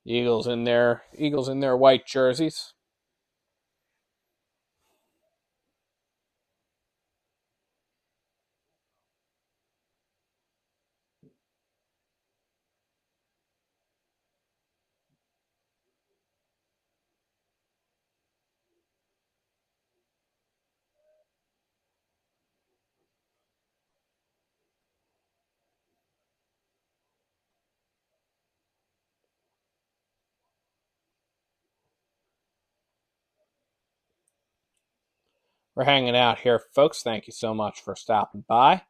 Eagles in their white jerseys. We're hanging out here, folks. Thank you so much for stopping by.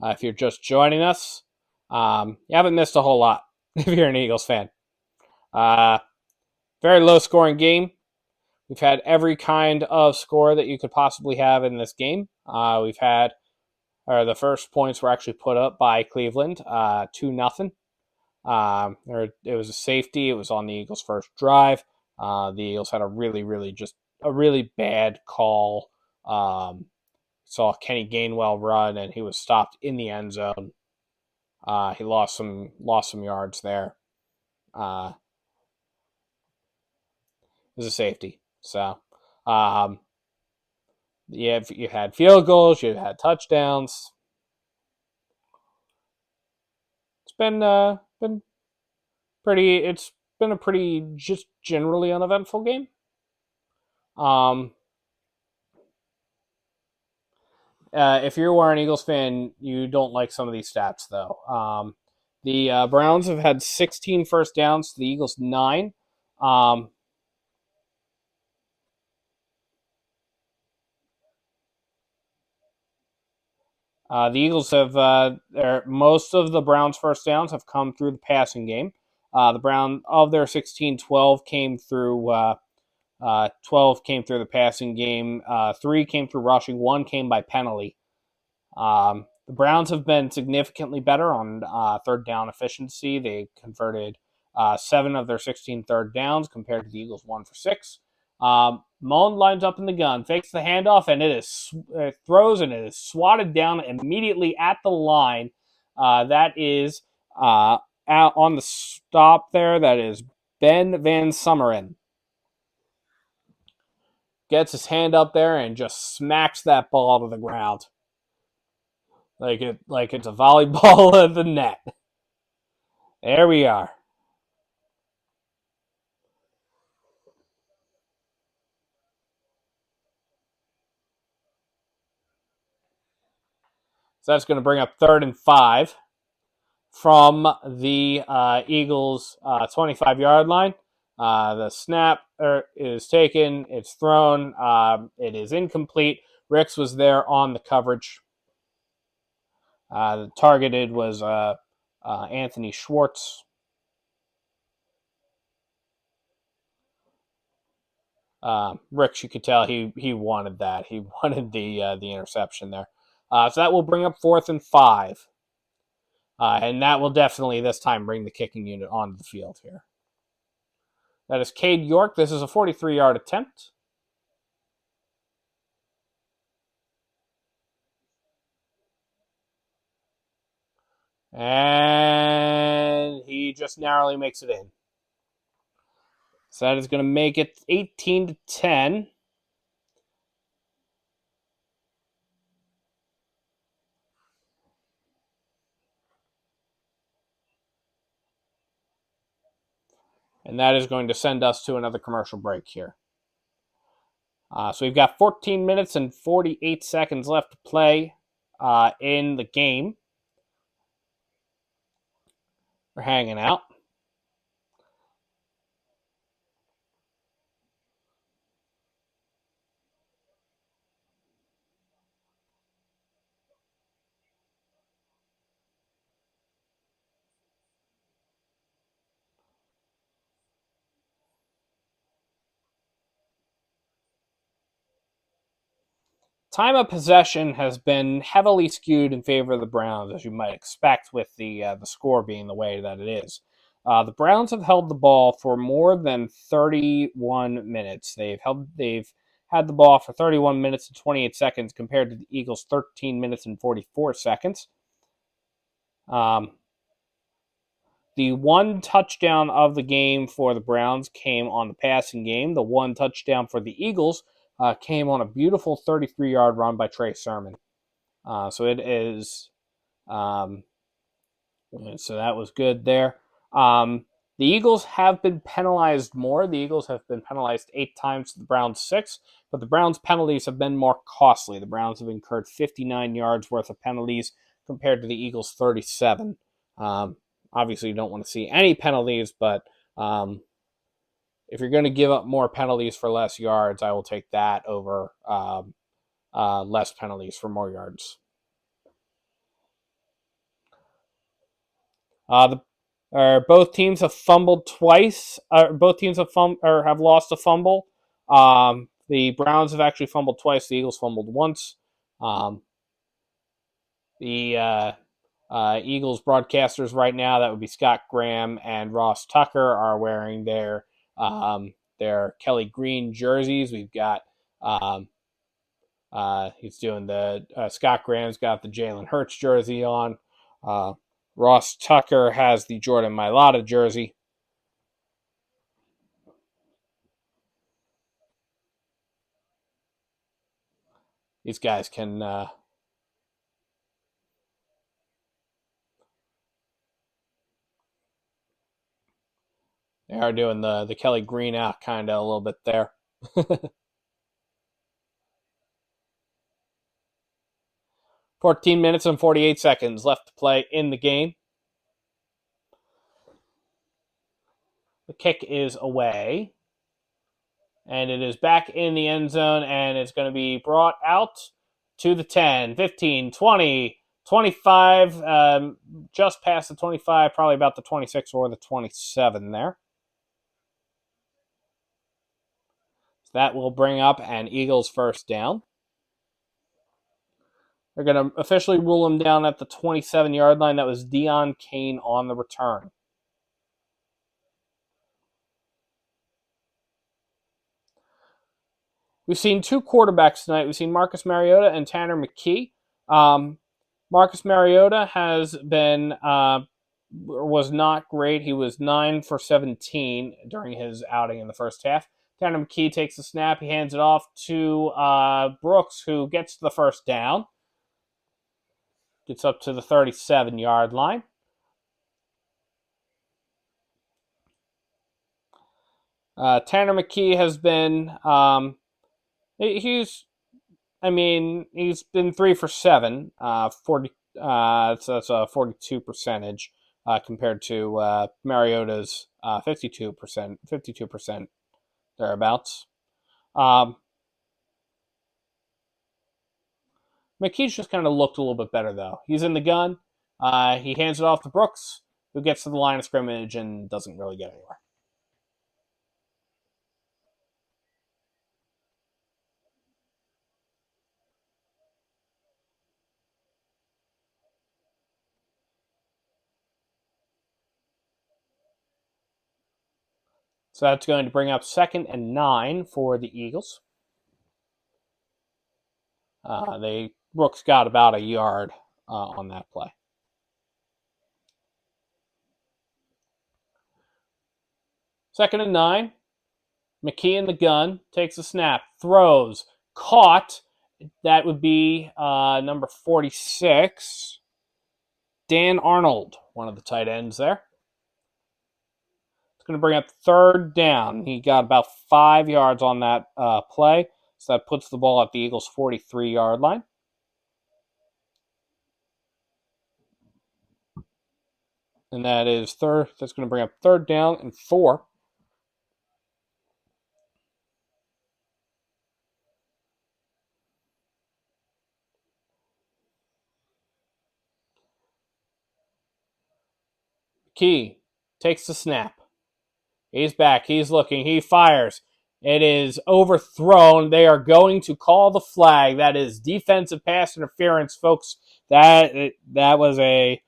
If you're just joining us, you haven't missed a whole lot if you're an Eagles fan. Very low scoring game. We've had every kind of score that you could possibly have in this game. We've had the first points were actually put up by Cleveland, 2-0. It was a safety. It was on the Eagles' first drive. The Eagles had a really bad call. Saw Kenny Gainwell run, and he was stopped in the end zone. He lost some yards there. It was a safety. So, you had field goals, you had touchdowns. It's been pretty. It's been a pretty just generally uneventful game. If you are an Eagles fan, you don't like some of these stats, though. The Browns have had 16 first downs to the Eagles 9. The Eagles have most of the Browns' first downs have come through the passing game. Of their 16, 12 came through 12 came through the passing game. 3 came through rushing. 1 came by penalty. The Browns have been significantly better on third down efficiency. They converted 7 of their 16 third downs compared to the Eagles 1 for 6. Mullen lines up in the gun, fakes the handoff, and it throws and it is swatted down immediately at the line. That is out on the stop there. That is Ben Van Summeren. Gets his hand up there and just smacks that ball to the ground. Like it's a volleyball at the net. There we are. So that's going to bring up 3rd and 5 from the Eagles' 25-yard line. The snap is taken. It's thrown. It is incomplete. Ricks was there on the coverage. The targeted was Anthony Schwartz. Ricks, you could tell he wanted that. He wanted the interception there. So that will bring up 4th and 5. And that will definitely this time bring the kicking unit onto the field here. That is Cade York. This is a 43-yard attempt. And he just narrowly makes it in. So that is going to make it 18-10. And that is going to send us to another commercial break here. So we've got 14 minutes and 48 seconds left to play in the game. We're hanging out. Time of possession has been heavily skewed in favor of the Browns, as you might expect, with the score being the way that it is. The Browns have held the ball for more than 31 minutes. They've had the ball for 31 minutes and 28 seconds compared to the Eagles' 13 minutes and 44 seconds. The one touchdown of the game for the Browns came on the passing game. The one touchdown for the Eagles came on a beautiful 33-yard run by Trey Sermon. So it is, so that was good there. The Eagles have been penalized more. The Eagles have been penalized 8 times to the Browns 6, but the Browns' penalties have been more costly. The Browns have incurred 59 yards worth of penalties compared to the Eagles' 37. Obviously, you don't want to see any penalties, but if you're going to give up more penalties for less yards, I will take that over less penalties for more yards. Both teams have fumbled twice. Both teams have have lost a fumble. The Browns have actually fumbled twice. The Eagles fumbled once. The Eagles broadcasters right now, that would be Scott Graham and Ross Tucker, are wearing their Kelly Green jerseys. We've got he's doing the Scott Graham's got the Jalen Hurts jersey on. Ross Tucker has the Jordan Mailata jersey. These guys can they are doing the Kelly Green out kind of a little bit there. 14 minutes and 48 seconds left to play in the game. The kick is away. And it is back in the end zone, and it's going to be brought out to the 10, 15, 20, 25, just past the 25, probably about the 26 or the 27 there. So that will bring up an Eagles first down. They're going to officially rule him down at the 27-yard line. That was Deion Kane on the return. We've seen 2 quarterbacks tonight. We've seen Marcus Mariota and Tanner McKee. Marcus Mariota has been was not great. He was 9 for 17 during his outing in the first half. Tanner McKee takes the snap. He hands it off to Brooks, who gets the first down. Gets up to the 37-yard line. Tanner McKee has been he's been 3 for 7, 40. So that's a 42% compared to Mariota's 52% thereabouts. McKee's just kind of looked a little bit better though. He's in the gun. He hands it off to Brooks, who gets to the line of scrimmage and doesn't really get anywhere. So that's going to bring up 2nd and 9 for the Eagles. Brooks got about a yard on that play. Second and 9. McKee in the gun, takes a snap, throws, caught. That would be number 46, Dan Arnold, one of the tight ends there. It's going to bring up 3rd down. He got about 5 yards on that play, so that puts the ball at the Eagles' 43-yard line. And that is third. That's going to bring up 3rd down and 4. Key takes the snap. He's back. He's looking. He fires. It is overthrown. They are going to call the flag. That is defensive pass interference, folks. That was a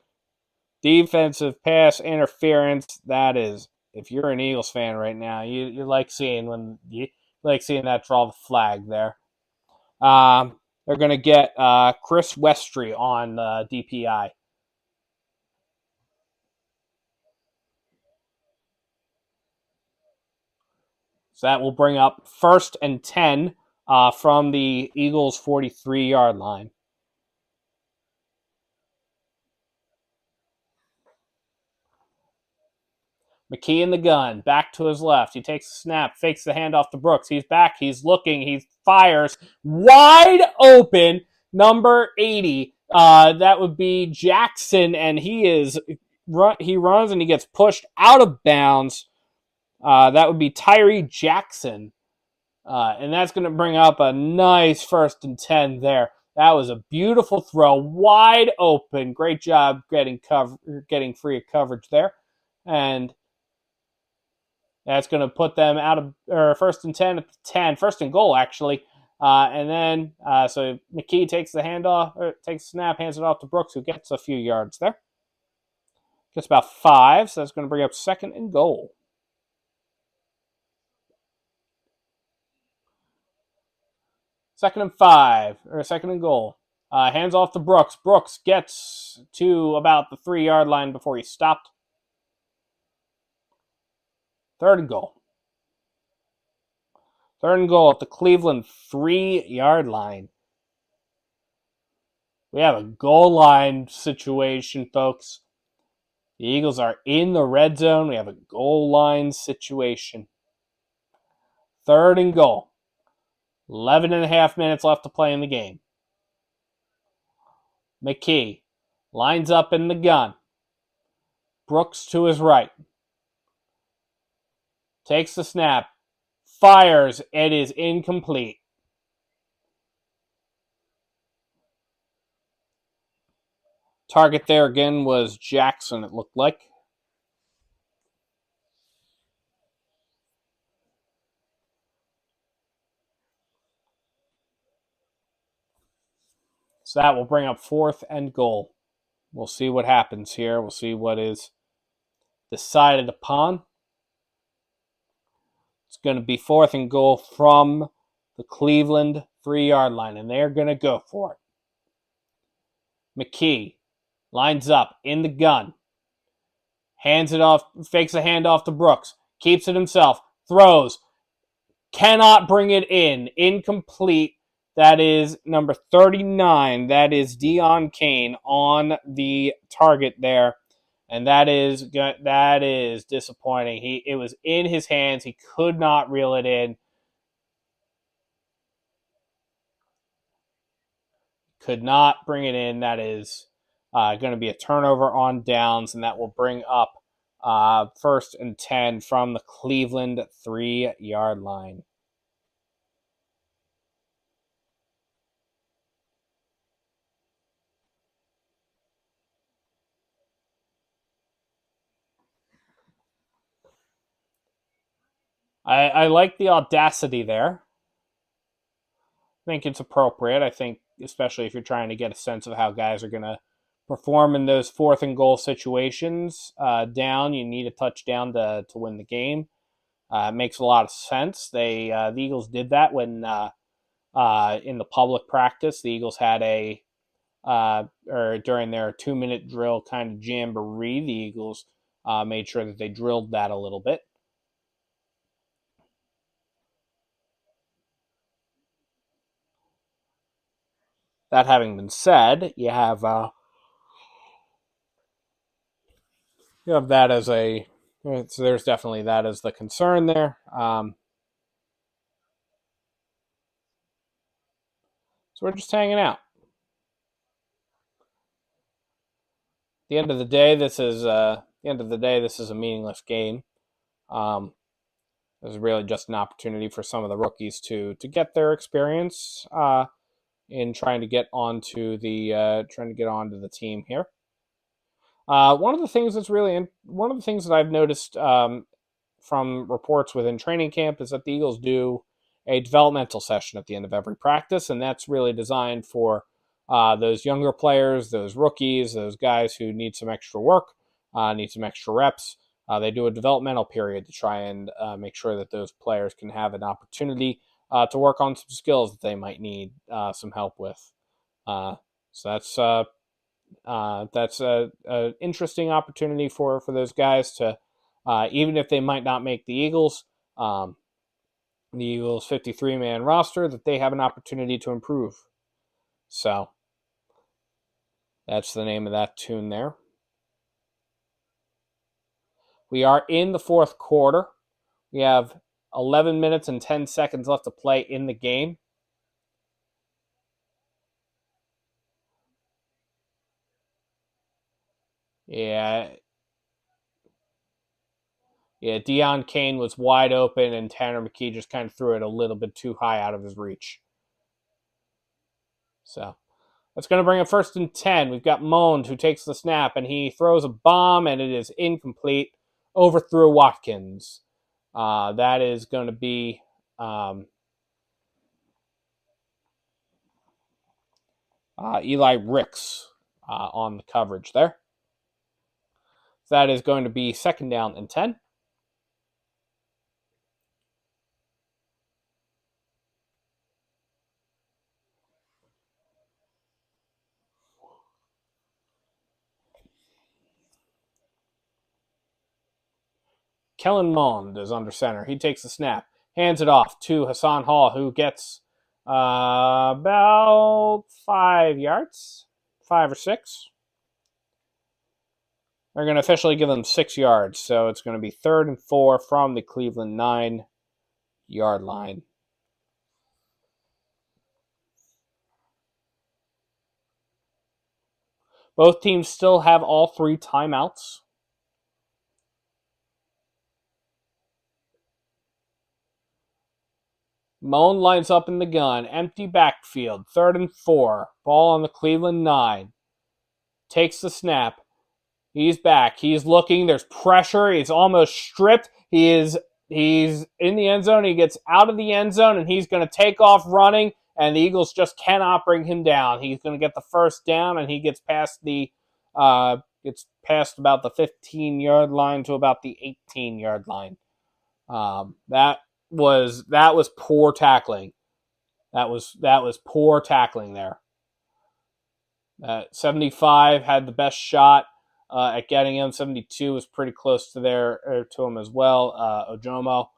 defensive pass interference. That is, if you're an Eagles fan right now, you like seeing that draw the flag there. They're going to get Chris Westry on DPI. So that will bring up 1st and 10 from the Eagles' 43-yard line. McKee in the gun, back to his left. He takes a snap, fakes the handoff to Brooks. He's back, he's looking, he fires. Wide open, number 80. That would be Jackson, and he runs and he gets pushed out of bounds. That would be Tyree Jackson. And that's going to bring up a nice 1st and 10 there. That was a beautiful throw, wide open. Great job getting free of coverage there. And that's going to put them out of 1st and 10 at the 10, 1st and goal actually. And then so McKee takes the handoff, takes the snap, hands it off to Brooks, who gets a few yards there. Gets about 5, so that's going to bring up 2nd and goal. 2nd and 5, or 2nd and goal. Hands off to Brooks. Brooks gets to about the 3-yard line before he stopped. 3rd and goal. 3rd and goal at the Cleveland 3-yard line. We have a goal line situation, folks. The Eagles are in the red zone. We have a goal line situation. 3rd and goal. 11 and a half minutes left to play in the game. McKee lines up in the gun. Brooks to his right. Takes the snap. Fires. It is incomplete. Target there again was Jackson, it looked like. So that will bring up 4th and goal. We'll see what happens here. We'll see what is decided upon. It's going to be 4th and goal from the Cleveland 3-yard line, and they're going to go for it. McKee lines up in the gun. Hands it off, fakes a handoff to Brooks. Keeps it himself. Throws. Cannot bring it in. Incomplete. That is number 39. That is Dion Kane on the target there. And that is disappointing. It was in his hands. He could not reel it in. Could not bring it in. That is going to be a turnover on downs, and that will bring up 1st and 10 from the Cleveland 3-yard line. I like the audacity there. I think it's appropriate. I think, especially if you're trying to get a sense of how guys are going to perform in those 4th and goal situations. Down, you need a touchdown to win the game. It makes a lot of sense. The Eagles did that when in the public practice, the Eagles had or during their 2-minute drill kind of jamboree, the Eagles made sure that they drilled that a little bit. That having been said, you have that as a, so there's definitely that as the concern there. So we're just hanging out. At the end of the day, this is a meaningless game. This is really just an opportunity for some of the rookies to get their experience in trying to get onto the team here. One of the things that I've noticed from reports within training camp is that the Eagles do a developmental session at the end of every practice, and that's really designed for those younger players, those rookies, those guys who need some extra work, need some extra reps. They do a developmental period to try and make sure that those players can have an opportunity to work on some skills that they might need some help with. So that's a interesting opportunity for those guys to, even if they might not make the Eagles, the Eagles' 53-man roster that they have an opportunity to improve. So that's the name of that tune there. We are in the fourth quarter. We have 11 minutes and 10 seconds left to play in the game. Yeah, Deion Kane was wide open, and Tanner McKee just kind of threw it a little bit too high out of his reach. So that's going to bring it 1st and 10. We've got Mond, who takes the snap, and he throws a bomb, and it is incomplete. Overthrew Watkins. That is going to be Eli Ricks on the coverage there. So that is going to be 2nd down and 10. Kellen Mond is under center. He takes the snap, hands it off to Hassan Hall, who gets about 5 yards, 5 or 6. They're going to officially give them 6 yards, so it's going to be 3rd and 4 from the Cleveland 9-yard line. Both teams still have all 3 timeouts. Moan lines up in the gun. Empty backfield. 3rd and 4. Ball on the Cleveland 9. Takes the snap. He's back. He's looking. There's pressure. He's almost stripped. He's in the end zone. He gets out of the end zone, and he's going to take off running, and the Eagles just cannot bring him down. He's going to get the 1st down, and he gets past about the 15-yard line to about the 18-yard line. That was poor tackling. That was poor tackling there. 75 had the best shot at getting him. 72 was pretty close to him as well. Ojomo,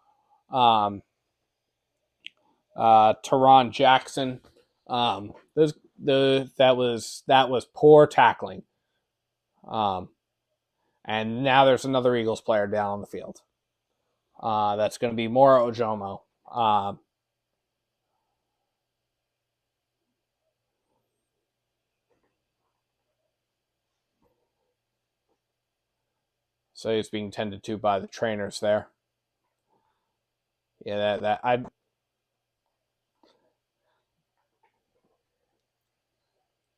Teron Jackson. That was poor tackling. And now there's another Eagles player down on the field. That's going to be Mora Ojomo. So he's being tended to by the trainers there. Yeah,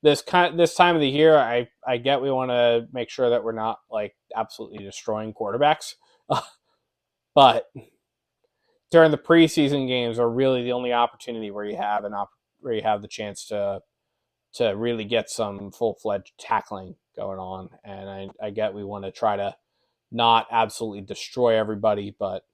this time of the year, I get we want to make sure that we're not like absolutely destroying quarterbacks, but during the preseason games are really the only opportunity where you have the chance to really get some full-fledged tackling going on. And I get we want to try to not absolutely destroy everybody, but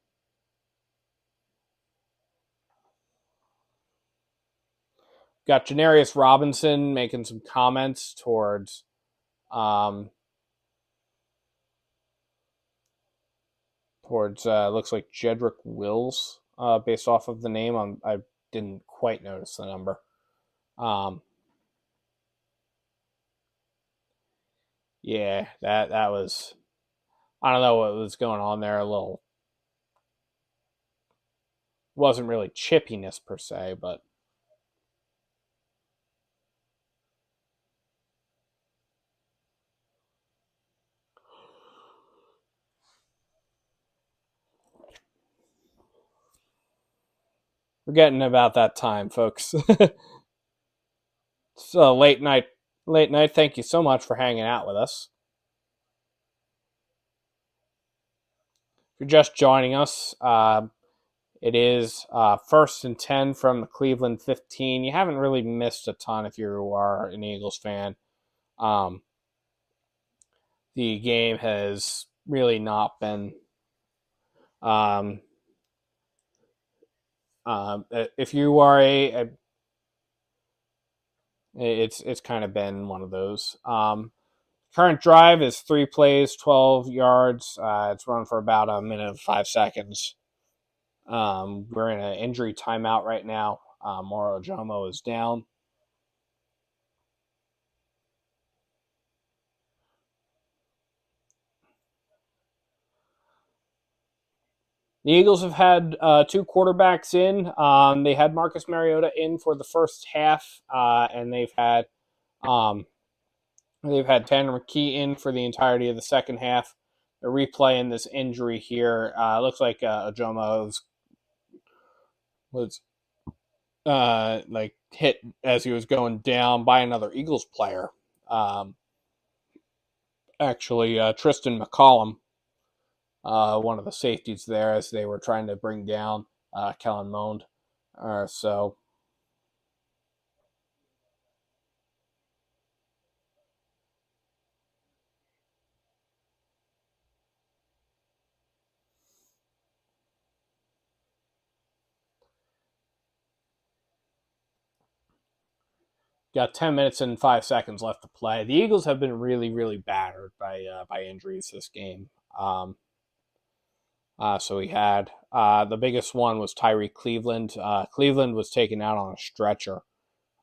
got Janarius Robinson making some comments towards looks like Jedrick Wills, based off of the name. I didn't quite notice the number. Yeah, that was, I don't know what was going on there. A little, wasn't really chippiness per se, but we're getting about that time, folks. So late night. Thank you so much for hanging out with us. If you're just joining us, it is 1st and 10 from the Cleveland 15. You haven't really missed a ton if you are an Eagles fan. The game has really not been. If you are it's kind of been one of those. Current drive is 3 plays, 12 yards. It's run for about a minute and 5 seconds. We're in an injury timeout right now. Moro Jomo is down. The Eagles have had two quarterbacks in. They had Marcus Mariota in for the first half, and um, they've had Tanner McKee in for the entirety of the second half. They're replaying this injury here. Looks like Jomo was like hit as he was going down by another Eagles player. Um, Tristan McCollum, one of the safeties there, as they were trying to bring down Kellen Mond. So got 10 minutes and 5 seconds left to play. The Eagles have been really, really battered by injuries this game. So we had the biggest one was Tyree Cleveland. Cleveland was taken out on a stretcher.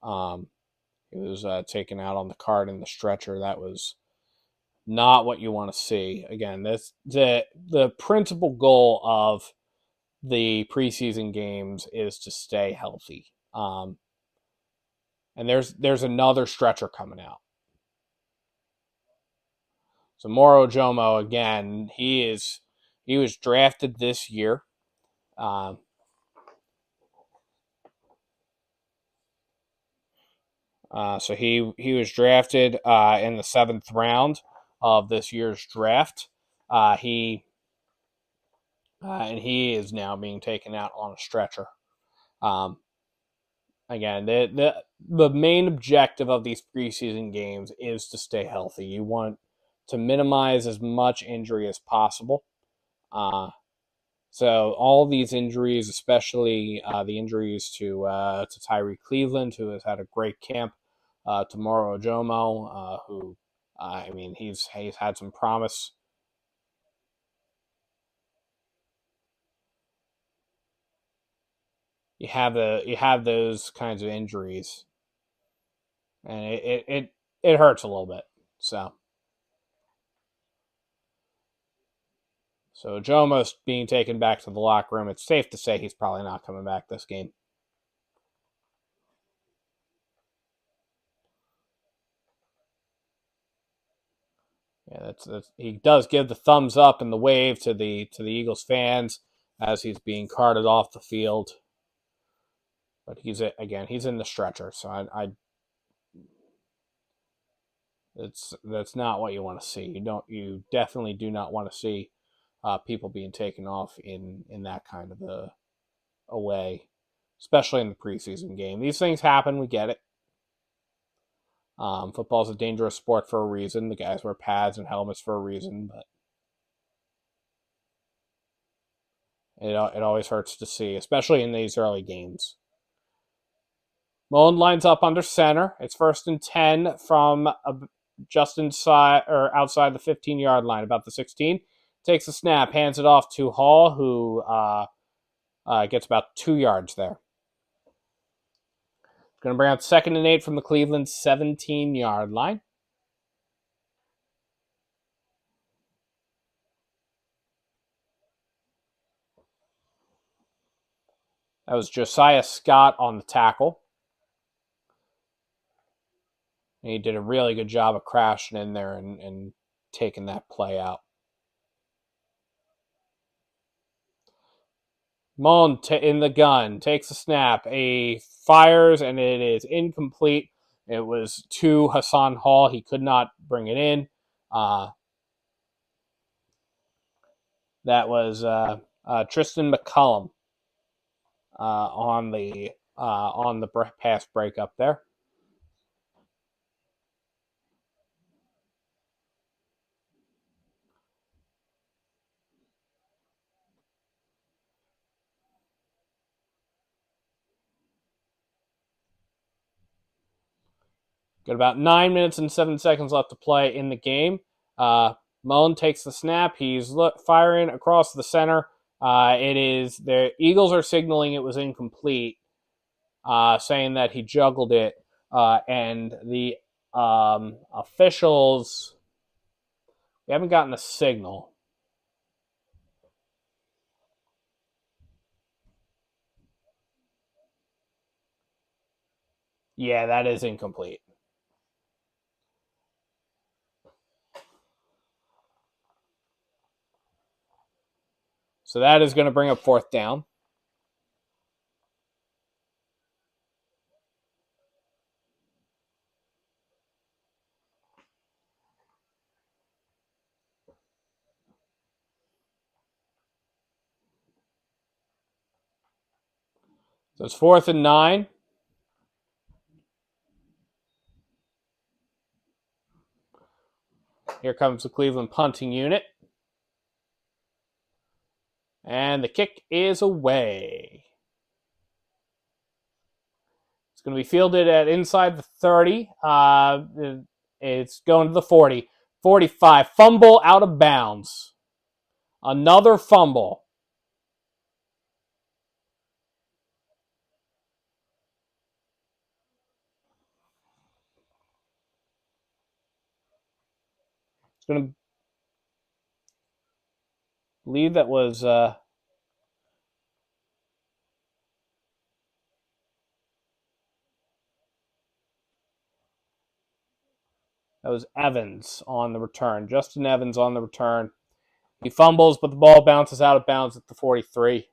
Um, he was taken out on the cart in the stretcher. That was not what you want to see. Again, this the principal goal of the preseason games is to stay healthy. And there's another stretcher coming out. So Moro Jomo again, he was drafted this year. So he was drafted in the 7th round of this year's draft. He and he is now being taken out on a stretcher. Um, Again, the main objective of these preseason games is to stay healthy. You want to minimize as much injury as possible. So all these injuries, especially the injuries to Tyree Cleveland, who has had a great camp, to Moro Ojomo, who I mean he's had some promise. You have those kinds of injuries, and it hurts a little bit. So Jomo's being taken back to the locker room. It's safe to say he's probably not coming back this game. Yeah, that's he does give the thumbs up and the wave to the Eagles fans as he's being carted off the field. But he's in the stretcher, so that's not what you want to see. You definitely do not want to see people being taken off in that kind of a way, especially in the preseason game. These things happen. We get it. Football's a dangerous sport for a reason. The guys wear pads and helmets for a reason, but it always hurts to see, especially in these early games. Mullen lines up under center. It's 1st and 10 from just inside or outside the 15-yard line, about the 16. Takes a snap, hands it off to Hall, who gets about 2 yards there. Going to bring out 2nd and 8 from the Cleveland 17-yard line. That was Josiah Scott on the tackle. And he did a really good job of crashing in there and taking that play out. Mullen in the gun, takes a snap, fires, and it is incomplete. It was to Hassan Hall. He could not bring it in. That was Tristan McCollum on the pass breakup there. Got about 9 minutes and 7 seconds left to play in the game. Mullen takes the snap. He's firing across the center, It is the Eagles are signaling it was incomplete, saying that he juggled it, and the officials, we haven't gotten a signal. Yeah, that is incomplete. So that is going to bring up fourth down. So it's 4th and 9. Here comes the Cleveland punting unit. And the kick is away. It's going to be fielded at inside the 30. It's going to the 40. 45. Fumble out of bounds. Another fumble. It's going to believe that was Evans on the return. Justin Evans on the return. He fumbles, but the ball bounces out of bounds at the 43.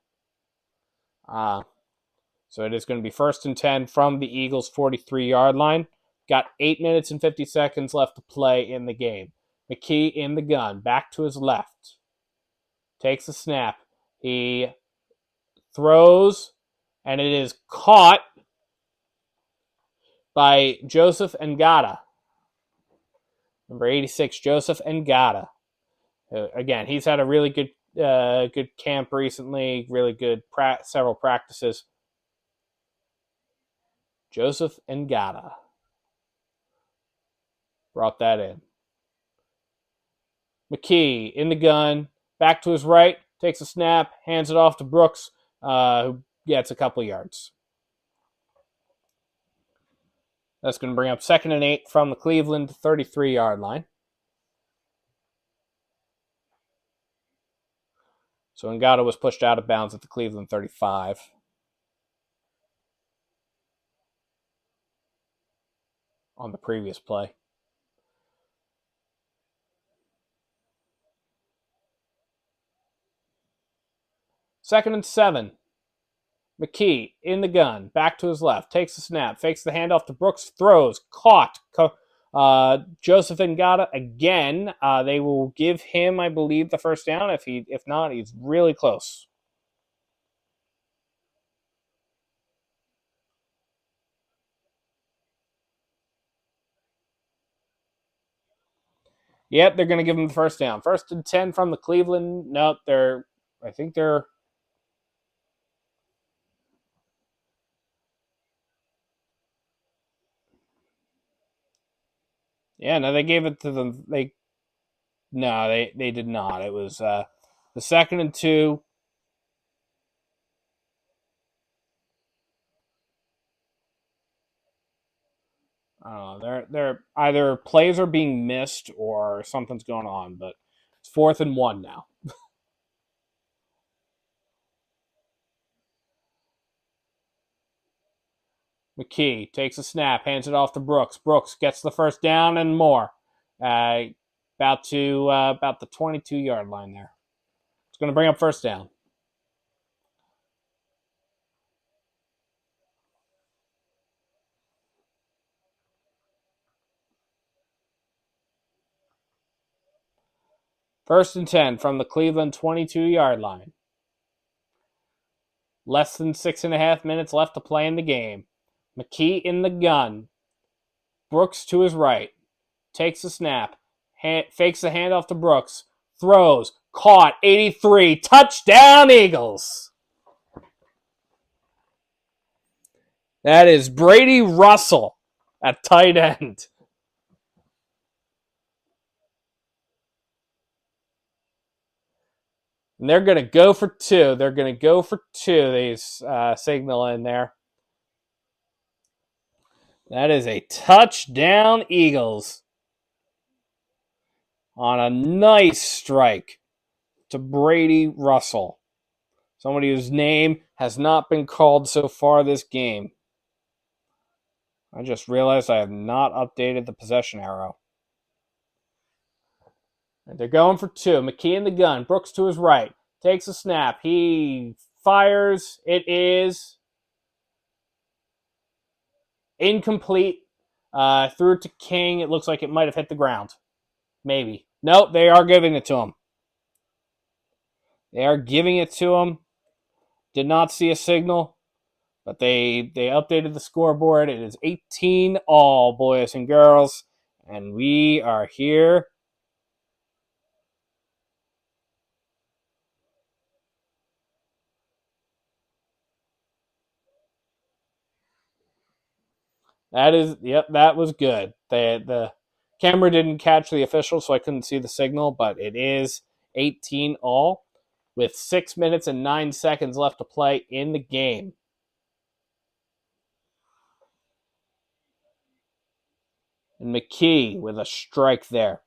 So it is going to be 1st and 10 from the Eagles' 43-yard line. Got 8 minutes and 50 seconds left to play in the game. McKee in the gun, back to his left. Takes a snap. He throws, and it is caught by Joseph Ngata. Number 86, Joseph Ngata. Again, he's had a really good camp recently, really good several practices. Joseph Ngata brought that in. McKee in the gun, back to his right, takes a snap, hands it off to Brooks, who gets a couple yards. That's going to bring up 2nd and 8 from the Cleveland 33-yard line. So Ngata was pushed out of bounds at the Cleveland 35. On the previous play. Second and 7. McKee in the gun, back to his left, takes the snap, fakes the handoff to Brooks, throws, caught. Joseph Ngata again. They will give him, I believe, the first down. If not, he's really close. Yep, they're going to give him the first down. 1st and 10 from the Cleveland. Nope, I think they're. Yeah, no, they gave it to them. They did not. It was the 2nd and 2. They're either plays are being missed or something's going on, but it's 4th and 1 now. McKee takes a snap, hands it off to Brooks. Brooks gets the first down and more. About the 22-yard line there. It's going to bring up first down. First and 10 from the Cleveland 22-yard line. Less than 6.5 minutes left to play in the game. McKee in the gun. Brooks to his right. Takes the snap. Fakes the handoff to Brooks. Throws. Caught. 83. Touchdown, Eagles. That is Brady Russell at tight end. And they're going to go for two. They're going to go for two. They signal in there. That is a touchdown, Eagles. On a nice strike to Brady Russell. Somebody whose name has not been called so far this game. I just realized I have not updated the possession arrow. And they're going for two. McKee in the gun. Brooks to his right. Takes a snap. He fires. It is incomplete. Threw it to King. It looks like it might have hit the ground. Maybe. Nope, they are giving it to him. They are giving it to him. Did not see a signal, but they updated the scoreboard. It is 18 all, boys and girls. And we are here. That was good. The camera didn't catch the official, so I couldn't see the signal, but it is 18 all with 6 minutes and 9 seconds left to play in the game. And McKee with a strike there.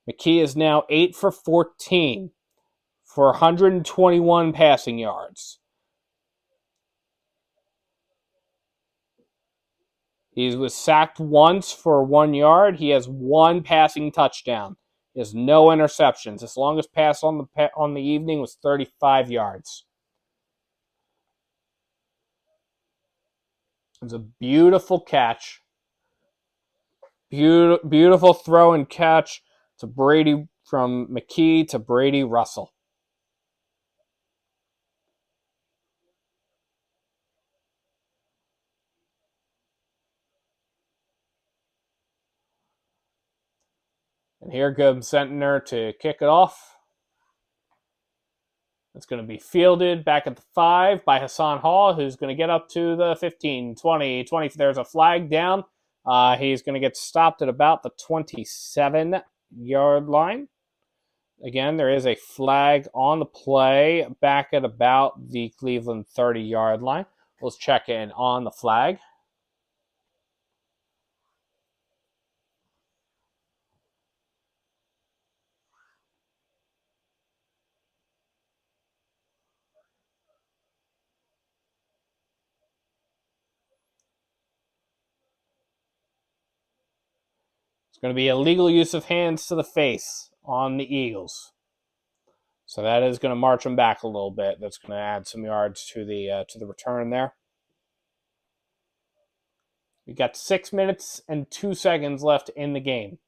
McKee is now 8 for 14 for 121 passing yards. He was sacked once for 1 yard. He has one passing touchdown. He has no interceptions. His longest pass on the evening was 35 yards. It was a beautiful catch. Beautiful throw and catch to Brady, from McKee to Brady Russell. And here comes Centner to kick it off. It's going to be fielded back at the 5 by Hassan Hall, who's going to get up to the 15, 20, 20. There's a flag down. He's going to get stopped at about the 27-yard line. Again, there is a flag on the play back at about the Cleveland 30-yard line. Let's check in on the flag. It's going to be illegal use of hands to the face on the Eagles. So that is going to march them back a little bit. That's going to add some yards to the return there. We've got 6 minutes and 2 seconds left in the game.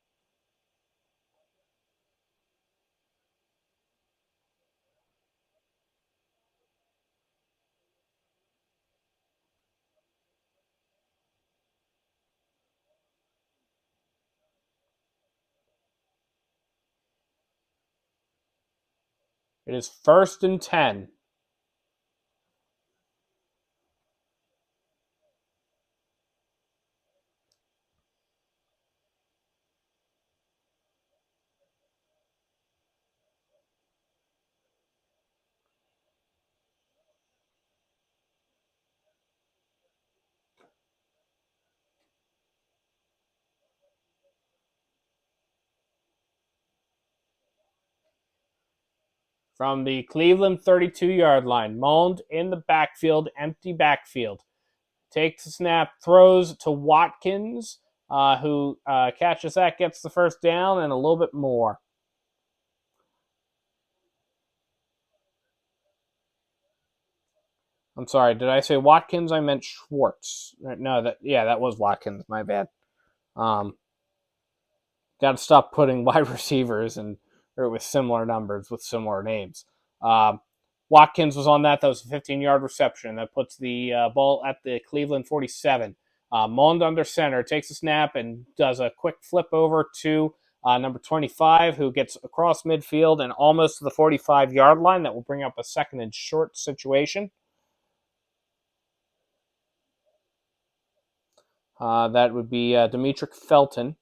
It is 1st and 10. From the Cleveland 32-yard line, Mond in the backfield, empty backfield. Takes a snap, throws to Watkins, who catches that, gets the first down, and a little bit more. I'm sorry, did I say Watkins? I meant Schwartz. No, that was Watkins. My bad. Got to stop putting wide receivers or with similar numbers with similar names. Watkins was on that. That was a 15-yard reception. That puts the ball at the Cleveland 47. Mond under center, takes a snap and does a quick flip over to number 25, who gets across midfield and almost to the 45-yard line. That will bring up a 2nd and short situation. That would be Demetric Felton.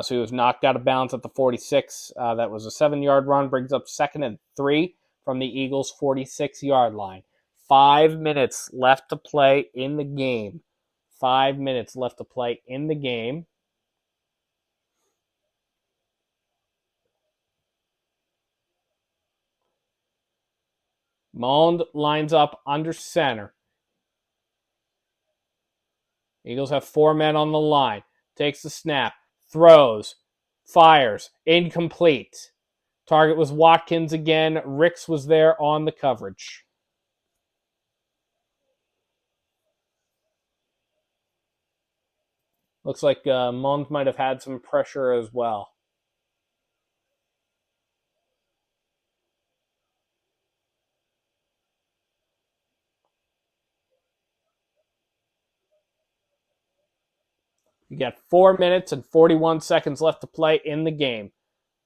So he was knocked out of bounds at the 46. That was a 7-yard run, brings up 2nd and 3 from the Eagles' 46-yard line. 5 minutes left to play in the game. 5 minutes left to play in the game. Mond lines up under center. Eagles have 4 men on the line. Takes the snap. Throws. Fires. Incomplete. Target was Watkins again. Ricks was there on the coverage. Looks like Mond might have had some pressure as well. You got 4 minutes and 41 seconds left to play in the game.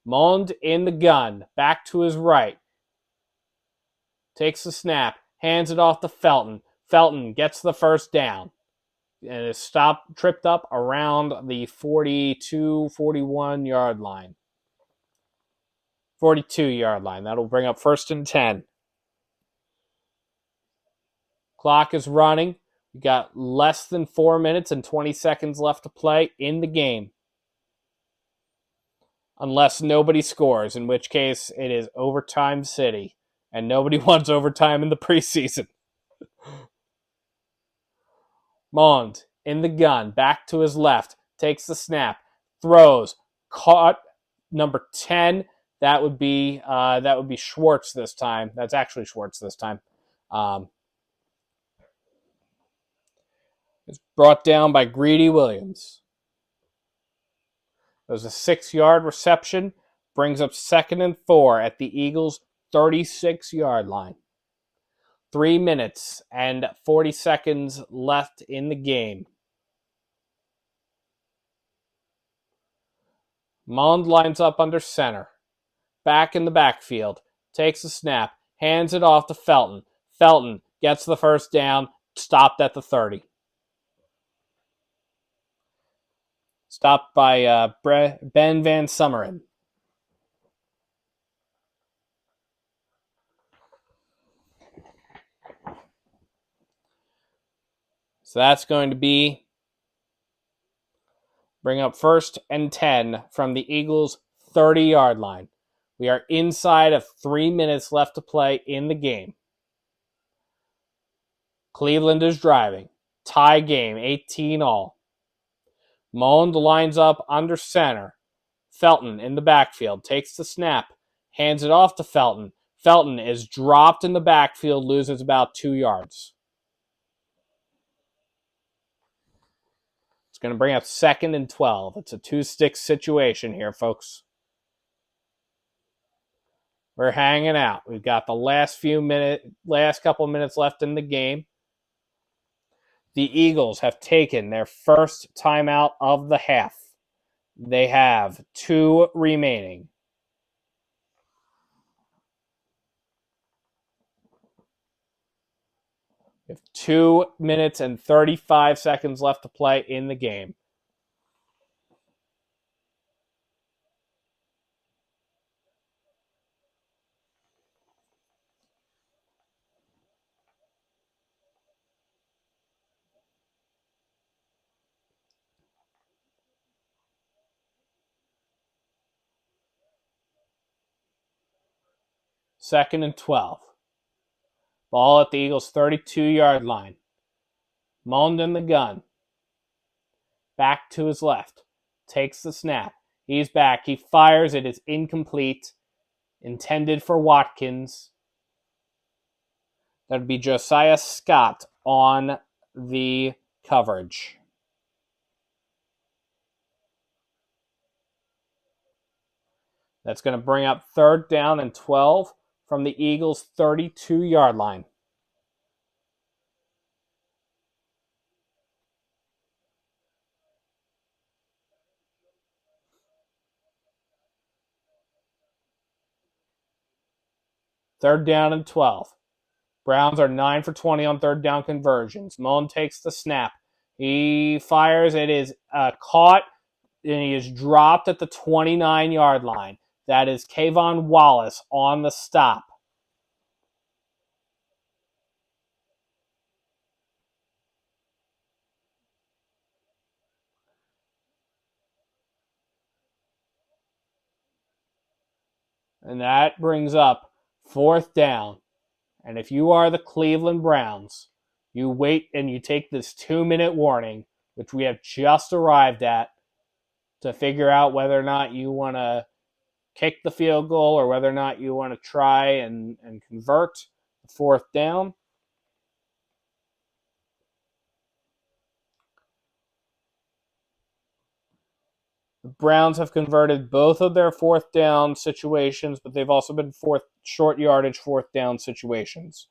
Mond in the gun, back to his right. Takes the snap, hands it off to Felton. Felton gets the first down and is tripped up around the 42, 41-yard line. 42-yard line. That'll bring up 1st and 10. Clock is running. We got less than 4 minutes and 20 seconds left to play in the game. Unless nobody scores, in which case it is overtime city. And nobody wants overtime in the preseason. Mond in the gun, back to his left, takes the snap, throws, caught, number 10. That would be Schwartz this time. That's actually Schwartz this time. It's brought down by Greedy Williams. It was a 6-yard reception. Brings up 2nd and 4 at the Eagles' 36-yard line. 3 minutes and 40 seconds left in the game. Mond lines up under center. Back in the backfield. Takes the snap. Hands it off to Felton. Felton gets the first down. Stopped at the 30. Stopped by Ben Van Summeren. So that's going to bring up 1st and 10 from the Eagles' 30-yard line. We are inside of 3 minutes left to play in the game. Cleveland is driving. Tie game, 18-all. Mond lines up under center. Felton in the backfield. Takes the snap. Hands it off to Felton. Felton is dropped in the backfield, loses about 2 yards. It's going to bring up 2nd and 12. It's a 2-stick situation here, folks. We're hanging out. We've got the last couple minutes left in the game. The Eagles have taken their first timeout of the half. They have 2 remaining. We have 2 minutes and 35 seconds left to play in the game. Second and 12. Ball at the Eagles' 32-yard line. Mond in the gun. Back to his left. Takes the snap. He's back. He fires. It is incomplete. Intended for Watkins. That would be Josiah Scott on the coverage. That's going to bring up 3rd down and 12 from the Eagles' 32-yard line. Third down and 12. Browns are 9 for 20 on 3rd down conversions. Mond takes the snap. He fires. It is caught, and he is dropped at the 29-yard line. That is Kayvon Wallace on the stop. And that brings up fourth down. And if you are the Cleveland Browns, you wait and you take this 2-minute warning, which we have just arrived at, to figure out whether or not you want to kick the field goal or whether or not you want to try and convert the fourth down. The Browns have converted both of their fourth down situations, but they've also been short yardage fourth down situations.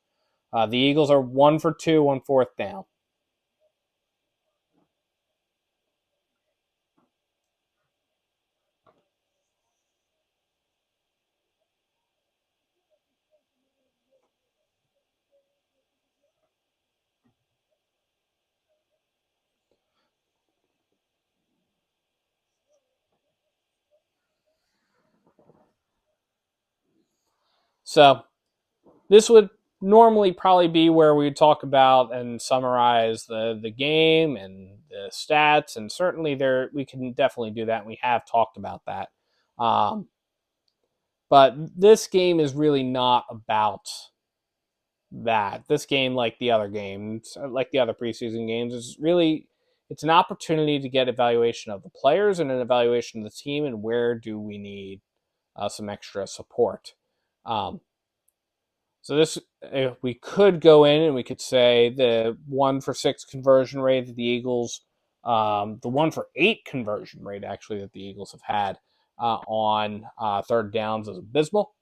The Eagles are 1 for 2 on fourth down. So this would normally probably be where we talk about and summarize the game and the stats, and certainly there we can definitely do that. And we have talked about that, but this game is really not about that. This game, like the other games, like the other preseason games, is really it's an opportunity to get evaluation of the players and an evaluation of the team and where do we need some extra support. So this, if we could go in and we could say the 1 for 6 conversion rate that the Eagles, the 1 for 8 conversion rate actually that the Eagles have had on third downs is abysmal.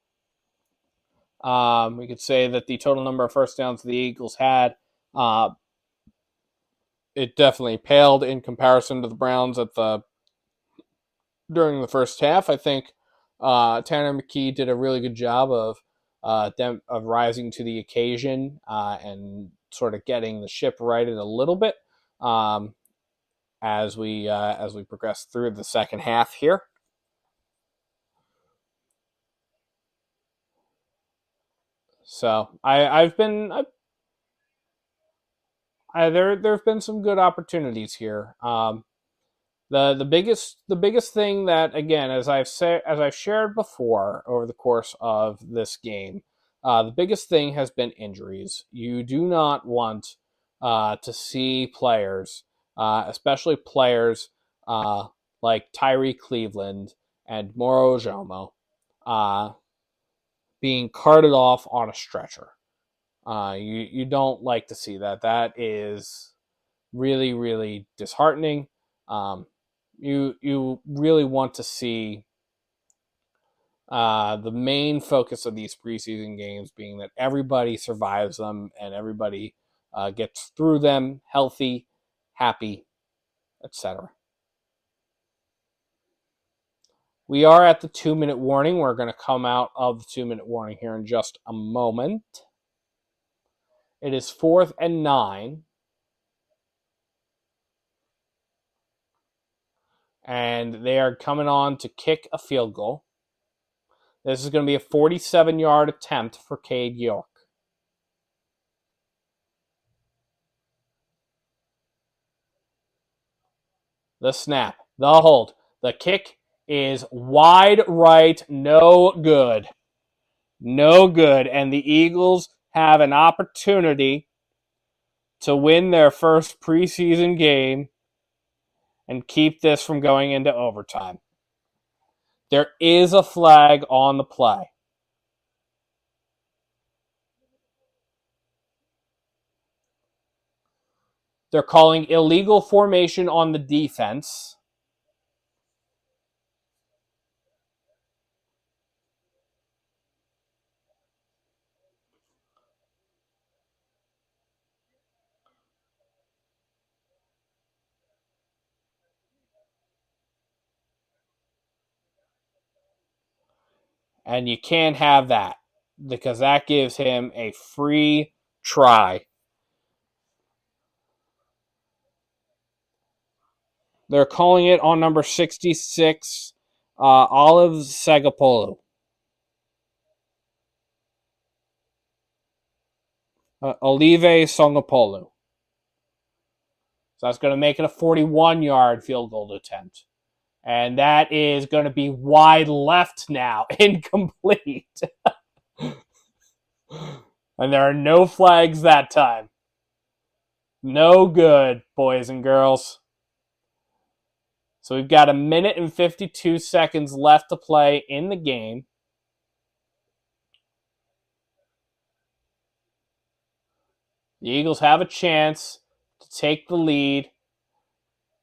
We could say that the total number of first downs the Eagles had, it definitely paled in comparison to the Browns during the first half. I think Tanner McKee did a really good job of rising to the occasion and sort of getting the ship righted a little bit as we progress through the second half here. So there've been some good opportunities here. The biggest thing that, again, as I've shared before over the course of this game, the biggest thing has been injuries. You do not want to see players, especially players like Tyree Cleveland and Moro Ojomo, being carted off on a stretcher. You don't like to see that. That is really, really disheartening. You really want to see the main focus of these preseason games being that everybody survives them and everybody gets through them healthy, happy, etc. We are at the 2-minute warning. We're going to come out of the 2-minute warning here in just a moment. It is 4th and 9. And they are coming on to kick a field goal. This is going to be a 47-yard attempt for Cade York. The snap, the hold, the kick is wide right, no good. No good. And the Eagles have an opportunity to win their first preseason game and keep this from going into overtime. There is a flag on the play. They're calling illegal formation on the defense. And you can't have that because that gives him a free try. They're calling it on number 66, Olive Sagapolu. Olive Songapolu. So that's going to make it a 41-yard field goal attempt. And that is going to be wide left now. Incomplete. And there are no flags that time. No good, boys and girls. So we've got 1 minute and 52 seconds left to play in the game. The Eagles have a chance to take the lead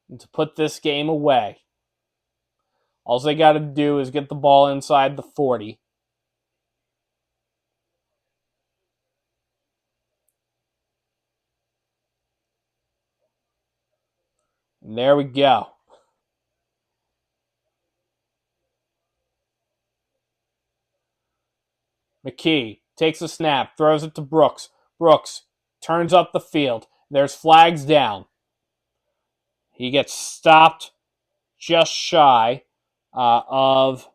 and to put this game away. All they got to do is get the ball inside the 40. And there we go. McKee takes a snap, throws it to Brooks. Brooks turns up the field. There's flags down. He gets stopped just shy of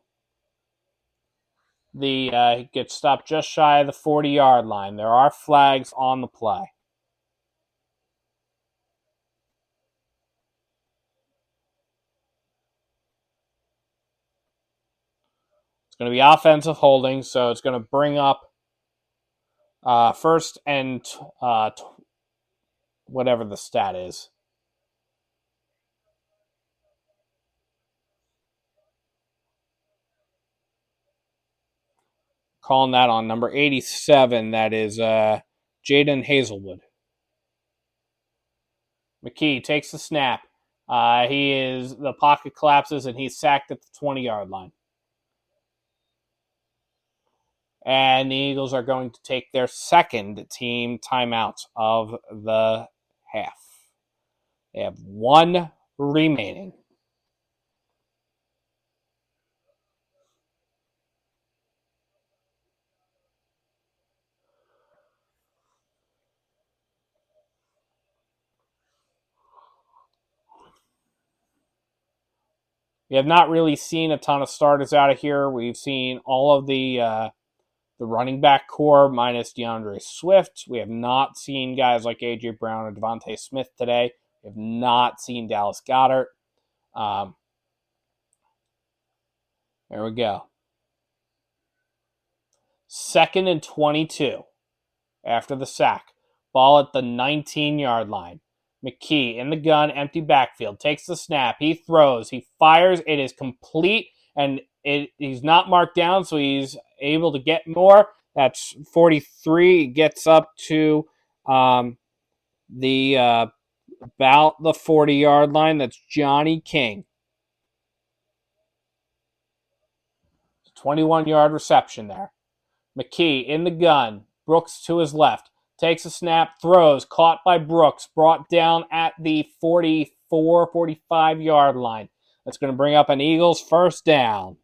the 40-yard line. There are flags on the play. It's going to be offensive holding, so it's going to bring up first and whatever the stat is. Calling that on number 87. That is Jaden Hazelwood. McKee takes the snap. The pocket collapses and he's sacked at the 20-yard line. And the Eagles are going to take their second team timeout of the half. They have 1 remaining. We have not really seen a ton of starters out of here. We've seen all of the running back core minus DeAndre Swift. We have not seen guys like A.J. Brown or Devontae Smith today. We have not seen Dallas Goedert. There we go. 2nd and 22 after the sack. Ball at the 19-yard line. McKee in the gun, empty backfield. Takes the snap. He throws. He fires. It is complete, and he's not marked down, so he's able to get more. That's 43. He gets up to about the 40-yard line. That's Johnny King. 21-yard reception there. McKee in the gun. Brooks to his left. Takes a snap, throws, caught by Brooks, brought down at the 44, 45-yard line. That's going to bring up an Eagles first down.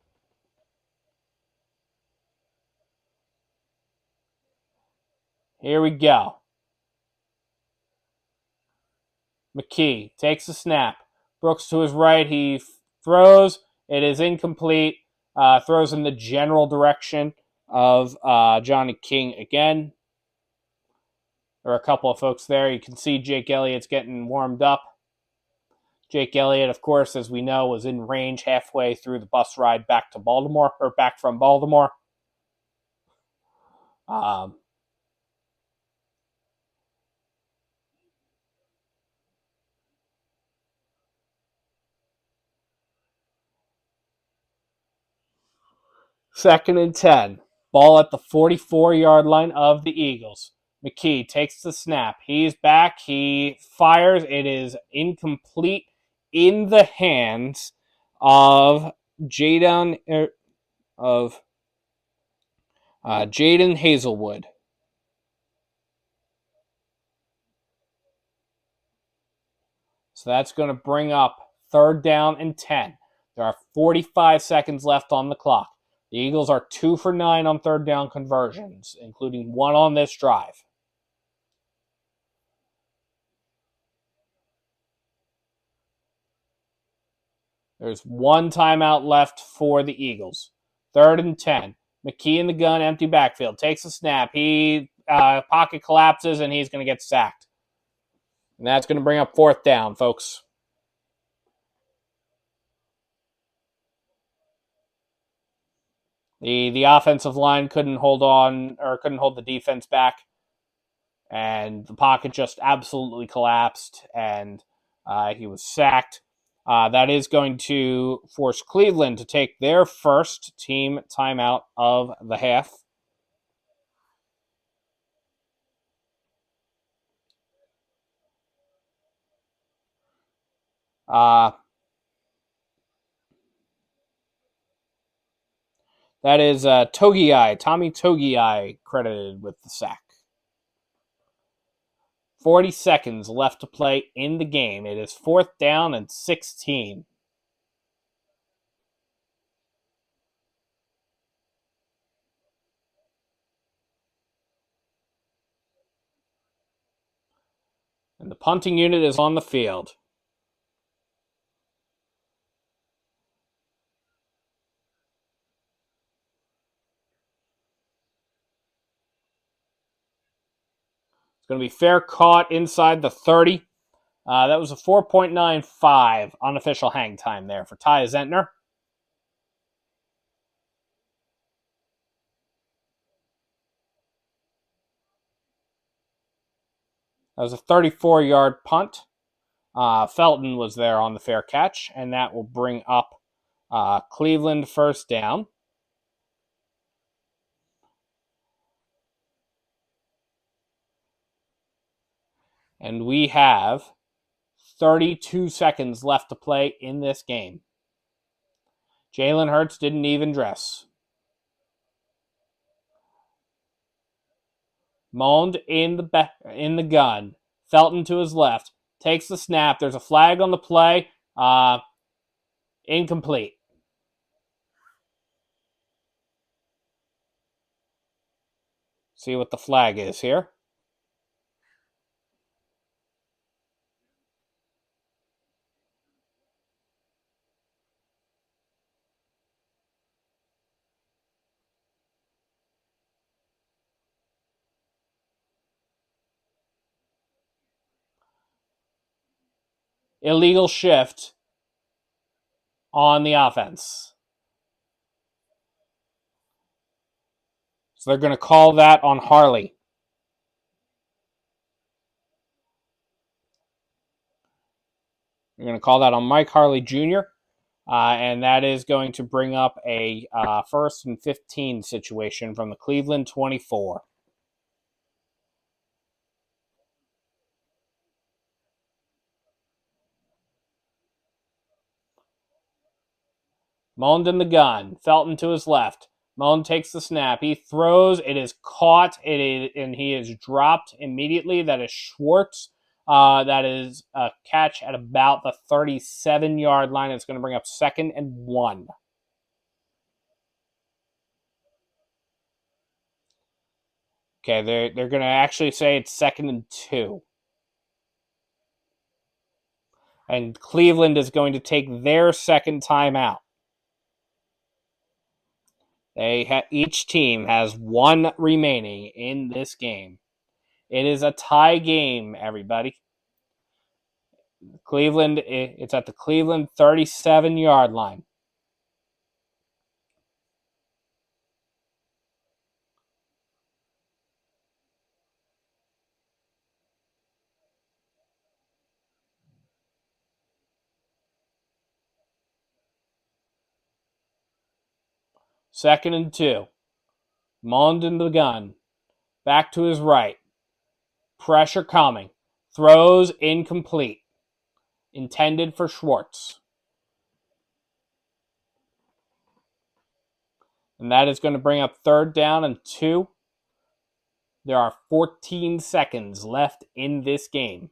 Here we go. McKee takes the snap. Brooks to his right. He throws. It is incomplete. Throws in the general direction of Johnny King again. There are a couple of folks there. You can see Jake Elliott's getting warmed up. Jake Elliott, of course, as we know, was in range halfway through the bus ride back to Baltimore, or back from Baltimore. Second and 10. Ball at the 44-yard line of the Eagles. McKee takes the snap. He's back. He fires. It is incomplete in the hands of Jaden Hazelwood. So that's going to bring up 3rd down and 10. There are 45 seconds left on the clock. The Eagles are 2 for 9 on 3rd down conversions, including 1 on this drive. There's 1 timeout left for the Eagles. 3rd and 10. McKee in the gun, empty backfield. Takes a snap. He pocket collapses, and he's going to get sacked. And that's going to bring up 4th down, folks. The offensive line couldn't hold the defense back, and the pocket just absolutely collapsed, and he was sacked. That is going to force Cleveland to take their first team timeout of the half. That is Tommy Togiai credited with the sack. 40 seconds left to play in the game. It is 4th down and 16. And the punting unit is on the field. It's going to be fair caught inside the 30. That was a 4.95 unofficial hang time there for Ty Zentner. That was a 34-yard punt. Felton was there on the fair catch, and that will bring up Cleveland first down. And we have 32 seconds left to play in this game. Jalen Hurts didn't even dress. Mond in the gun. Felton to his left. Takes the snap. There's a flag on the play. Incomplete. See what the flag is here. Illegal shift on the offense. So they're going to call that on Harley. They're going to call that on Mike Harley Jr., and that is going to bring up a 1st and 15 situation from the Cleveland 24. Mond in the gun. Felton to his left. Mond takes the snap. He throws. It is caught. And he is dropped immediately. That is Schwartz. That is a catch at about the 37-yard line. It's going to bring up 2nd and 1. Okay, they're going to actually say it's 2nd and 2. And Cleveland is going to take their second timeout. Each team has 1 remaining in this game. It is a tie game, everybody. Cleveland, it's at the Cleveland 37-yard line. Second and 2. Mond in the gun. Back to his right. Pressure coming. Throws incomplete. Intended for Schwartz. And that is going to bring up 3rd down and 2. There are 14 seconds left in this game.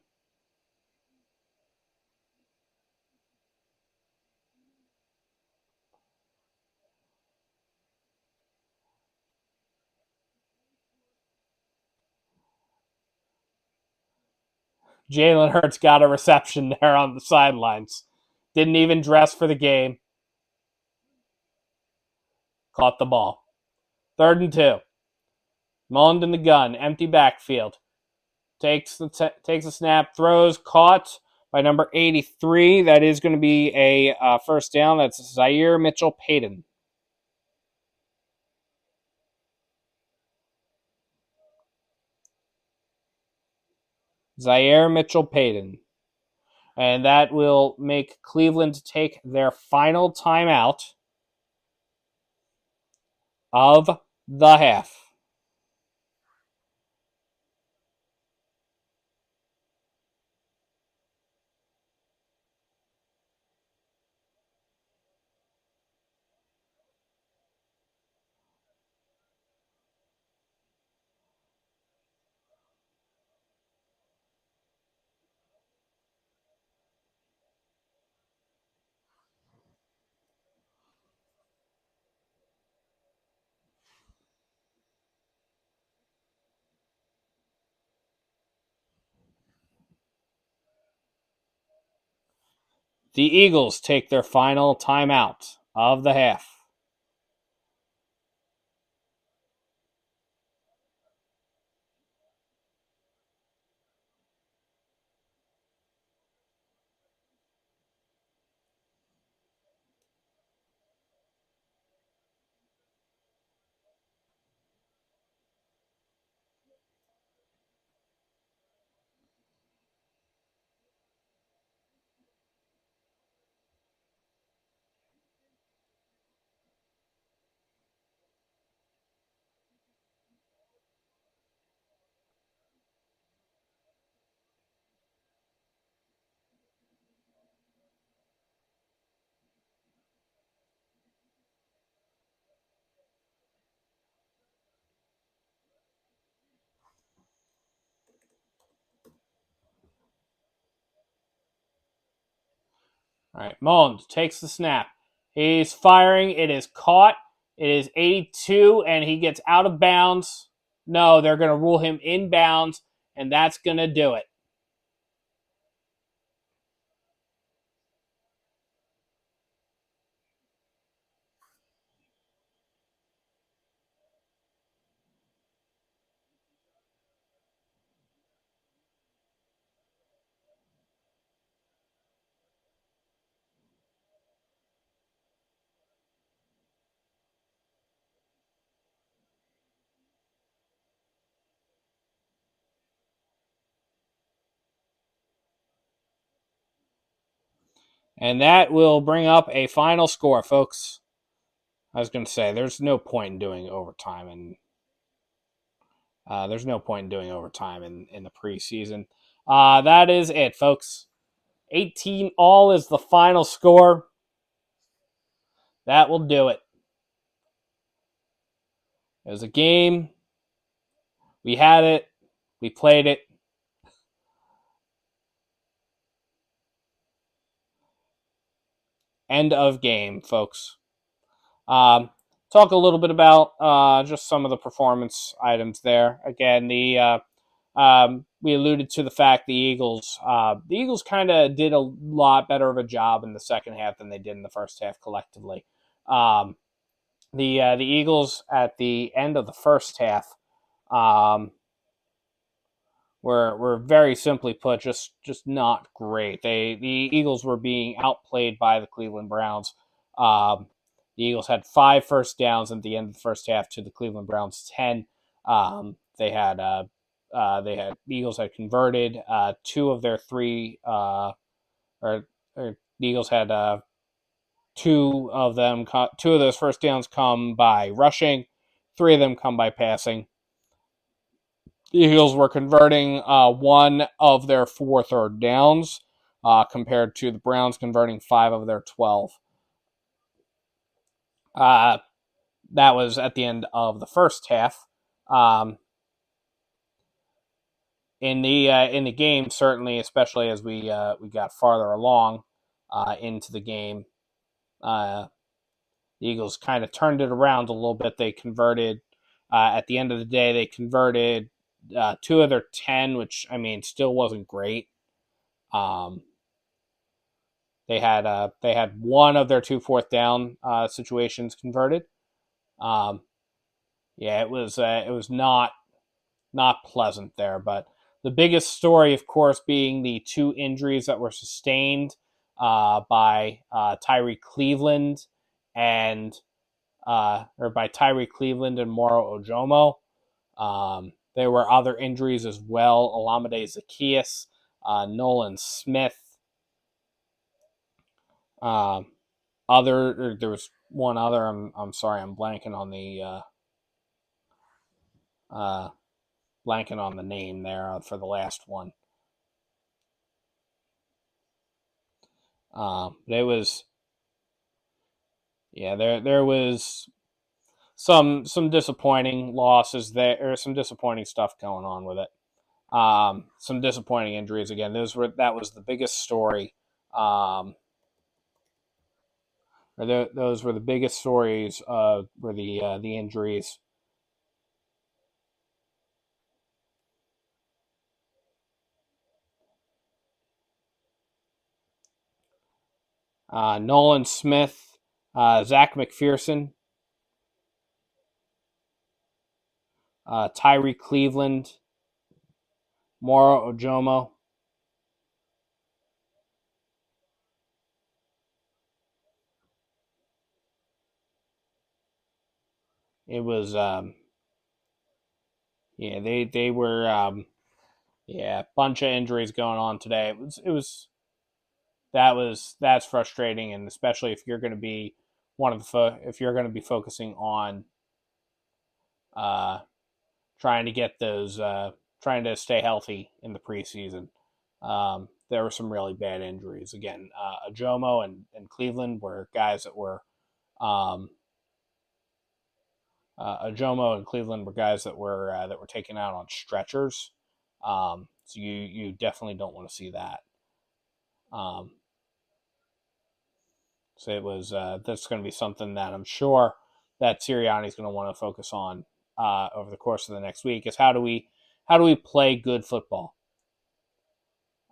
Jalen Hurts got a reception there on the sidelines. Didn't even dress for the game. Caught the ball. 3rd and 2. Mond in the gun. Empty backfield. Takes the snap. Throws. Caught by number 83. That is going to be a 1st down. That's Zaire Mitchell-Payton. Zaire Mitchell-Payton. And that will make Cleveland take their final timeout of the half. The Eagles take their final timeout of the half. All right, Mullins takes the snap. He's firing. It is caught. It is 82, and he gets out of bounds. No, they're going to rule him inbounds, and that's going to do it. And that will bring up a final score, folks. I was going to say, there's no point in doing overtime, and there's no point in doing overtime in the preseason. That is it, folks. 18 all is the final score. That will do it. It was a game. We had it. We played it. End of game, folks. Talk a little bit about just some of the performance items there. Again, we alluded to the fact the Eagles kind of did a lot better of a job in the second half than they did in the first half collectively. The Eagles at the end of the first half were very simply put just not great. The Eagles were being outplayed by the Cleveland Browns. The Eagles had 5 first downs at the end of the first half to the Cleveland Browns 10. The Eagles had converted 2 of their 3 or the Eagles had 2 of those first downs come by rushing, 3 of them come by passing. The Eagles were converting 1 of their 4 third downs, compared to the Browns converting 5 of their 12. That was at the end of the first half. In the game, certainly, especially as we got farther along into the game, the Eagles kind of turned it around a little bit. They converted at the end of the day. They converted 2 of their 10, which I mean still wasn't great. They had 1 of their 2 fourth down situations converted. It was not pleasant there. But the biggest story, of course, being the 2 injuries that were sustained by Tyree Cleveland and by Tyree Cleveland and Moro Ojomo. There were other injuries as well. Olamide Zaccheaus, Nolan Smith. There was one other. I'm sorry, I'm blanking on the name there for the last one. But it was, yeah, there was some disappointing losses there, or some disappointing stuff going on with it. Some disappointing injuries again. That was the biggest story. Those were the biggest stories. Were the injuries. Nolan Smith, Zach McPherson, Tyree Cleveland, Moro Ojomo. It was, yeah, they were, yeah, bunch of injuries going on today. That's frustrating, and especially if you're going to be if you're going to be focusing on uh, trying to get those trying to stay healthy in the preseason. There were some really bad injuries. Again, Ajomo and Cleveland were guys that were Ajomo and Cleveland were guys that were taken out on stretchers. So you definitely don't want to see that. Um, so it was that's going to be something that I'm sure that Sirianni is going to want to focus on over the course of the next week. Is how do we play good football,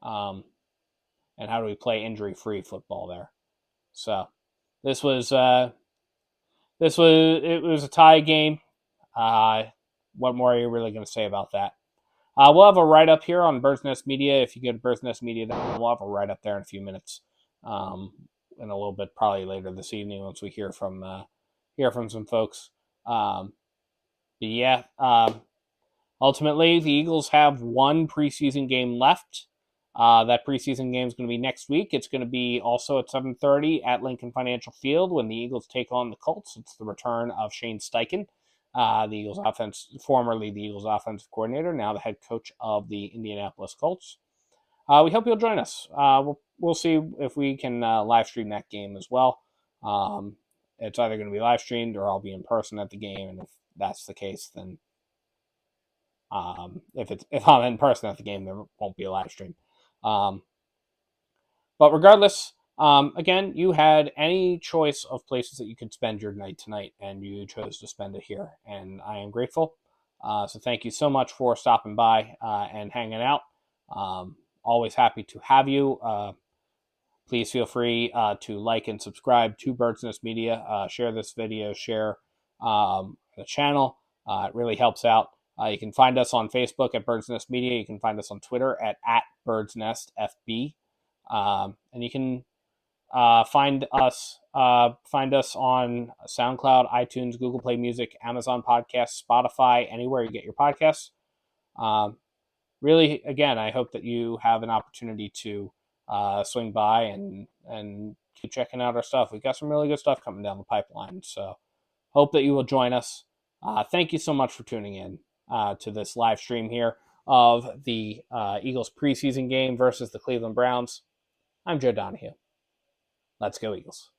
and how do we play injury free football there? So this was it was a tie game. What more are you really going to say about that? We'll have a write up here on Bird's Nest Media. If you go to Bird's Nest Media, we'll have a write up there in a few minutes. In a little bit, probably later this evening, once we hear from some folks. But yeah, ultimately, the Eagles have one preseason game left. That preseason game is going to be next week. It's going to be also at 7:30 at Lincoln Financial Field when the Eagles take on the Colts. It's the return of Shane Steichen, formerly the Eagles offensive coordinator, now the head coach of the Indianapolis Colts. We hope you'll join us. We'll see if we can live stream that game as well. It's either going to be live streamed or I'll be in person at the game, and if that's the case, then if I'm in person at the game, there won't be a live stream. But regardless, again, you had any choice of places that you could spend your night tonight, and you chose to spend it here, and I am grateful. So thank you so much for stopping by and hanging out. Always happy to have you. Please feel free to like and subscribe to Bird's Nest Media. Share this video, share the channel. It really helps out. You can find us on Facebook at Bird's Nest Media. You can find us on Twitter at Bird's Nest FB. And you can find us on SoundCloud, iTunes, Google Play Music, Amazon Podcasts, Spotify, anywhere you get your podcasts. Really, again, I hope that you have an opportunity to swing by and keep checking out our stuff. We've got some really good stuff coming down the pipeline. So hope that you will join us. Thank you so much for tuning in to this live stream here of the Eagles preseason game versus the Cleveland Browns. I'm Joe Donahue. Let's go, Eagles.